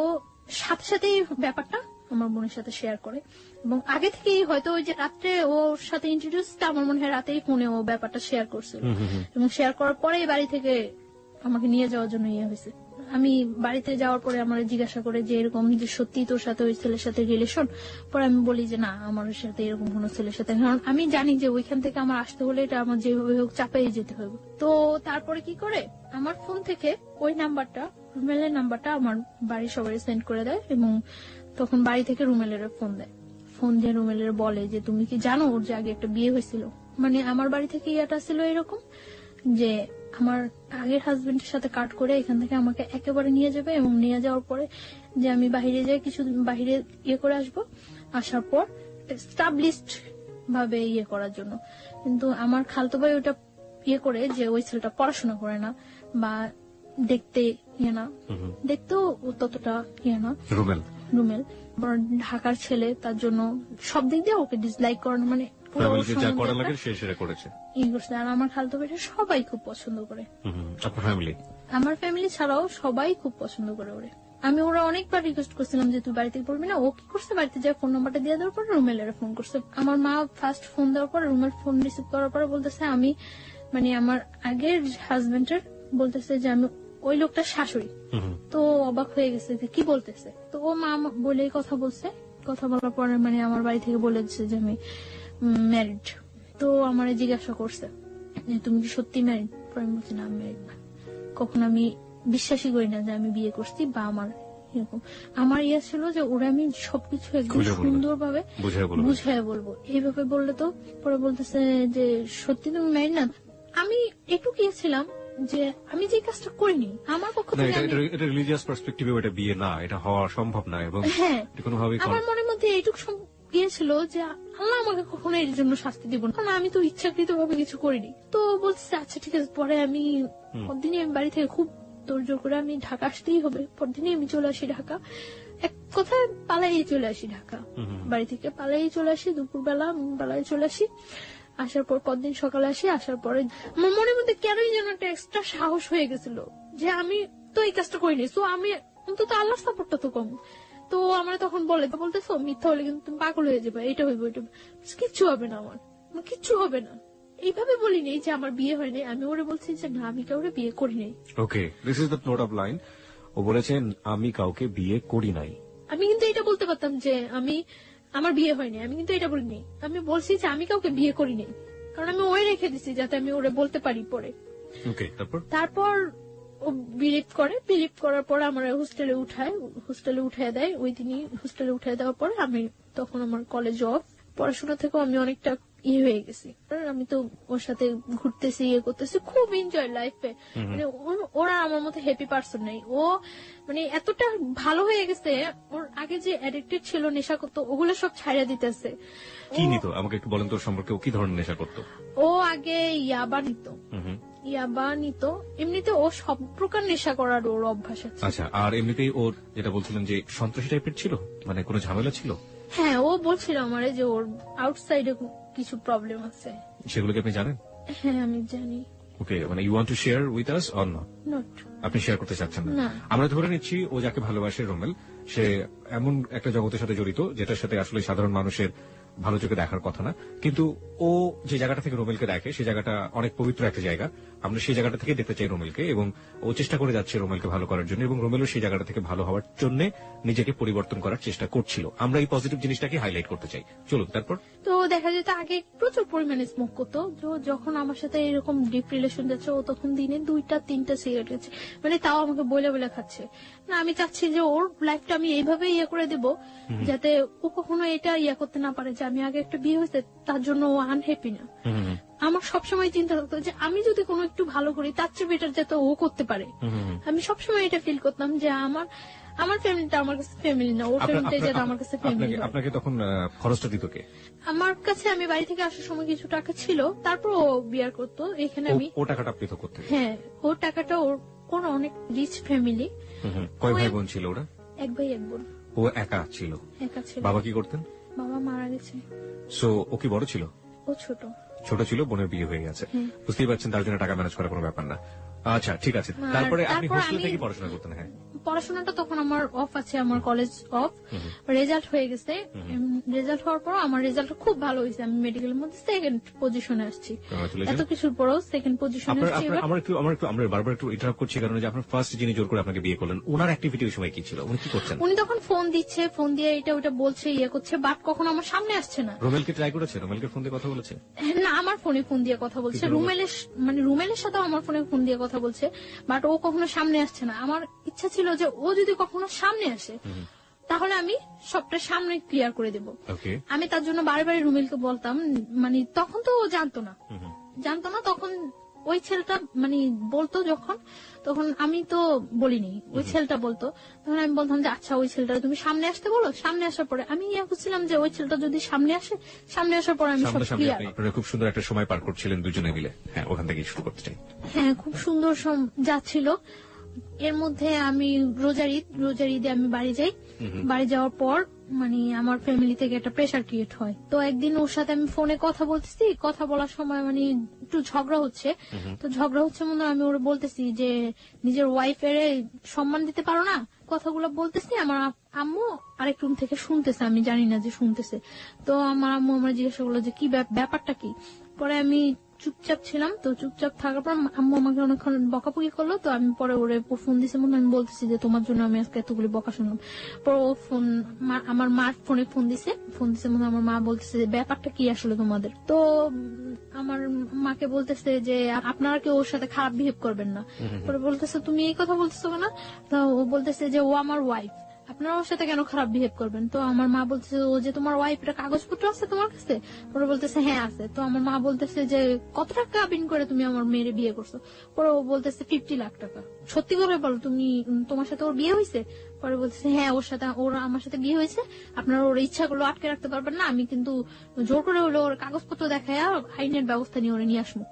সাথে সাথে ব্যাপারটা আমার বোনের সাথে শেয়ার করে, এবং আগে থেকেই হয়তো ওই যে রাত্রে ওর সাথে ইন্ট্রোডিউসটা আমার মনে হয় রাতেই ফোনে ও ব্যাপারটা শেয়ার করছিল, এবং শেয়ার করার পরে বাড়ি থেকে আমাকে নিয়ে যাওয়ার জন্য ইয়ে হয়েছে। আমি বাড়িতে যাওয়ার পরে আমার জিজ্ঞাসা করে যে এরকম যে সত্যি তোর সাথে ওই ছেলের সাথে রিলেশন? পরে আমি বলি যে না, আমার সাথে এরকম কোন ছেলের সাথে, কারণ আমি জানি যে ওইখান থেকে আমার আসতে হলে এটা আমার যেভাবে হোক চাপাই যেতে হবে। তো তারপরে কি করে আমার ফোন থেকে ওই নাম্বারটা, রুমেলের নাম্বারটা আমার বাড়ির সবাই সেন্ড করে দেয়, এবং তখন বাড়ি থেকে রুমেলের ফোন দেয়। ফোন দিয়ে রুমেলের বলে যে তুমি কি জানো ওর যে আগে একটা বিয়ে হয়েছিল? মানে আমার বাড়ি থেকে ইয়েটা ছিল এরকম যে আমার আগের হাজবেন্ডের সাথে কাট করে এখান থেকে আমাকে একেবারে নিয়ে যাবে, এবং নিয়ে যাওয়ার পরে যে আমি বাহিরে যাই, কিছু বাহিরে ইয়ে করে আসবো, আসার পর এস্টাবলিশড ভাবে ইয়ে করার জন্য। কিন্তু আমার খালতো ভাই ওটা ইয়ে করে যে ওই ছেলেটা পড়াশোনা করে না, বা দেখতে ইয়ে না, দেখতেও ততটা ইয়ে না, রুমেল ঢাকার ছেলে, তার জন্য সব দিক দিয়ে ওকে ডিসলাইক করানো, মানে আর আমার খালতো ভাইটা সবাই খুব পছন্দ করে, আমার ফ্যামিলি ছাড়াও সবাই খুব পছন্দ করে ওরে। আমি ওরা অনেকবার রিকোয়েস্ট করছিলাম যে তুই বাড়িতে পড়বি না। ও কি করছে, বাড়িতে যা ফোন নাম্বারটা দিয়ে দেওয়ার পর রুমেলের ফোন করছে। আমার মা ফার্স্ট ফোন দেওয়ার পর, রুমের ফোন রিসিভ করার পরে বলতেছে আমি মানে আমার আগের হাজবেন্ডের বলতেছে যে আমি ওই লোকটার শাশুড়ি। তো অবাক হয়ে গেছে যে কি বলতেছে। তো ও মা বলে কথা বলছে, কথা বলার পরে মানে আমার বাড়ি থেকে বলে দিচ্ছে যে আমি ম্যারিড। তো আমার জিজ্ঞাসা করছে যে তুমি কি সত্যি ম্যারিড? আমি বলছি না, আমি ম্যারিড না। কখন আমি বিশ্বাসই করি না যে আমি বিয়ে করছি, বা আমার এরকম আমার ইয়ে ছিল যে ওরা আমি সবকিছু একদম সুন্দরভাবে বুঝাই বলবো। এইভাবে বললে তো পরে বলতেছে যে সত্যি তুমি ম্যারিড না? আমি একটু গিয়েছিলাম যে আমি যে কাজটা করিনি আমার পক্ষ থেকে, এটা রিলিজিয়াস পার্সপেক্টিভে এটা বিয়ে না, এটা হওয়া সম্ভব না, এবং হ্যাঁ আমার মনের মধ্যে এইটুকু গিয়েছিল যে আল্লাহ আমাকে কখনো এর জন্য শাস্তি দিব না, কারণ আমি তো ইচ্ছাকৃত ভাবে কিছু করিনি। তো বলছে আচ্ছা ঠিক আছে। পরে আমি পরদিনই আমি বাড়ি থেকে খুব তোড়জোড় করে আমি ঢাকা আসতেই হবে, পরদিনই আমি চলে আসি ঢাকা। এক কথায় পালাই চলে আসি ঢাকা, বাড়ি থেকে পালাই চলে আসি, দুপুরবেলা পালাই চলে আসি। আসার পর পরদিন সকালে আসি, আসার পরে আমার মনের মধ্যে কেনই যেন একটা এক্সট্রা সাহস হয়ে গেছিল যে আমি তো এই কাজটা করিনি, তো আমি অন্তত আল্লাহর সাপোর্টটা তো কম। তো আমার তখন বলতেছো মিথ্যা হলে কিন্তু তুমি পাগল হয়ে যাবে, এটা হইব এটা কিচ্ছু হবে না, আমার কিচ্ছু হবে না। এইভাবে বলিনি যে আমার বিয়ে হয়নি, আমি ওরে বলছি যে না আমি কাউকে বিয়ে করি নাই। Okay, this is the note of line. ও বলেছেন আমি কাউকে বিয়ে করি নাই। আমি কিন্তু এটা বলতে পারতাম যে আমার বিয়ে হয়নি, আমি কিন্তু এটা বলিনি। আমি বলছি যে আমি কাউকে বিয়ে করি নাই, কারণ আমি ওই রেখে দিছি যাতে আমি ওরে বলতে পারি পরে। তারপর ও বিলিভ করার পর আমার হোস্টেলে উঠায় দেয়। ওই দিনই হোস্টেলে উঠায় দেওয়ার পরে আমি তখন আমার কলেজ অফ, পড়াশোনা থেকেও আমি অনেকটা ইয়ে হয়ে গেছি। আমি তো ওর সাথে ঘুরতেছি, ইয়ে করতেছি, খুব এনজয় লাইফে। মানে ওরা আমার মতো হ্যাপি পার্সন নাই। ও মানে এতটা ভালো হয়ে গেছে, ওর আগে যে অ্যাডিক্টেড ছিল, নেশা করতো, ওগুলো সব ছাড়িয়ে দিতেছে। কি নিত আমাকে একটু বলেন তো সম্পর্কে, ও কি ধরনের নেশা করতো? ও আগে ইয়াবা নিত, হুম। ইয়াবা নিত। এমনিতে ও সব প্রকার নেশা করার ওর অভ্যাস আছে। আচ্ছা, আর এমনিতেই ওর যেটা বলছিলেন যে সন্ত্রাসী টাইপের ছিল, মানে কোনো ঝামেলা ছিল? হ্যাঁ, ও বলছিল আমারে যে ওর আউটসাইডে কিছু প্রবলেম আছে। সেগুলো কি আপনি জানেন? হ্যাঁ, আমি জানি। ওকে, মানে you want to share with us or not? Not. আপনি শেয়ার করতে চাচ্ছেন না? না। আমরা ধরে নিচ্ছি ও যাকে ভালোবাসে রোমেল, সে এমন একটা জগতের সাথে জড়িত যেটার সাথে আসলে সাধারণ মানুষের ভালো চোখে দেখার কথা না, কিন্তু ও যে জায়গাটা থেকে রোমেলকে দেখে সেই জায়গাটা অনেক পবিত্র একটা জায়গা। আমরা সেই জায়গাটা থেকে দেখতে চাই রোমেলকে, এবং ও চেষ্টা করে যাচ্ছে রোমেলকে ভালো করার জন্য, এবং রোমেলও সেই জায়গাটা থেকে ভালো হওয়ার জন্য নিজেকে পরিবর্তন করার চেষ্টা করছিল। আমরা এই পজিটিভ জিনিসটাকে হাইলাইট করতে চাই। চলুন তারপর। তো দেখা যেত আগে প্রচুর পরিমাণে স্মোক করতো। যখন আমার সাথে এরকম ডিপ রিলেশন যাচ্ছে, ও তখন দিনে 2-3টা সিগারেট খাচ্ছে, মানে তাও আমাকে বলে বলে খাচ্ছে। না, আমি চাচ্ছি যে ওর লাইফটা আমি এইভাবে ইয়ে করে দেব যাতে ও কখনো এটা ইয়ে করতে না পারে যে আমি আগে একটা বিয়ে হয়েছে তার জন্য ও আনহ্যাপি না। আমার সবসময় চিন্তা থাকতো যে আমি যদি কোনো একটু ভালো করি তার চেয়ে বেটার যাতে ও করতে পারে। আমি সবসময় এটা ফিল করতাম যে আমার ফ্যামিলিটা আমার কাছে ফ্যামিলি না, ওর ফ্যামিলিটাই যাতে আমার কাছে ফ্যামিলি। আপনাকে তখন খরচটা দিত কে? আমার কাছে আমি বাড়ি থেকে আসার সময় কিছু টাকা ছিল, তারপর ও বিয়ার করতো এখানে। আমি ও টাকাটা আপনি তো করতেন? হ্যাঁ, ওর টাকাটা ওর অনেক রিচ ফ্যামিলি। কয় ভাই বোন ছিল ওরা? এক ভাই এক বোন। ও একা ছিল? একা ছিল। বাবা কি করতেন? বাবা মারা গেছে। সো ও কি বড় ছিল? ও ছোট। ছোট ছিল, বোনের বিয়ে হয়ে গেছে। বুঝতেই পারছেন তার জন্য টাকা ম্যানেজ করা কোনো ব্যাপার না। আচ্ছা, ঠিক আছে। তারপরে আপনি হোস্টেল থেকে পড়াশোনা করতেন? হ্যাঁ। পড়াশোনাটা তখন আমার অফ আছে, আমার কলেজ অফ, রেজাল্ট হয়ে গেছে। রেজাল্ট হওয়ার পর আমার রেজাল্ট খুব ভালো হয়েছে, আমি মেডিকেলের মধ্যে সেকেন্ড পজিশনে আসছি। এত কিছুর পরেও সেকেন্ড পজিশনে আসছি। আমরা বারবার একটু ইন্টারাপ্ট করছি কারণ যে আপনার ফার্স্ট যিনি জোর করে আপনাকে বিয়ে করলেন, ওনার অ্যাক্টিভিটি ওই সময় কি ছিল? উনি কি করছেন? উনি তখন ফোন দিচ্ছে, ফোন দিয়ে এটা ওটা বলছে, ইয়ে করছে, বাট কখনো আমার সামনে আসছে না। রোমেলকে ট্রাই করেছে? রোমেলকে ফোন দিয়ে কথা বলেছে? না, আমার ফোনে ফোন দিয়ে কথা বলছে। রুমেলের সাথেও আমার ফোনে ফোন দিয়ে কথা বলছে, বাট ও কখনো সামনে আসছে না। আমার ইচ্ছা ছিল যে ও যদি কখনো সামনে আসে তাহলে আমি সবটা সামনে ক্লিয়ার করে দেব। আমি তার জন্য বারে রুমেলকে বলতাম, মানে তখন তো ও জানতো না। তখন ওই ছেলেটা মানে বলতো, তখন আমি তো বলিনি, ওই ছেলেটা বলতো। তখন আমি বলতাম যে আচ্ছা ওই ছেলেটা তুমি সামনে আসতে বলো। সামনে আসার পরে আমি বুঝছিলাম যে ওই ছেলেটা যদি সামনে আসে, সামনে আসার পরে আমি সব ক্লিয়ার। আপনারা খুব সুন্দর একটা সময় পার করছিলেন দুজনে মিলে। হ্যাঁ, ওখান থেকে শুরু করতে চাই। হ্যাঁ, খুব সুন্দর যাচ্ছিল। এর মধ্যে আমি রোজার ঈদে আমি বাড়ি যাই। বাড়ি যাওয়ার পর মানে আমার ফ্যামিলি থেকে একটা প্রেসার ক্রিয়েট হয়। তো একদিন ওর সাথে আমি ফোনে কথা বলতেছি, কথা বলার সময় মানে একটু ঝগড়া হচ্ছে। তো ঝগড়া হচ্ছে মনে আমি ওরা বলতেছি যে নিজের ওয়াইফের সম্মান দিতে পারো না, কথাগুলো বলতেছি। আমার আম্মু আরেক রুম থেকে শুনতেছে, আমি জানি না যে শুনতেছে। তো আমার আম্মু আমার জিজ্ঞাসা করলো যে কি ব্যাপারটা কি। পরে আমি চুপচাপ ছিলাম। তো চুপচাপ থাকার পর আম্মু আমাকে অনেকক্ষণ বকাবকি করলো। তো আমি পরে ওরে ফোন দিছি, মনে আমি বলতেছি যে তোমার জন্য আমি আজকে এতগুলি বকা শুনলাম। পরে ও আমার মার ফোনে ফোন দিছে মনে আমার মা বলতেছে যে ব্যাপারটা কি আসলে তোমাদের। তো আমার মাকে বলতেছে যে আপনারা কেউ ওর সাথে খারাপ বিহেভ করবেন না। পরে বলতেছে তুমি এই কথা বলতেছো না? তো ও বলতেছে যে ও আমার ওয়াইফ, আপনারা ওর সাথে কেন খারাপ বিহেভ করবেন? তো আমার মা বলতেছে ও যে তোমার ওয়াইফ, এটা কাগজপত্র আছে তোমার কাছে? পরে বলতেছে হ্যাঁ আছে। তো আমার মা বলতেছে যে কত টাকা কাবিন করে তুমি আমার মেয়ের বিয়ে করছো? পরে ও বলতেছে 50 লাখ টাকা। সত্যি করে বলো, তোমার সাথে ওর বিয়ে হয়েছে? পরে বলতেছে হ্যাঁ, ওর আমার সাথে বিয়ে হয়েছে। আপনারা ওর ইচ্ছাগুলো আটকে রাখতে পারবেন না, আমি কিন্তু জোর করে হলো ওর কাগজপত্র দেখায় আইনের ব্যবস্থা নিয়ে ওরে নিয়ে আসবো।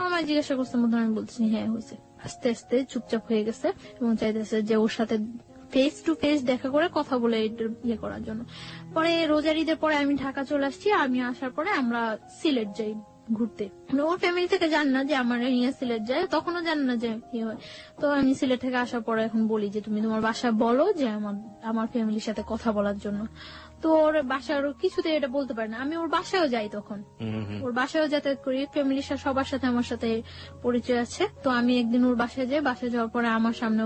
আমার জিজ্ঞাসা করছে মতো আমি বলছি হ্যাঁ হয়েছে। আস্তে আস্তে চুপচাপ হয়ে গেছে এবং চাইতেছে যে ওর সাথে ফেস টু ফেস দেখা করে কথা বলে ইয়ে করার জন্য। পরে রোজার ঈদের পরে আমি ঢাকা চলে আসছি। আমি আসার পরে আমরা সিলেট যাই ঘুরতে। ওর ফ্যামিলি থেকে জান না যে আমার নিয়ে সিলেট যায়, তখনও জান না যে কি হয়। তো আমি সিলেট থেকে আসার পরে এখন বলি যে তুমি তোমার বাসায় বলো যে আমার ফ্যামিলির সাথে কথা বলার জন্য। তো ওর বাসার কিছুতে এটা বলতে পারে না। আমি ওর বাসায়ও যাই, তখন ওর বাসায়ও যাতায়াত করি, ফ্যামিলির সাথে সবার সাথে আমার সাথে পরিচয় আছে। তো আমি একদিন ওর বাসায় যাই, বাসায় যাওয়ার পরে আমার সামনে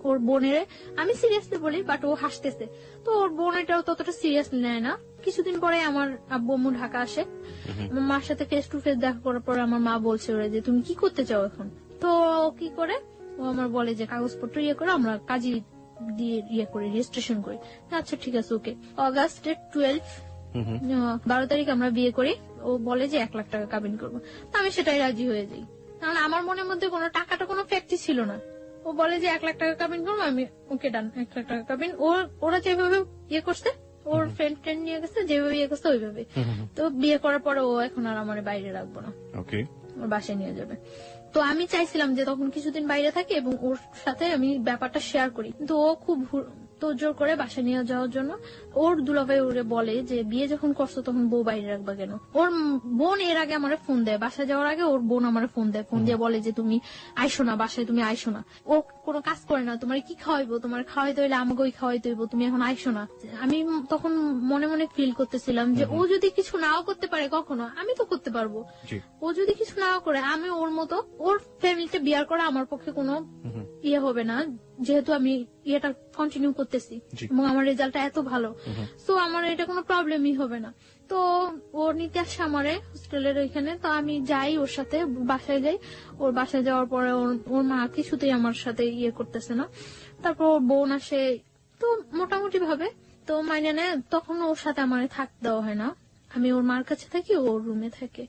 ওর বোনের আমি সিরিয়াসলি বলি, বাট ও হাসতেছে। তো ওর বোন এটাও ততটা সিরিয়াসলি নেয় না। কিছুদিন পরে আমার আব্বু আম্মু ঢাকা আসে, আমার মার সাথে ফেস টু ফেস দেখা করার পরে আমার মা বলছে ওরা যে তুমি কি করতে চাও এখন? তো ও কি করে, ও আমার বলে যে কাগজপত্র ইয়ে করে আমরা কাজী দিয়ে ইয়ে করি, রেজিস্ট্রেশন করি। আচ্ছা ঠিক আছে, ওকে। অগাস্টের 12 তারিখ আমরা বিয়ে করি। ও বলে যে 1 লাখ টাকা কাবিন করবো। আমি সেটাই রাজি হয়ে যাই, কারণ আমার মনের মধ্যে কোনো টাকাটা কোনো ফ্যাক্টই ছিল না। ও বলে যে 1 লাখ টাকা কাবিন করবো, আমি ওকে ডান 1 লাখ টাকা কাবিন। ওরা যেভাবে ইয়ে করছে, ওর ফ্রেন্ড নিয়ে গেছে, যেভাবে ইয়ে করছে ওইভাবে। তো বিয়ে করার পরে ও এখন আর আমার বাইরে রাখবো না, ওকে, ওর বাসায় নিয়ে যাবে। তো আমি চাইছিলাম যে তখন কিছুদিন বাইরে থাকি এবং ওর সাথে আমি ব্যাপারটা শেয়ার করি, কিন্তু ও খুব তোড়জোড় করে বাসায় নিয়ে যাওয়ার জন্য। ওর দুলাভাই ওরে বলে যে বিয়ে যখন করছো তখন বউ বাইরে রাখবা কেন। ওর বোন এর আগে আমার ফোন দেয়, বাসায় যাওয়ার আগে ওর বোন আমার ফোন দেয়, ফোন দিয়ে বলে যে তুমি আইসো না বাসায়, তুমি আইসো না। ও কোনো কাজ করে না, তোমার কি খাওয়াইবো, তোমার খাওয়াইতে হইলে আমাকেই খাওয়াইতে হইব, তুমি এখন আইসো না। আমি তখন মনে মনে ফিল করতেছিলাম যে ও যদি কিছু নাও করতে পারে কখনো, আমি তো করতে পারবো। ও যদি কিছু নাও করে, আমি ওর মতো ওর ফ্যামিলিতে বিয়ার করা আমার পক্ষে কোনো ইয়ে হবে না, যেহেতু আমি ইয়েটা কন্টিনিউ করতেছি এবং আমার রেজাল্টটা এত ভালো, তো আমার এটা কোনো প্রবলেমই হবে না। তো ও নিতে আসে আমারে হোস্টেলের ওইখানে, তো আমি যাই ওর সাথে, বাসায় যাই। ওর বাসায় যাওয়ার পরে ওর মা কিছুতেই আমার সাথে ইয়ে করতেছে না। তারপর ওর বোন আসে, তো মোটামুটি ভাবে তো মাইনে নেয়। তখন ওর সাথে আমার থাকতে দেওয়া হয় না, আমি ওর মার কাছে থাকি, ওর রুমে থাকে।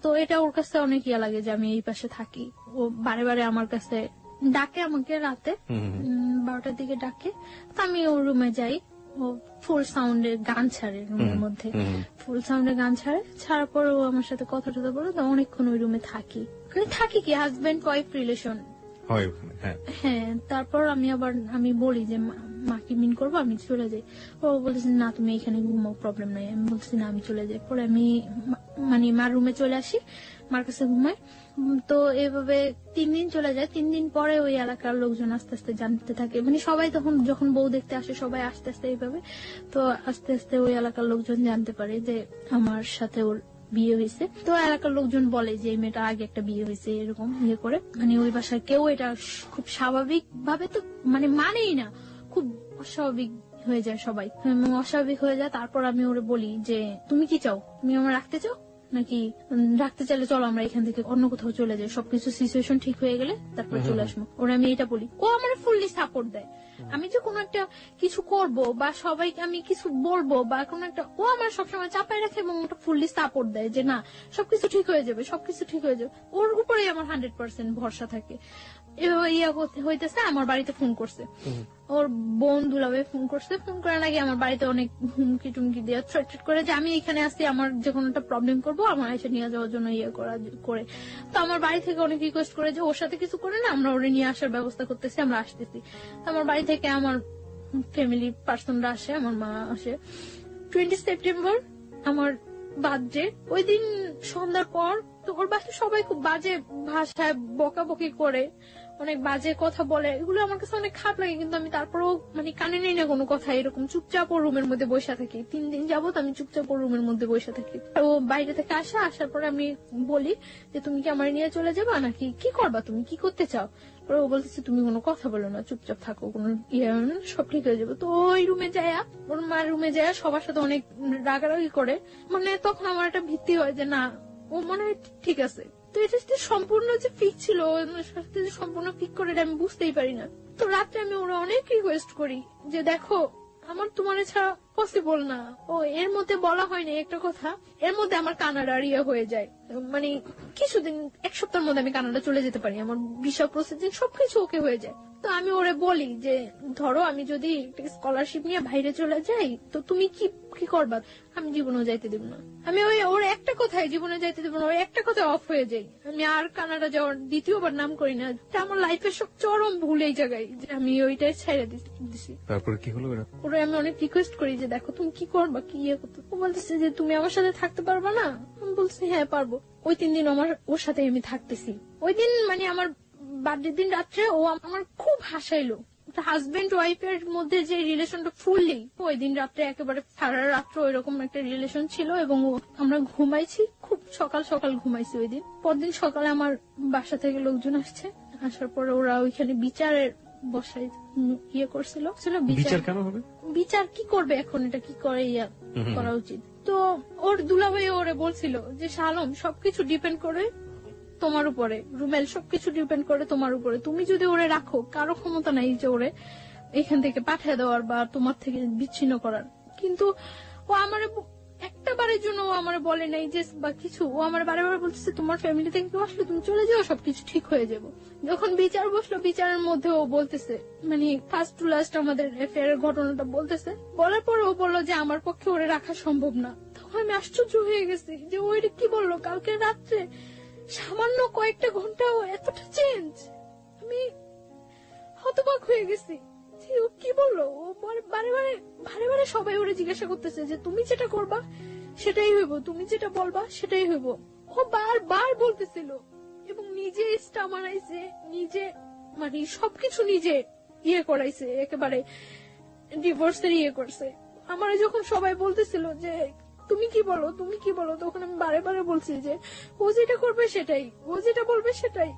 তো এটা ওর কাছে অনেক ইয়া লাগে যে আমি এই পাশে থাকি। ও বারে বারে আমার কাছে ডাকে, আমাকে রাতে 12টার দিকে ডাকে, তো আমি ওর রুমে যাই। ও ফুল সাউন্ডে গান ছাড়ে রুমের মধ্যে, ফুল সাউন্ডে গান ছাড়ার পর ও আমার সাথে কথা টথা বলে, তো অনেকক্ষণ ওই রুমে থাকি। মানে থাকি কি হাজবেন্ড ওয়াইফ রিলেশন। হ্যাঁ, তারপর আমি বলি যে মা কি মিন করবো, আমি চলে যাই। ও বলতেছে না তুমি এখানে ঘুমাও, প্রবলেম নাই। আমি বলছি না আমি চলে যাই। পরে আমি মানে মার রুমে চলে আসি, মার কাছে ঘুমাই। তো এভাবে 3 দিন চলে যায়। 3 দিন পরে ওই এলাকার লোকজন আস্তে আস্তে জানতে থাকে, মানে সবাই তখন যখন বউ দেখতে আসে সবাই আস্তে আস্তে এইভাবে, তো আস্তে আস্তে ওই এলাকার লোকজন জানতে পারে যে আমার সাথে ওর বিয়ে হয়েছে। তো এলাকার লোকজন বলে যে এই মেয়েটা আগে একটা বিয়ে হয়েছে, এরকম ইয়ে করে। মানে ওই বাসায় কেউ এটা খুব স্বাভাবিক ভাবে তো মানেই না, খুব অস্বাভাবিক হয়ে যায় সবাই, অস্বাভাবিক হয়ে যায়। তারপর আমি ওরে বলি যে তুমি কি চাও, তুমি আমার রাখতে চাও নাকি, রাখতে চাইলে চলো আমরা এখান থেকে অন্য কোথাও চলে যাই, সবকিছু সিচুয়েশন ঠিক হয়ে গেলে তারপরে চলে আসবো। ওরা আমি এটা বলি, ও আমার ফুললি সাপোর্ট দেয়। আমি যে কোনো একটা কিছু করব বা সবাইকে আমি কিছু বলবো বা কোনো একটা, ও আমার সবসময় চাপায় রাখে এবং ওটা ফুললি সাপোর্ট দেয় যে না সবকিছু ঠিক হয়ে যাবে, সবকিছু ঠিক হয়ে যাবে। ওর উপরেই আমার 100% ভরসা থাকে। হইতেছে আমার বাড়িতে ফোন করছে, ওর বোন দুলাভাই ফোন করছে। ফোন করার আগে আমার বাড়িতে অনেক হুমকি টুমকি দিয়ে থ্রেট করে যে আমি এখানে আসছি, আমার যে কোনো একটা প্রবলেম করবো, আমার এসে নিয়ে যাওয়ার জন্য ইয়ে করে। তো আমার বাড়ি থেকে অনেক রিকোয়েস্ট করে যে ওর সাথে কিছু করে না, আমরা ওরে নিয়ে আসার ব্যবস্থা করতেছি, আমরা আসতেছি। তো আমার বাড়ি থেকে আমার ফ্যামিলি পার্সনরা আসে, আমার মা আসে। 20 সেপ্টেম্বর আমার বার্থডে, ওই দিন সন্ধ্যার পর তো ওর বাসায় সবাই খুব বাজে ভাষায় বকাবকি করে, অনেক বাজে কথা বলে। এগুলো আমার কাছে অনেক খারাপ লাগে, কিন্তু আমি তারপরেও মানে কানে নেই না কোনো কথা। এরকম চুপচাপ ওর রুমের মধ্যে বসে থাকি। 3 দিন যাবত আমি চুপচাপ ওর রুমের মধ্যে বসে থাকি। ও বাইরে থেকে আসার পরে আমি বলি যে তুমি কি আমার নিয়ে চলে যাবা নাকি কি করবা, তুমি কি করতে চাও। ও বলতেছে তুমি কোনো কথা বলো না, চুপচাপ থাকো, কোনো ইয়ে সব ঠিক হয়ে যাবে। তো ওই রুমে যায়, ওর মার রুমে যায়, সবার সাথে অনেক রাগারাগি করে। মানে তখন আমার একটা ভিত্তি হয় যে না ও মনে হয় ঠিক আছে। তো এটা সম্পূর্ণ যে ফিক ছিল, সম্পূর্ণ ফিক করে আমি বুঝতেই পারি না। তো রাত্রে আমি ওরা অনেক রিকোয়েস্ট করি যে দেখো আমার তোমার ছাড়া পসিবল না। ও এর মধ্যে বলা হয়নি একটা কথা, এর মধ্যে আমার কানাডার ইয়ে হয়ে যায়, মানে কিছুদিন 1 সপ্তাহের মধ্যে আমি কানাডা চলে যেতে পারি, আমার ভিসা প্রসেসিং সবকিছু ওকে হয়ে যায়। তো আমি ওরে বলি যে ধরো আমি যদি স্কলারশিপ নিয়ে বাইরে চলে যাই তো তুমি কি করবা। আমি জীবনেও যাইতে দেব না। আমি ওর একটা কথাই জীবনে যাইতে দেব না, ওই একটা কথায় অফ হয়ে যাই। আমি আর কানাডা যাওয়ার দ্বিতীয়বার নাম করি না। আমার লাইফের সব চরম ভুল এই জায়গায় যে আমি ওইটাই ছেড়ে দিছি। তারপরে কি হলো? ওরা আমি অনেক রিকোয়েস্ট করি যে দেখো তুমি কি করবা, কি ইয়ে করতো। ও বলতেছে যে তুমি আমার সাথে থাকতে পারবা না। আমি বলছি হ্যাঁ পারবো। ওই 3 দিন ওর সাথে আমি থাকতেছি। ওই দিন মানে আমার বার্থডের দিন রাত্রে ও আমার খুব হাসাইলো। হাজবেন্ড ওয়াইফের মধ্যে যে রিলেশনটা ফুললি, ওই দিন রাত্রে একেবারে সারা রাত্র ওইরকম একটা রিলেশন ছিল এবং আমরা ঘুমাইছি, খুব সকাল সকাল ঘুমাইছি ওই দিন। পরদিন সকালে আমার বাসা থেকে লোকজন আসছে, আসার পরে ওরা ওইখানে বিচারের বসাই ইয়ে করছিল। বিচার কেন হবে? বিচার কি করবে এখন, এটা কি করে ইয়া করা উচিত। তো ওর দুলাভাই ওরে বলছিল যে শালম সবকিছু ডিপেন্ড করে তোমার উপরে, রুমেল সবকিছু ডিপেন্ড করে তোমার উপরে। তুমি যদি ওরে রাখো, কারো ক্ষমতা নাই যে ওরে এখান থেকে পাঠিয়ে দেওয়ার বা তোমার থেকে বিচ্ছিন্ন করার। কিন্তু ও আমার একটা বারের জন্য ও আমার বলে নাই যে বা কিছু। ও আমার বারে বারে বলতেছে তোমার ফ্যামিলি থেকে কেউ আসলে তুমি চলে যাও, সবকিছু ঠিক হয়ে যাবো। যখন বিচার বসলো, বিচারের মধ্যে ও বলতেছে, মানে ফার্স্ট টু লাস্ট আমাদের অ্যাফেয়ারের ঘটনাটা বলতেছে। বলার পর ও বললো যে আমার পক্ষে ওরে রাখা সম্ভব না। তখন আমি আশ্চর্য হয়ে গেছি যে ও এটা কি বললো। কালকে রাত্রে সামান্য কয়েকটা ঘন্টা ও এতটা চেঞ্জ। আমি হতবাক হয়ে গেছি যে ও কি বললো। ও বারে বারে সবাই ওরে জিজ্ঞাসা করতেছে যে তুমি যেটা করবা সেটাই হইব, তুমি যেটা বলবা সেটাই হইব। ও বারবার বলতেছিল এবং নিজে স্টা মারাইছে, নিজে মানে সবকিছু নিজে করাইছে, একেবারে ডিভোর্সের করছে। আমার যখন সবাই বলতেছিল যে তুমি কি বলো তুমি কি বলো, তখন আমি বারে বারে বলছি যে ও যেটা করবে সেটাই, ও যেটা বলবে সেটাই।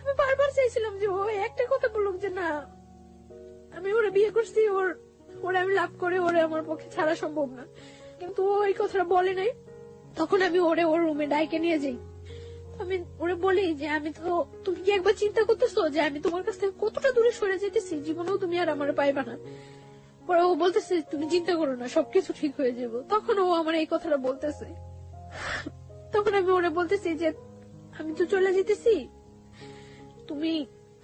আমি বারবার চাইছিলাম যে ও একটা কথা বলুক যে না আমি ওরে বিয়ে করছি, ওরে আমি লাভ করে ওরে আমার পক্ষে ছাড়া সম্ভব না, কিন্তু ও এই কথাটা বলে নাই। তখন আমি ওরে ওর রুমে ডাইকে নিয়ে যাই। আমি ওরে বলি যে আমি তো, তুমি কি একবার চিন্তা করতেছো যে আমি তোমার কাছ থেকে কতটা দূরে সরে যেতেছি, জীবনেও তুমি আর আমার পাইবা না। পরে ও বলতেছে তুমি চিন্তা করো না, সবকিছু ঠিক হয়ে যাবো। তখন ও আমার এই কথাটা বলতেছে। তখন আমি ওরে বলতেছি যে আমি তো চলে যেতেছি, তুমি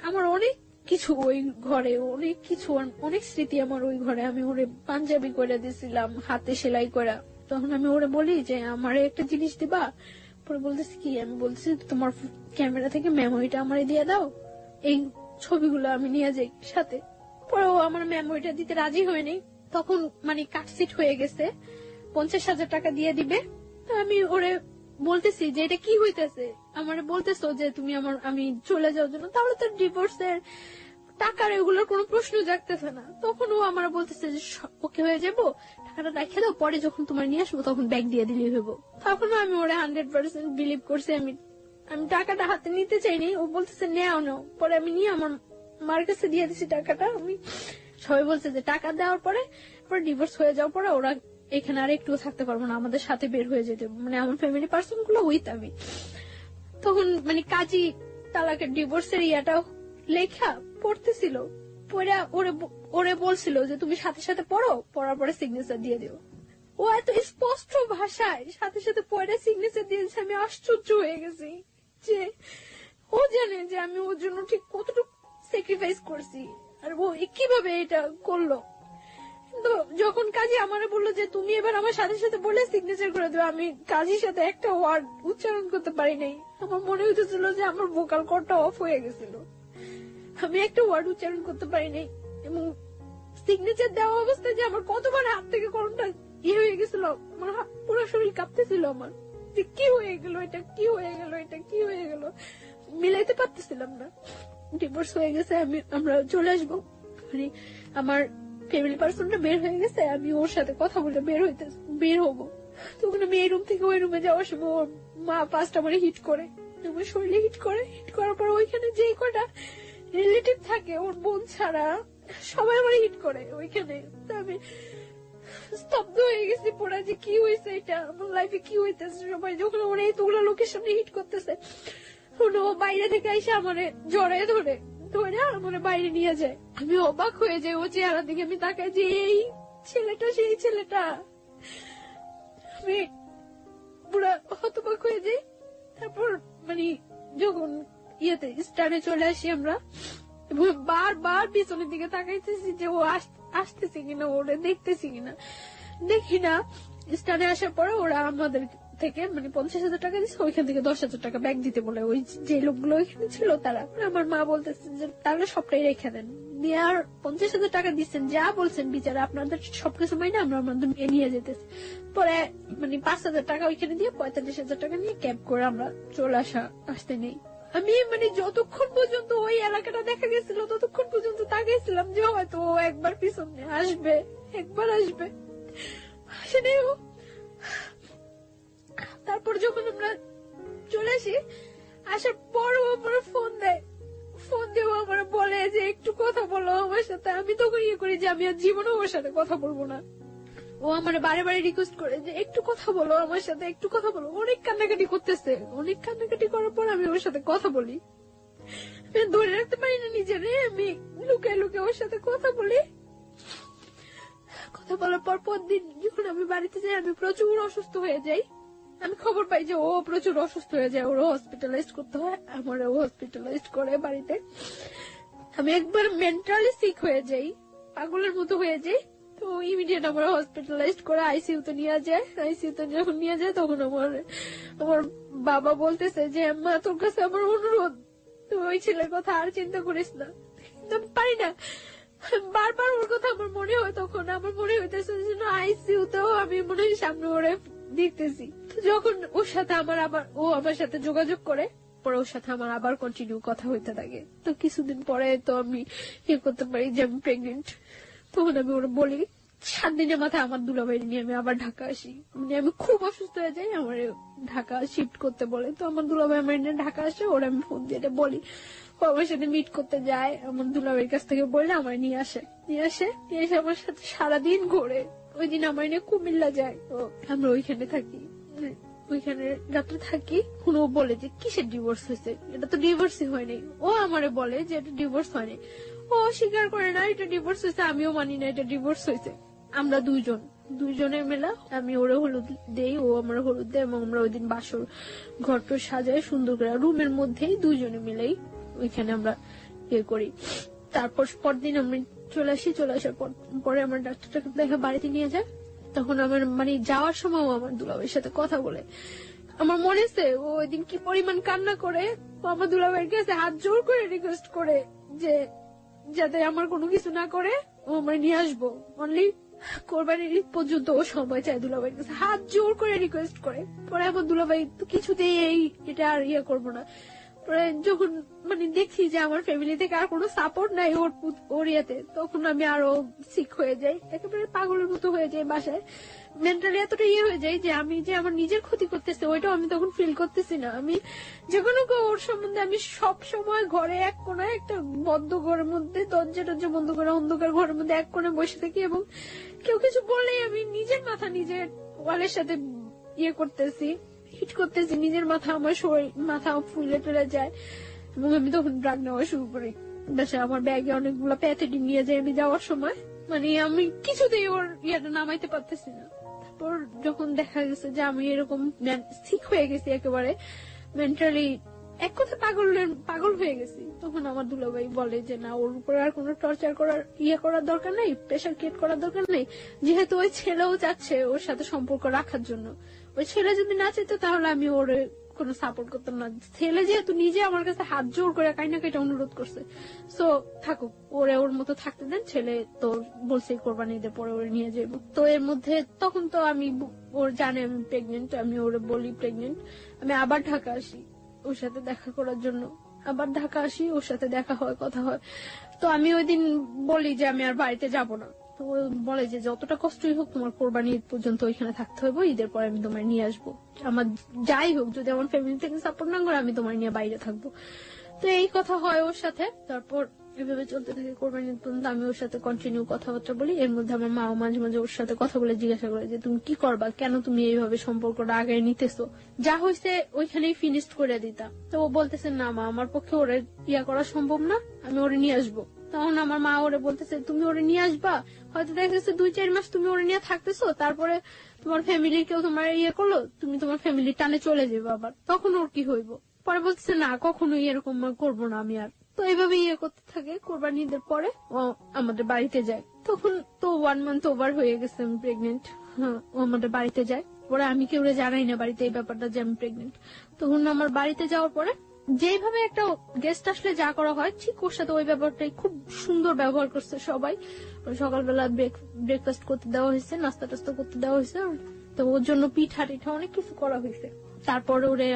আমার অনেক কিছু ওই ঘরে, অনেক কিছু অনেক স্মৃতি আমার ওই ঘরে। আমি ওরে পাঞ্জাবি করে দিয়েছিলাম হাতে সেলাই করা। তখন আমি ওরে বলি যে আমারে একটা জিনিস দিবা। পরে বলতেছি কি, আমি বলতেছি তোমার ক্যামেরা থেকে মেমোরিটা আমারে দিয়ে দাও, এই ছবিগুলো আমি নিয়ে যাই সাথে। পরে ও আমার মেমোরিটা দিতে রাজি হয়নি। তখন মানে কাটসিট হয়ে গেছে, 50,000 টাকা দিয়ে দিবে। তো আমি ওরে বলতেছি যে এটা কি হইতেছে, আমার বলতেছো যে তুমি আমি চলে যাওয়ার জন্য, তাহলে তো ডিভোর্সের টাকার এগুলোর কোনো প্রশ্ন জাগতেছে না। তখন ও আমার বলতেছে যে ওকে হয়ে যাবো, টাকাটা রেখে দাও, পরে যখন তোমার নিয়ে আসবো তখন ব্যাগ দিয়ে দিলেই হইব। তখন আমি ওরে 100% বিলিভ করছি। আমি টাকাটা হাতে নিতে চাইনি। ও বলতেছে নেও নাও। পরে আমি নিয়ে আমার মার কাছে দিয়ে দিছি টাকাটা। আমি সবাই বলছে যে টাকা দেওয়ার পরে ডিভোর্স হয়ে যাওয়ার পরে ওরা এখানে আর একটু থাকতে পারবো না, আমাদের সাথে বের হয়ে যেতে, মানে আমার ফ্যামিলি পার্সন গুলো উইথ আমি। তখন মানে কাজী তালাকের ডিভোর্সের ইয়াটা লেখা পড়তেছিল, পড়া ওরে বলছিল যে তুমি সাথে সাথে পড়ো, পড়ার পরে সিগনেচার দিয়ে দিও। ও এত স্পষ্ট ভাষায় সাথে সাথে পড়ে সিগনেচার দিয়েছে। আমি আশ্চর্য হয়ে গেছি যে ও জানে যে আমি ওর জন্য ঠিক কতটুকু স্যাক্রিফাইস করছি, আর ও কিভাবে এটা করলো। কিন্তু যখন কাজী আমারে বললো যে তুমি এবার আমার সাথে সাথে বলে সিগনেচার করে দেবে, আমি কাজীর সাথে একটা ওয়ার্ড উচ্চারণ করতে পারি নাই। আমার মনে হইতেছিল যে আমার ভোকাল কর্ডটা অফ হয়ে গেছিল, আমি একটা ওয়ার্ড উচ্চারণ করতে পারি নাই। এবং সিগনেচার দেওয়া অবস্থায় যে আমার কতবার হাত থেকে কলমটা হয়ে গেছিল, আমার পুরো শরীর কাঁপতেছিল আমার, যে কি হয়ে গেল এটা, কি হয়ে গেল এটা, কি হয়ে গেল, মিলাইতে পারতেছিলাম না। ডিভোর্স হয়ে গেছে, আমরা চলে আসবো, মানে আমার ফ্যামিলি পার্সনটা বের হয়ে গেছে, আমি ওর সাথে কথা বলে বের হবো। তখন আমি এই রুম থেকে ওই রুমে যাওয়ার সময় ওর মা ফার্স্ট আমার হিট করে, আমার শরীরে হিট করার পর ওইখানে যে কটা রিলেটিভ থাকে ওর বোন ছাড়া সবাই আমার হিট করে ওইখানে। আমি স্তব্ধ হয়ে গেছি পুরা, যে কি হয়েছে এটা, আমার লাইফে কি হইতেছে। সবাই যখন ওরা এতগুলো লোকের সামনে হিট করতেছে, ও বাইরে থেকে এসে আমার জড়ায় ধরে আমার বাইরে নিয়ে যায়। আমি অবাক হয়ে যাই ও চেহারা দিকে, আমি তাকাই যে এই ছেলেটা সেই ছেলেটা। আমি পুরা হতবাক হয়ে যাই। তারপর মানে যখন স্টারে চলে আসি আমরা, এবং বারবার পিছনের দিকে তাকাইতেছি যে ও আসতেছে কিনা, ওরা দেখতেছি কিনা, দেখি না। স্টারে আসার পরে ওরা আমাদের থেকে মানে 50,000 টাকা দিচ্ছে, ওইখান থেকে 10,000 টাকা ব্যাগ দিতে বলে ওই যে লোকগুলো ওইখানে ছিল তারা। আমার মা বলতেছে যে তাহলে সবটাই রেখে দেন, দিয়ে আর 50,000 টাকা দিচ্ছেন, যা বলছেন বিচারে আপনাদের সবকিছু মাইনে আমরা আমাদের নিয়ে যেতেছি। পরে মানে 5,000 টাকা ওইখানে দিয়ে 45,000 টাকা নিয়ে ক্যাব করে আমরা চলে আসতে নেই। আমি মানে যতক্ষণ পর্যন্ত ওই এলাকাটা দেখা গেছিল ততক্ষণ পর্যন্ত তাকিয়েছিলাম যে হয়তো ও একবার পিছনে আসবে, একবার আসবে, আসেনি ও। তারপর যখন আমরা চলে আসি, আসার পর ও আমার ফোন দিয়ে আমার বলে যে একটু কথা বলো আমার সাথে। আমি তখন করি যে আমি আর জীবনে ওর সাথে কথা বলবো না। ও আমার বারে বারে রিকোয়েস্ট করে যে একটু কথা বলো আমার সাথে, একটু কথা বলো। অনেক কান্নাকাটি করতেছে, অনেক কান্নাকাটি করার পর আমি ওর সাথে কথা বলি। ধরে রাখতে পারি না নিজেরে, আমি লুকিয়ে লুকিয়ে ওর সাথে কথা বলি। কথা কথা বলার পর পরদিন যখন আমি বাড়িতে যাই আমি প্রচুর অসুস্থ হয়ে যাই। আমি খবর পাই যে ও প্রচুর অসুস্থ হয়ে যায়, ওরও হসপিটালাইজ করতে হয়, আমারও হসপিটালাইজ করে বাড়িতে। আমি একবার মেন্টালি সিক হয়ে যাই, পাগলের মতো হয়ে যাই। তো ইমিডিয়েট আমার হসপিটালাইজ করে আইসিইউতে নিয়ে যায়। আইসিইউতে যখন নিয়ে যায় তখন আমার বাবা বলতেছে যে মা তোর কাছে আমার অনুরোধ, তুই ওই ছেলের কথা আর চিন্তা করিস না। কিন্তু আমি পারি না, বারবার ওর কথা আমার মনে হয়। তখন আমার মনে হইতেছে আইসিইউতেও আমি মনে হয় সামনে ওরে দেখতেছি। যখন ওর সাথে ও আমার সাথে যোগাযোগ করে, পরে ওর সাথে আমার আবার কন্টিনিউ কথা হইতে থাকে। তো কিছুদিন পরে তো আমি করতে পারি যে আমি প্রেগনেন্ট। তখন আমি ওরা বলি 7 দিনের মাথায় আমার দুলাভাইয়ের নিয়ে আমি আবার ঢাকা আসি। মানে আমি খুব অসুস্থ হয়ে যাই, আমার ঢাকা শিফট করতে বলে। তো আমার দুলাভাই আমার নিয়ে ঢাকা আসে, ওরা আমি ফোন দিয়ে বলি, ও আমার সাথে মিট করতে যায়। আমার দুলাভাইয়ের কাছ থেকে বললে আমার নিয়ে এসে আমার সাথে সারাদিন ঘোরে। ওই দিন আমার নিয়ে কুমিল্লা যায়, তো আমরা ওইখানে থাকি, ওইখানে রাত্রে থাকি। ও বলে যে কিসের ডিভোর্স হয়েছে, এটা তো ডিভোর্সই হয়নি। ও আমারে বলে যে এটা ডিভোর্স হয়নি। ও স্বীকার করে না এটা ডিভোর্স হয়েছে, আমিও মানি না এটা ডিভোর্স হয়েছে। আমরা দুইজনের মেলা, আমি ওরে হলুদ দেই, ও আমার হলুদ দেয়, এবং আমরা ওই দিন বাসর ঘরটা সাজাই সুন্দর করে রুমের মধ্যেই দুইজনে মিলেই ওইখানে আমরা করি। তারপর পরদিন আমি চলে আসার পরে আমার ডাক্তারটাকে দেখা বাড়িতে নিয়ে যায়। তখন আমার মানে যাওয়ার সময় আমার দুলাভাইয়ের সাথে কথা বলে। আমার মনে আছে ও ওই দিন কি পরিমাণ কান্না করে, ও আমার দুলাভাইয়ের কাছে হাত জোর করে রিকোয়েস্ট করে যে যাতে আমার কোনো কিছু না করে ও আমার নিয়ে আসবো। অনলি কোরবানির ঈদ পর্যন্ত ও সময় চায় দুলাভাইয়ের কাছে, হাত জোর করে রিকোয়েস্ট করে। পরে আমার দুলাভাই তো কিছুতেই এটা আর করবো না। পরে যখন মানে দেখি যে আমার ফ্যামিলি থেকে আর কোনো সাপোর্ট নাই ওর ইয়েতে, তখন আমি আরো সিক হয়ে যাই, একেবারে পাগলের মতো হয়ে যাই। বাসায় মেন্টালি এতটা হয়ে যাই যে আমি যে আমার নিজের ক্ষতি করতেছে ওইটাও আমি তখন ফিল করতেছি না। আমি যে কোনো ওর সম্বন্ধে আমি সব সময় ঘরে এক কোনায় একটা বদ্ধ ঘরের মধ্যে দরজা বন্ধ করে অন্ধকার ঘরের মধ্যে এক কোণে বসে থাকি, এবং কেউ কিছু বললেই আমি নিজের মাথা নিজের ওয়ালের সাথে করতেছি, হিট করতেছি নিজের মাথা, আমার শরীর মাথা ফুলে টুলে যায়। এবং আমি তখন ড্রাগ নেওয়া শুরু করি। বাসায় আমার ব্যাগে অনেকগুলো প্যাথেটিন নিয়ে যাই আমি যাওয়ার সময়। মানে আমি কিছুতেই ওর নামাইতে পারতেছি না। তারপর যখন দেখা গেছে যে আমি এরকম সিক হয়ে গেছি, একেবারে মেন্টালি এক কথা পাগল হয়ে গেছি, তখন আমার দুলাভাই বলে যে না, ওর উপরে আর কোনো টর্চার করার দরকার নেই, প্রেশার ক্রিয়েট করার দরকার নেই। যেহেতু ওই ছেলেও চাচ্ছে ওর সাথে সম্পর্ক রাখার জন্য, ওই ছেলে যদি না চাইতো তাহলে আমি ওর কোনো সাপোর্ট করতাম না। ছেলে যেহেতু নিজে আমার কাছে হাত জোর করে কাইনাকাটা অনুরোধ করছে, সো থাকুক, ওর মতো থাকতে দেন। ছেলে তো বলছে কোরবানি ঈদের পরে ওরে নিয়ে যাবো। তো এর মধ্যে তখন তো আমি ওর জানে আমি প্রেগনেন্ট, আমি ওরে বলি প্রেগনেন্ট। আমি আবার ঢাকা আসি ওর সাথে দেখা করার জন্য, ওর সাথে দেখা হয়, কথা হয়। তো আমি ওই দিন বলি যে আমি আর বাড়িতে যাব না। তো বলে যে যতটা কষ্টই হোক তোমার কোরবানি ঈদ পর্যন্ত ওইখানে থাকতে হবে, ঈদের পরে আমি তোমার নিয়ে আসবো। আমার যাই হোক, যদি আমার ফ্যামিলি থেকে সাপোর্ট না করে আমি তোমার নিয়ে বাইরে থাকবো। তো এই কথা হয় ওর সাথে। তারপর এভাবে চলতে থাকে কোরবানি ঈদ পর্যন্ত। আমি ওর সাথে কন্টিনিউ কথাবার্তা বলি। এর মধ্যে আমার মাও মাঝে মাঝে ওর সাথে কথা বলে জিজ্ঞাসা করে যে তুমি কি করবা, কেন তুমি এইভাবে সম্পর্কটা আগে নিতেছো, যা হয়েছে ওইখানেই ফিনিশ করে দিতা। তো ও বলতেছে না মা, আমার পক্ষে ওরে করা সম্ভব না, আমি ওরে নিয়ে আসবো। তখন আমার মা ওরে বলতেছে তুমি ওরে নিয়ে আসবা, হয়তো দেখা যাচ্ছে 2-4 মাস তুমি ওরে নিয়ে থাকতেছো, তারপরে তোমার ফ্যামিলির কেউ তোমার করলো, তুমি তোমার ফ্যামিলির টানে চলে যাবে, আবার তখন ওর কি হইব। পরে বলতেছে না, কখনোই এরকম করবো না আমি আর। তো এইভাবে করতে থাকে। কোরবানি ঈদের পরে ও আমাদের বাড়িতে যায়। তখন তো 1 মান্থ ওভার হয়ে গেছে আমি প্রেগনেন্ট। হ্যাঁ, ও আমাদের বাড়িতে যায়। পরে আমি কেউ জানাই না বাড়িতে এই ব্যাপারটা যে আমি প্রেগনেন্ট। তখন আমার বাড়িতে যাওয়ার পরে যেভাবে একটা গেস্ট আসলে যা করা হয় ঠিক ওর সাথে ওই ব্যাপারটাই খুব সুন্দর ব্যবহার করছে সবাই। সকালবেলা ব্রেকফাস্ট করতে দেওয়া হয়েছে, নাস্তা টাস্তা করতে দেওয়া হয়েছে। তো ওর জন্য পিঠা টিঠা অনেক কিছু করা হয়েছে। তারপরে ওরে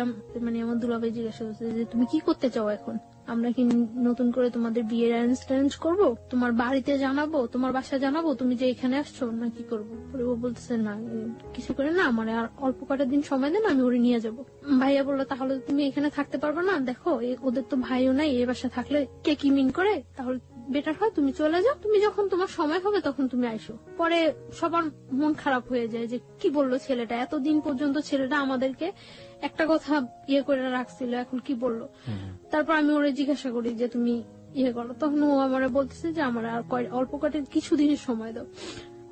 মানে আমার দুলাভাই জিজ্ঞাসা করছে যে তুমি কি করতে চাও এখন, আমরা কি নতুন করে তোমাদের বিয়ের অ্যারেঞ্জ করবো, তোমার বাড়িতে জানাবো, তোমার বাসায় জানাবো তুমি যে এখানে আসছো, না কি করবো। ও বলতেছে না কিছু করে না, মানে আর অল্প কটা দিন সময় দেন, আমি ওরে নিয়ে যাবো। ভাইয়া বললো তাহলে তুমি এখানে থাকতে পারবে না, দেখো ওদের তো ভাইও নাই, এই বাসা থাকলে কে কি মিন করে, তাহলে বেটার হয় তুমি চলে যাও, তুমি যখন তোমার সময় হবে তখন তুমি আইসো। পরে সবার মন খারাপ হয়ে যায় যে কি বললো ছেলেটা, এতদিন পর্যন্ত ছেলেটা আমাদেরকে একটা কথা করে রাখছিল, এখন কি বললো। তারপর আমি ওরে জিজ্ঞাসা করি যে তুমি করো, তখন ও আমার বলতেছে যে আমার আর অল্প কটা কিছুদিনের সময় দাও।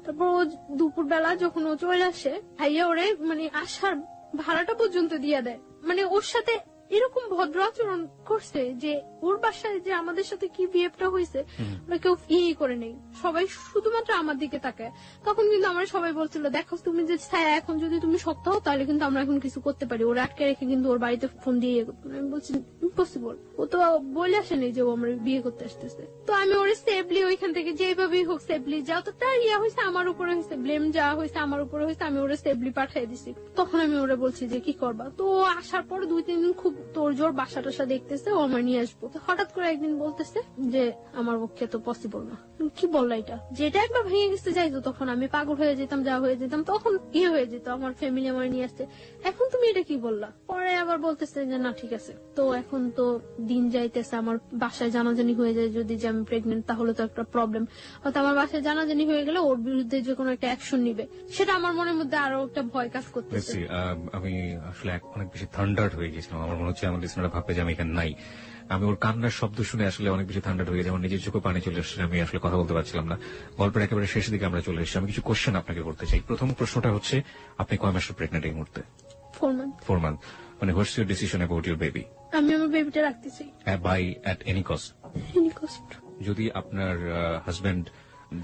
তারপর ও দুপুর বেলা যখন ও চলে আসে, ভাইয়া ওরে মানে আসার ভাড়াটা পর্যন্ত দিয়ে দেয়। মানে ওর সাথে এরকম ভদ্র আচরণ করছে যে ওর বাসায় যে আমাদের সাথে কি বিহেভটা হয়েছে ওরা কেউ ইয়ে করে নেই, সবাই শুধুমাত্র আমার দিকে তাকায়। তখন কিন্তু আমরা সবাই বলছিল, দেখো তুমি যে ছায়া, এখন যদি তুমি শক্ত হও তাহলে কিন্তু আমরা এখন কিছু করতে পারি। ওরা আটকে রেখে কিন্তু ওর বাড়িতে ফোন দিয়ে আমি বলছি ইম্পসিবল। ও তো বলে আসেনি যে ও আমরা বিয়ে করতে আসতেছে। তো আমি ওরে সেফলি ওইখান থেকে যেভাবেই হোক সেফলি, যতটা ইয়া হয়েছে আমার উপরে হয়েছে, ব্লেম যা হয়েছে আমার উপরে হয়েছে, আমি ওরে সেফলি পাঠিয়ে দিছি। তখন আমি ওরে বলছি যে কি করবা। তো ও আসার পর 2-3 দিন খুব তোর জোর বাসা টাসা দেখতেছে, ও আমার নিয়ে আসবো। তো হঠাৎ করে একদিন বলতেছে যে আমার পক্ষে তো পসিবল না। কি বললা এটা? যেটা একবার ভেঙে গেছে যাইতো, তখন আমি পাগল হয়ে যেতাম, যা হয়ে যেতাম, তখন ইয়ে হয়ে যেত, আমার ফ্যামিলি আমার নিয়ে আসছে। এখন তুমি এটা কি বললা? পরে আবার বলতেছে যে না ঠিক আছে। তো এখন তো দিন যাইতেছে, আমার বাসায় জানাজানি হয়ে যায় যদি যে আমি প্রেগনেন্ট, তাহলে তো একটা প্রবলেম। হয়তো আমার বাসায় জানাজানি হয়ে গেলে ওর বিরুদ্ধে যে কোনো একটা অ্যাকশন নিবে, সেটা আমার মনের মধ্যে আরো একটা ভয় কাজ করতেছে। আমি আসলে অনেক বেশি থান্ডার্ড হয়ে গেছিলাম। আমার মনে হচ্ছে আমার লিসনাররা ভাববে যে আমি এখানে নাই। আমি ওর কান্নার শব্দ শুনে আসলে অনেক বেশি থান্ডার্ড হয়ে গেছে, আমার নিজের চোখে পানি চলে আসছে, আমি আসলে কথা বলতে পারছিলাম না। গল্পের একেবারে শেষের দিকে আমরা চলে এসেছি। আমি কিছু কোশ্চেন আপনাকে করতে চাই। প্রথম প্রশ্নটা হচ্ছে, আপনি কয় মাসের প্রেগনেন্ট এই মুহূর্তে? 4 month। 4 month। মানে what's your decision about your baby? আমি আমার বেবিটা রাখতে চাই, by at any cost. Any কষ্ট। যদি আপনার হাজবেন্ড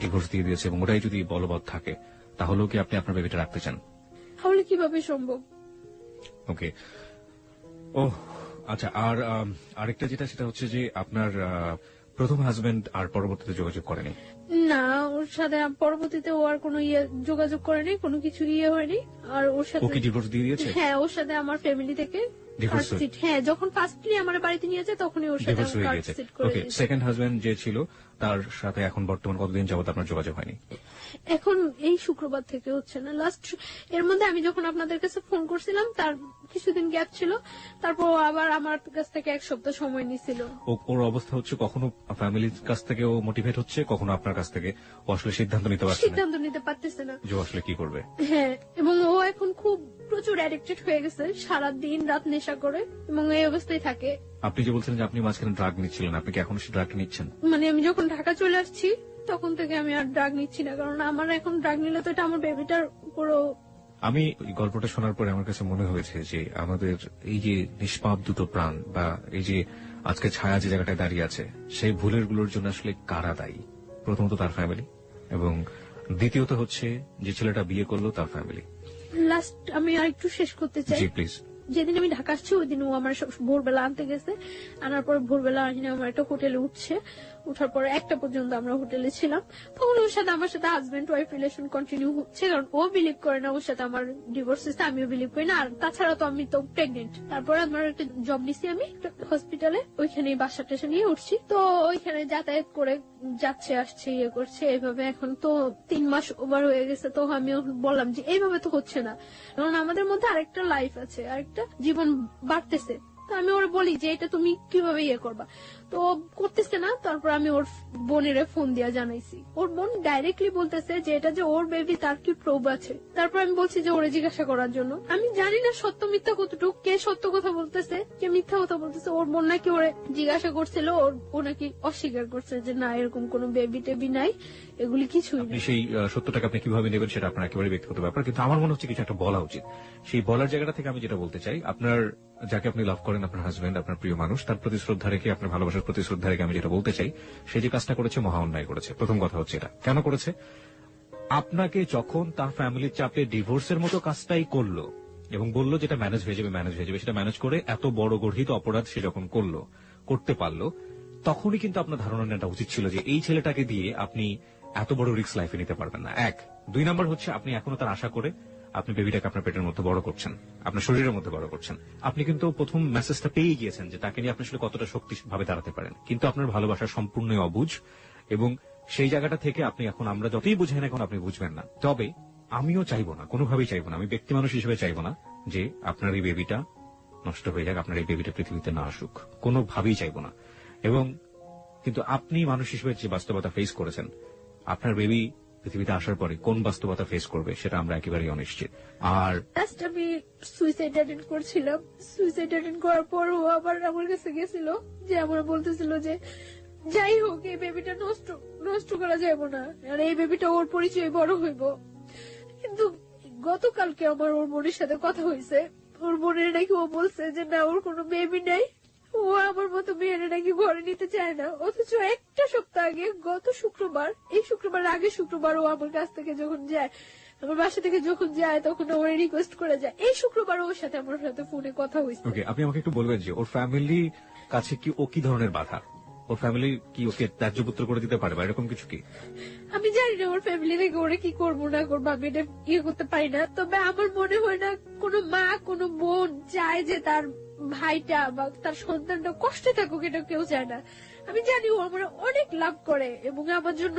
ডিভোর্স দিয়ে দিয়েছে এবং ওটাই যদি বলবৎ থাকে, তাহলেও কি আপনি আপনার বেবিটা রাখতে চান? তাহলে কিভাবে সম্ভব? ওকে। ও আচ্ছা, আর আরেকটা যেটা, সেটা হচ্ছে যে আপনার প্রথম হাজবেন্ড আর পরবর্তীতে যোগাযোগ করেনি? না, ওর সাথে পরবর্তীতে ও আর কোনো ইয়ে যোগাযোগ করেনি, কোনো কিছু ইয়ে হয়নি। আর ওর সাথে ওকে ডিভোর্স দিয়ে দিয়েছে? হ্যাঁ, ওর সাথে আমার ফ্যামিলি থেকে Divorce কার্ড সিট, হ্যাঁ যখন ফার্স্টলি আমার বাড়িতে নিয়ে যায় তখনই ওর সাথে ডিভোর্স হয়ে কার্ড গেছে। সিট করে ওকে, দিয়েছে। সেকেন্ড হাজবেন্ড যে ছিল তার সাথে এখন বর্তমান কতদিন যাবত আপনার যোগাযোগ হয়নি? এখন এই শুক্রবার থেকে হচ্ছে না, লাস্ট এর মধ্যে আমি যখন আপনাদের কাছে ফোন করছিলাম তার কিছুদিন গ্যাপ ছিল, তারপর ও আবার আমার কাছ থেকে 1 সপ্তাহ সময় নিছিল। ওর অবস্থা হচ্ছে কখনো ফ্যামিলির কাছ থেকে ও মোটিভেট হচ্ছে, কখনো আপনার কাছ থেকে ও আসলে সিদ্ধান্ত নিতে পারছে না, সিদ্ধান্ত নিতে পারতেছে না যে ও আসলে কি করবে। হ্যাঁ, এবং ও এখন খুব প্রচুর অ্যাডিক্টেড হয়ে গেছে, সারা দিন রাত নেশা করে এবং এই অবস্থায় থাকে। আপনি যে বলছিলেন যে আপনি মাঝখানে ড্রাগ নিচ্ছিলেন, আপনি কি এখন সে ড্রাগ নিচ্ছেন? মানে আমি যখন ঢাকা চলে আসছি তখন থেকে আমি আর ড্রাগ নিচ্ছি না, কারণ আমার এখন ড্রাগ নিলে তো এটা আমার বেবিটার উপরও। আমি এই গল্পটা শোনার পরে আমার কাছে মনে হয়েছে যে আমাদের এই যে নিষ্পাপ দুটো প্রাণ, বা এই যে আজকে ছায়া যে জায়গাটায় দাঁড়িয়ে আছে, সেই ভুলের গুলোর জন্য আসলে কারা দায়ী? প্রথমত তার ফ্যামিলি, এবং দ্বিতীয়ত হচ্ছে যে ছেলেটা বিয়ে করলো তার ফ্যামিলি। লাস্ট আমি আর একটু শেষ করতে চাই। জি প্লিজ। যেদিন আমি ঢাকা আসছি ওই দিন ও আমার ভোরবেলা আনতে গেছে, আনার পর ভোরবেলা আসিনি, আমার একটা হোটেলে উঠছে, উঠার পর 1টা পর্যন্ত আমরা হোটেলে ছিলাম। তখন ওর সাথে আমার সাথে হাজবেন্ড ওয়াইফ রিলেশন কন্টিনিউ হচ্ছে, কারণ ও বিলিভ করে না ওর সাথে আমার ডিভোর্স হয়েছে, আমিও বিলিভ করি না। আর তাছাড়া তো আমি তো প্রেগনেন্ট। তারপরে আমার একটা জব নিছি আমি হসপিটালে, ওইখানে বাসা টাসা নিয়ে উঠছি, তো ওইখানে যাতায়াত করে যাচ্ছে আসছে ইয়ে করছে এইভাবে। এখন তো 3 মাস ওভার হয়ে গেছে। তো আমি বললাম যে এইভাবে তো হচ্ছে না, কারণ আমাদের মধ্যে আরেকটা লাইফ আছে, আরেকটা জীবন বাড়তেছে। তো আমি ওর বলি যে এটা তুমি কিভাবে ইয়ে করবা, তো ও করতেছে না। তারপর আমি ওর বোনের ফোন দিয়া জানাইছি, ওর বোন ডাইরেক্টলি বলতেছে যে এটা যে ওর বেবি তার কি প্রুফ আছে। তারপর আমি বলছি যে ওরে জিজ্ঞাসা করার জন্য। আমি জানি না সত্য মিথ্যা কতটুকু, কে সত্য কথা বলতেছে কে মিথ্যা কথা বলতেছে। ওর বোন নাকি ওরে জিজ্ঞাসা করছিল, ও নাকি অস্বীকার করছে যে না এরকম কোনো বেবি টেবি নাই, এগুলি কিছুই আপনি না। সেই সত্যটাকে আপনি কিভাবে নেবেন সেটা আপনার একেবারে ব্যক্তিগত ব্যাপার, কিন্তু আমার মনে হচ্ছে কিছু একটা বলা উচিত। সেই বলার জায়গাটা থেকে আমি যেটা বলতে চাই, আপনার যাকে আপনি লাভ করেন, আপনার হাজবেন্ড, আপনার প্রিয় মানুষ, তার প্রতি শ্রদ্ধা রেখে, আপনার ভালোবাসার প্রতি শ্রদ্ধা রেখে আমি যেটা বলতে চাই, সে যে কাজটা করেছে মহা অন্যায় করেছে। প্রথম কথা হচ্ছে এটা কেন করেছে? আপনাকে যখন তার ফ্যামিলির চাপে ডিভোর্সের মতো কাজটাই করলো এবং বললো যেটা ম্যানেজ হয়ে যাবে, সেটা ম্যানেজ করে এত বড় গর্হিত অপরাধ সে যখন করতে পারলো, তখনই কিন্তু আপনার ধারণা নেওয়াটা উচিত ছিল যে এই ছেলেটাকে দিয়ে আপনি এত বড় রিস্ক লাইফে নিতে পারবেন না। 1, 2 নাম্বার হচ্ছে আপনি এখনো তার আশা করে আপনি বেবিটাকে আপনার পেটের মধ্যে বড় করছেন, আপনার শরীরের মধ্যে বড় করছেন। আপনি কিন্তু প্রথম মেসেজটা পেয়ে গিয়েছেন যে তাকে নিয়ে আপনি আসলে কতটা শক্তিভাবে দাঁড়াতে পারেন, কিন্তু আপনার ভালোবাসা সম্পূর্ণই অবুঝ, এবং সেই জায়গাটা থেকে আপনি এখন, আমরা যতই বুঝেন এখন আপনি বুঝবেন না। তবে আমিও চাইবো না, কোনোভাবেই চাইবো না, আমি ব্যক্তি মানুষ হিসেবে চাইবো না যে আপনার এই বেবিটা নষ্ট হয়ে যাক, আপনার এই বেবিটা পৃথিবীতে না আসুক, কোনোভাবেই চাইবো না। এবং কিন্তু আপনি মানুষ হিসেবে যে বাস্তবতা ফেস করেছেন, আপনার বেবি পৃথিবীতে আসার পরে কোন বাস্তবতা ফেস করবে সেটা আমরা একেবারেই অনিশ্চিত। আর লাস্ট আমি সুইসাইড অ্যাটেন্ড করছিলাম, সুইসাইড অ্যাটেন্ড করার পর ও আবার আমার কাছে গেছিল, যে আমার বলতেছিল যে যাই হোক এই বেবিটা নষ্ট নষ্ট করা যাবে না, আর এই বেবিটা ওর পরিচয় বড় হইব। কিন্তু গতকালকে আমার ওর বোনের সাথে কথা হয়েছে, ওর বোনের নাকি ও বলছে যে না ওর কোনো বেবি নাই, ও আমার মতো মেয়েরা নাকি ঘরে নিতে চায় না। অথচ একটা সপ্তাহ আগে গত শুক্রবার, এই শুক্রবার আগে শুক্রবার ও আমার কাছ থেকে যখন যায়, আমার বাসা থেকে যখন যায় তখন ও রিকোয়েস্ট করে যায়। এই শুক্রবার ওর সাথে আমার সাথে ফোনে কথা হয়েছে। ওকে, আপনি আমাকে একটু বলবেন যে ওর ফ্যামিলি কাছে কি ও কি ধরনের বাধা? ওর ফ্যামিলি কি ওকে ত্যায্যপুত্র করে দিতে পারে বা এরকম কিছু কি? আমি জানি না ওর ফ্যামিলি থেকে ওরা কি করবো না করবো, আমি এটা ইয়ে করতে পারি না। তবে আমার মনে হয় না কোনো মা কোনো বোন চায় যে তার ভাইটা বা তার সন্তানটা কষ্টে থাকুক, এটা কেউ চায় না। আমি জানি ও আমার অনেক লাভ করে এবং আমার জন্য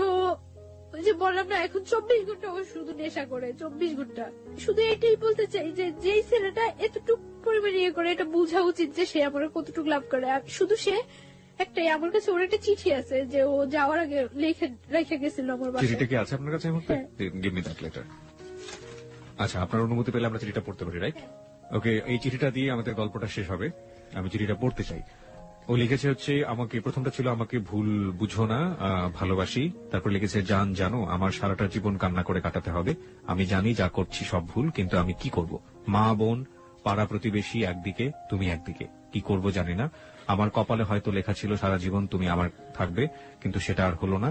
ওই যে বললাম না এখন 24 ঘন্টা ও শুধু নেশা করে, 24 ঘন্টা। শুধু এটাই বলতে চাই যে যেই ছেলেটা এতটুকু পরিমাণে ইয়ে করে এটা বোঝা উচিত যে সে আমার কতটুকু লাভ করে। আর শুধু সে একটাই, আমার কাছে ওর একটা চিঠি আছে যে ও যাওয়ার আগে রেখে গেছিল আমার বাসায়। চিঠিটা কি আছে আপনার কাছে এই মুহূর্তে? হ্যাঁ। Give me that letter. আচ্ছা, আপনার অনুমতি পেলে আমরা চিঠিটা পড়তে পারি, রাইট? ওকে, এই চিঠিটা দিয়ে আমাদের গল্পটা শেষ হবে। আমি চিঠিটা পড়তে চাই। ও লিখেছে হচ্ছে আমাকে, প্রথমটা ছিল আমাকে ভুল বুঝো না, ভালোবাসি। তারপর লিখেছে জান জানো আমার সারাটা জীবন কান্না করে কাটাতে হবে। আমি জানি যা করছি সব ভুল, কিন্তু আমি কি করব? মা বোন পাড়া প্রতিবেশী একদিকে, তুমি একদিকে, কি করব জানি না। আমার কপালে হয়তো লেখা ছিল সারা জীবন তুমি আমার থাকবে, কিন্তু সেটা আর হলো না।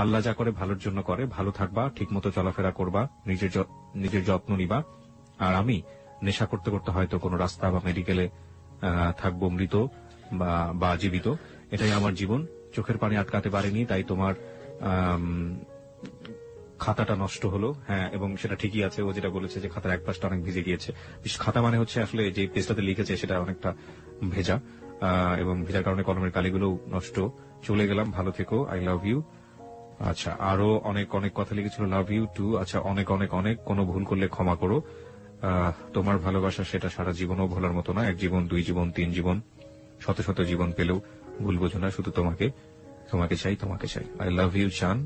আল্লাহ যা করে ভালোর জন্য করে, ভালো থাকবা, ঠিকমতো চলাফেরা করবা, নিজের যত্ন নিবা। আর আমি নেশা করতে করতে হয়তো কোনো রাস্তা বা মেডিকেলে থাকবো, মৃত বা জীবিত। এটাই আমার জীবন। চোখের পানি আটকাতে পারিনি, তাই তোমার খাতাটা নষ্ট হলো। হ্যাঁ, এবং সেটা ঠিকই আছে। ও যেটা বলেছে যে খাতার এক পাশটা অনেক ভিজে গিয়েছে। খাতা মানে হচ্ছে আসলে যে পেজটাতে লিখেছে সেটা অনেকটা ভেজা, এবং ভেজার কারণে কলমের কালিগুলো নষ্ট। চলে গেলাম, ভালো থেকো, আই লাভ ইউ। আচ্ছা, আরো অনেক অনেক কথা লিখেছিল, লাভ ইউ টু। আচ্ছা, অনেক অনেক অনেক, কোনো ভুল করলে ক্ষমা করো। তোমার ভালোবাসা সেটা সারা জীবনও ভোলার মতো না। এক জীবন, দুই জীবন, তিন জীবন, শত শত জীবন পেলেও ভুল বোঝো না। শুধু তোমাকে চাই, তোমাকে চাই। আই লাভ ইউ চান।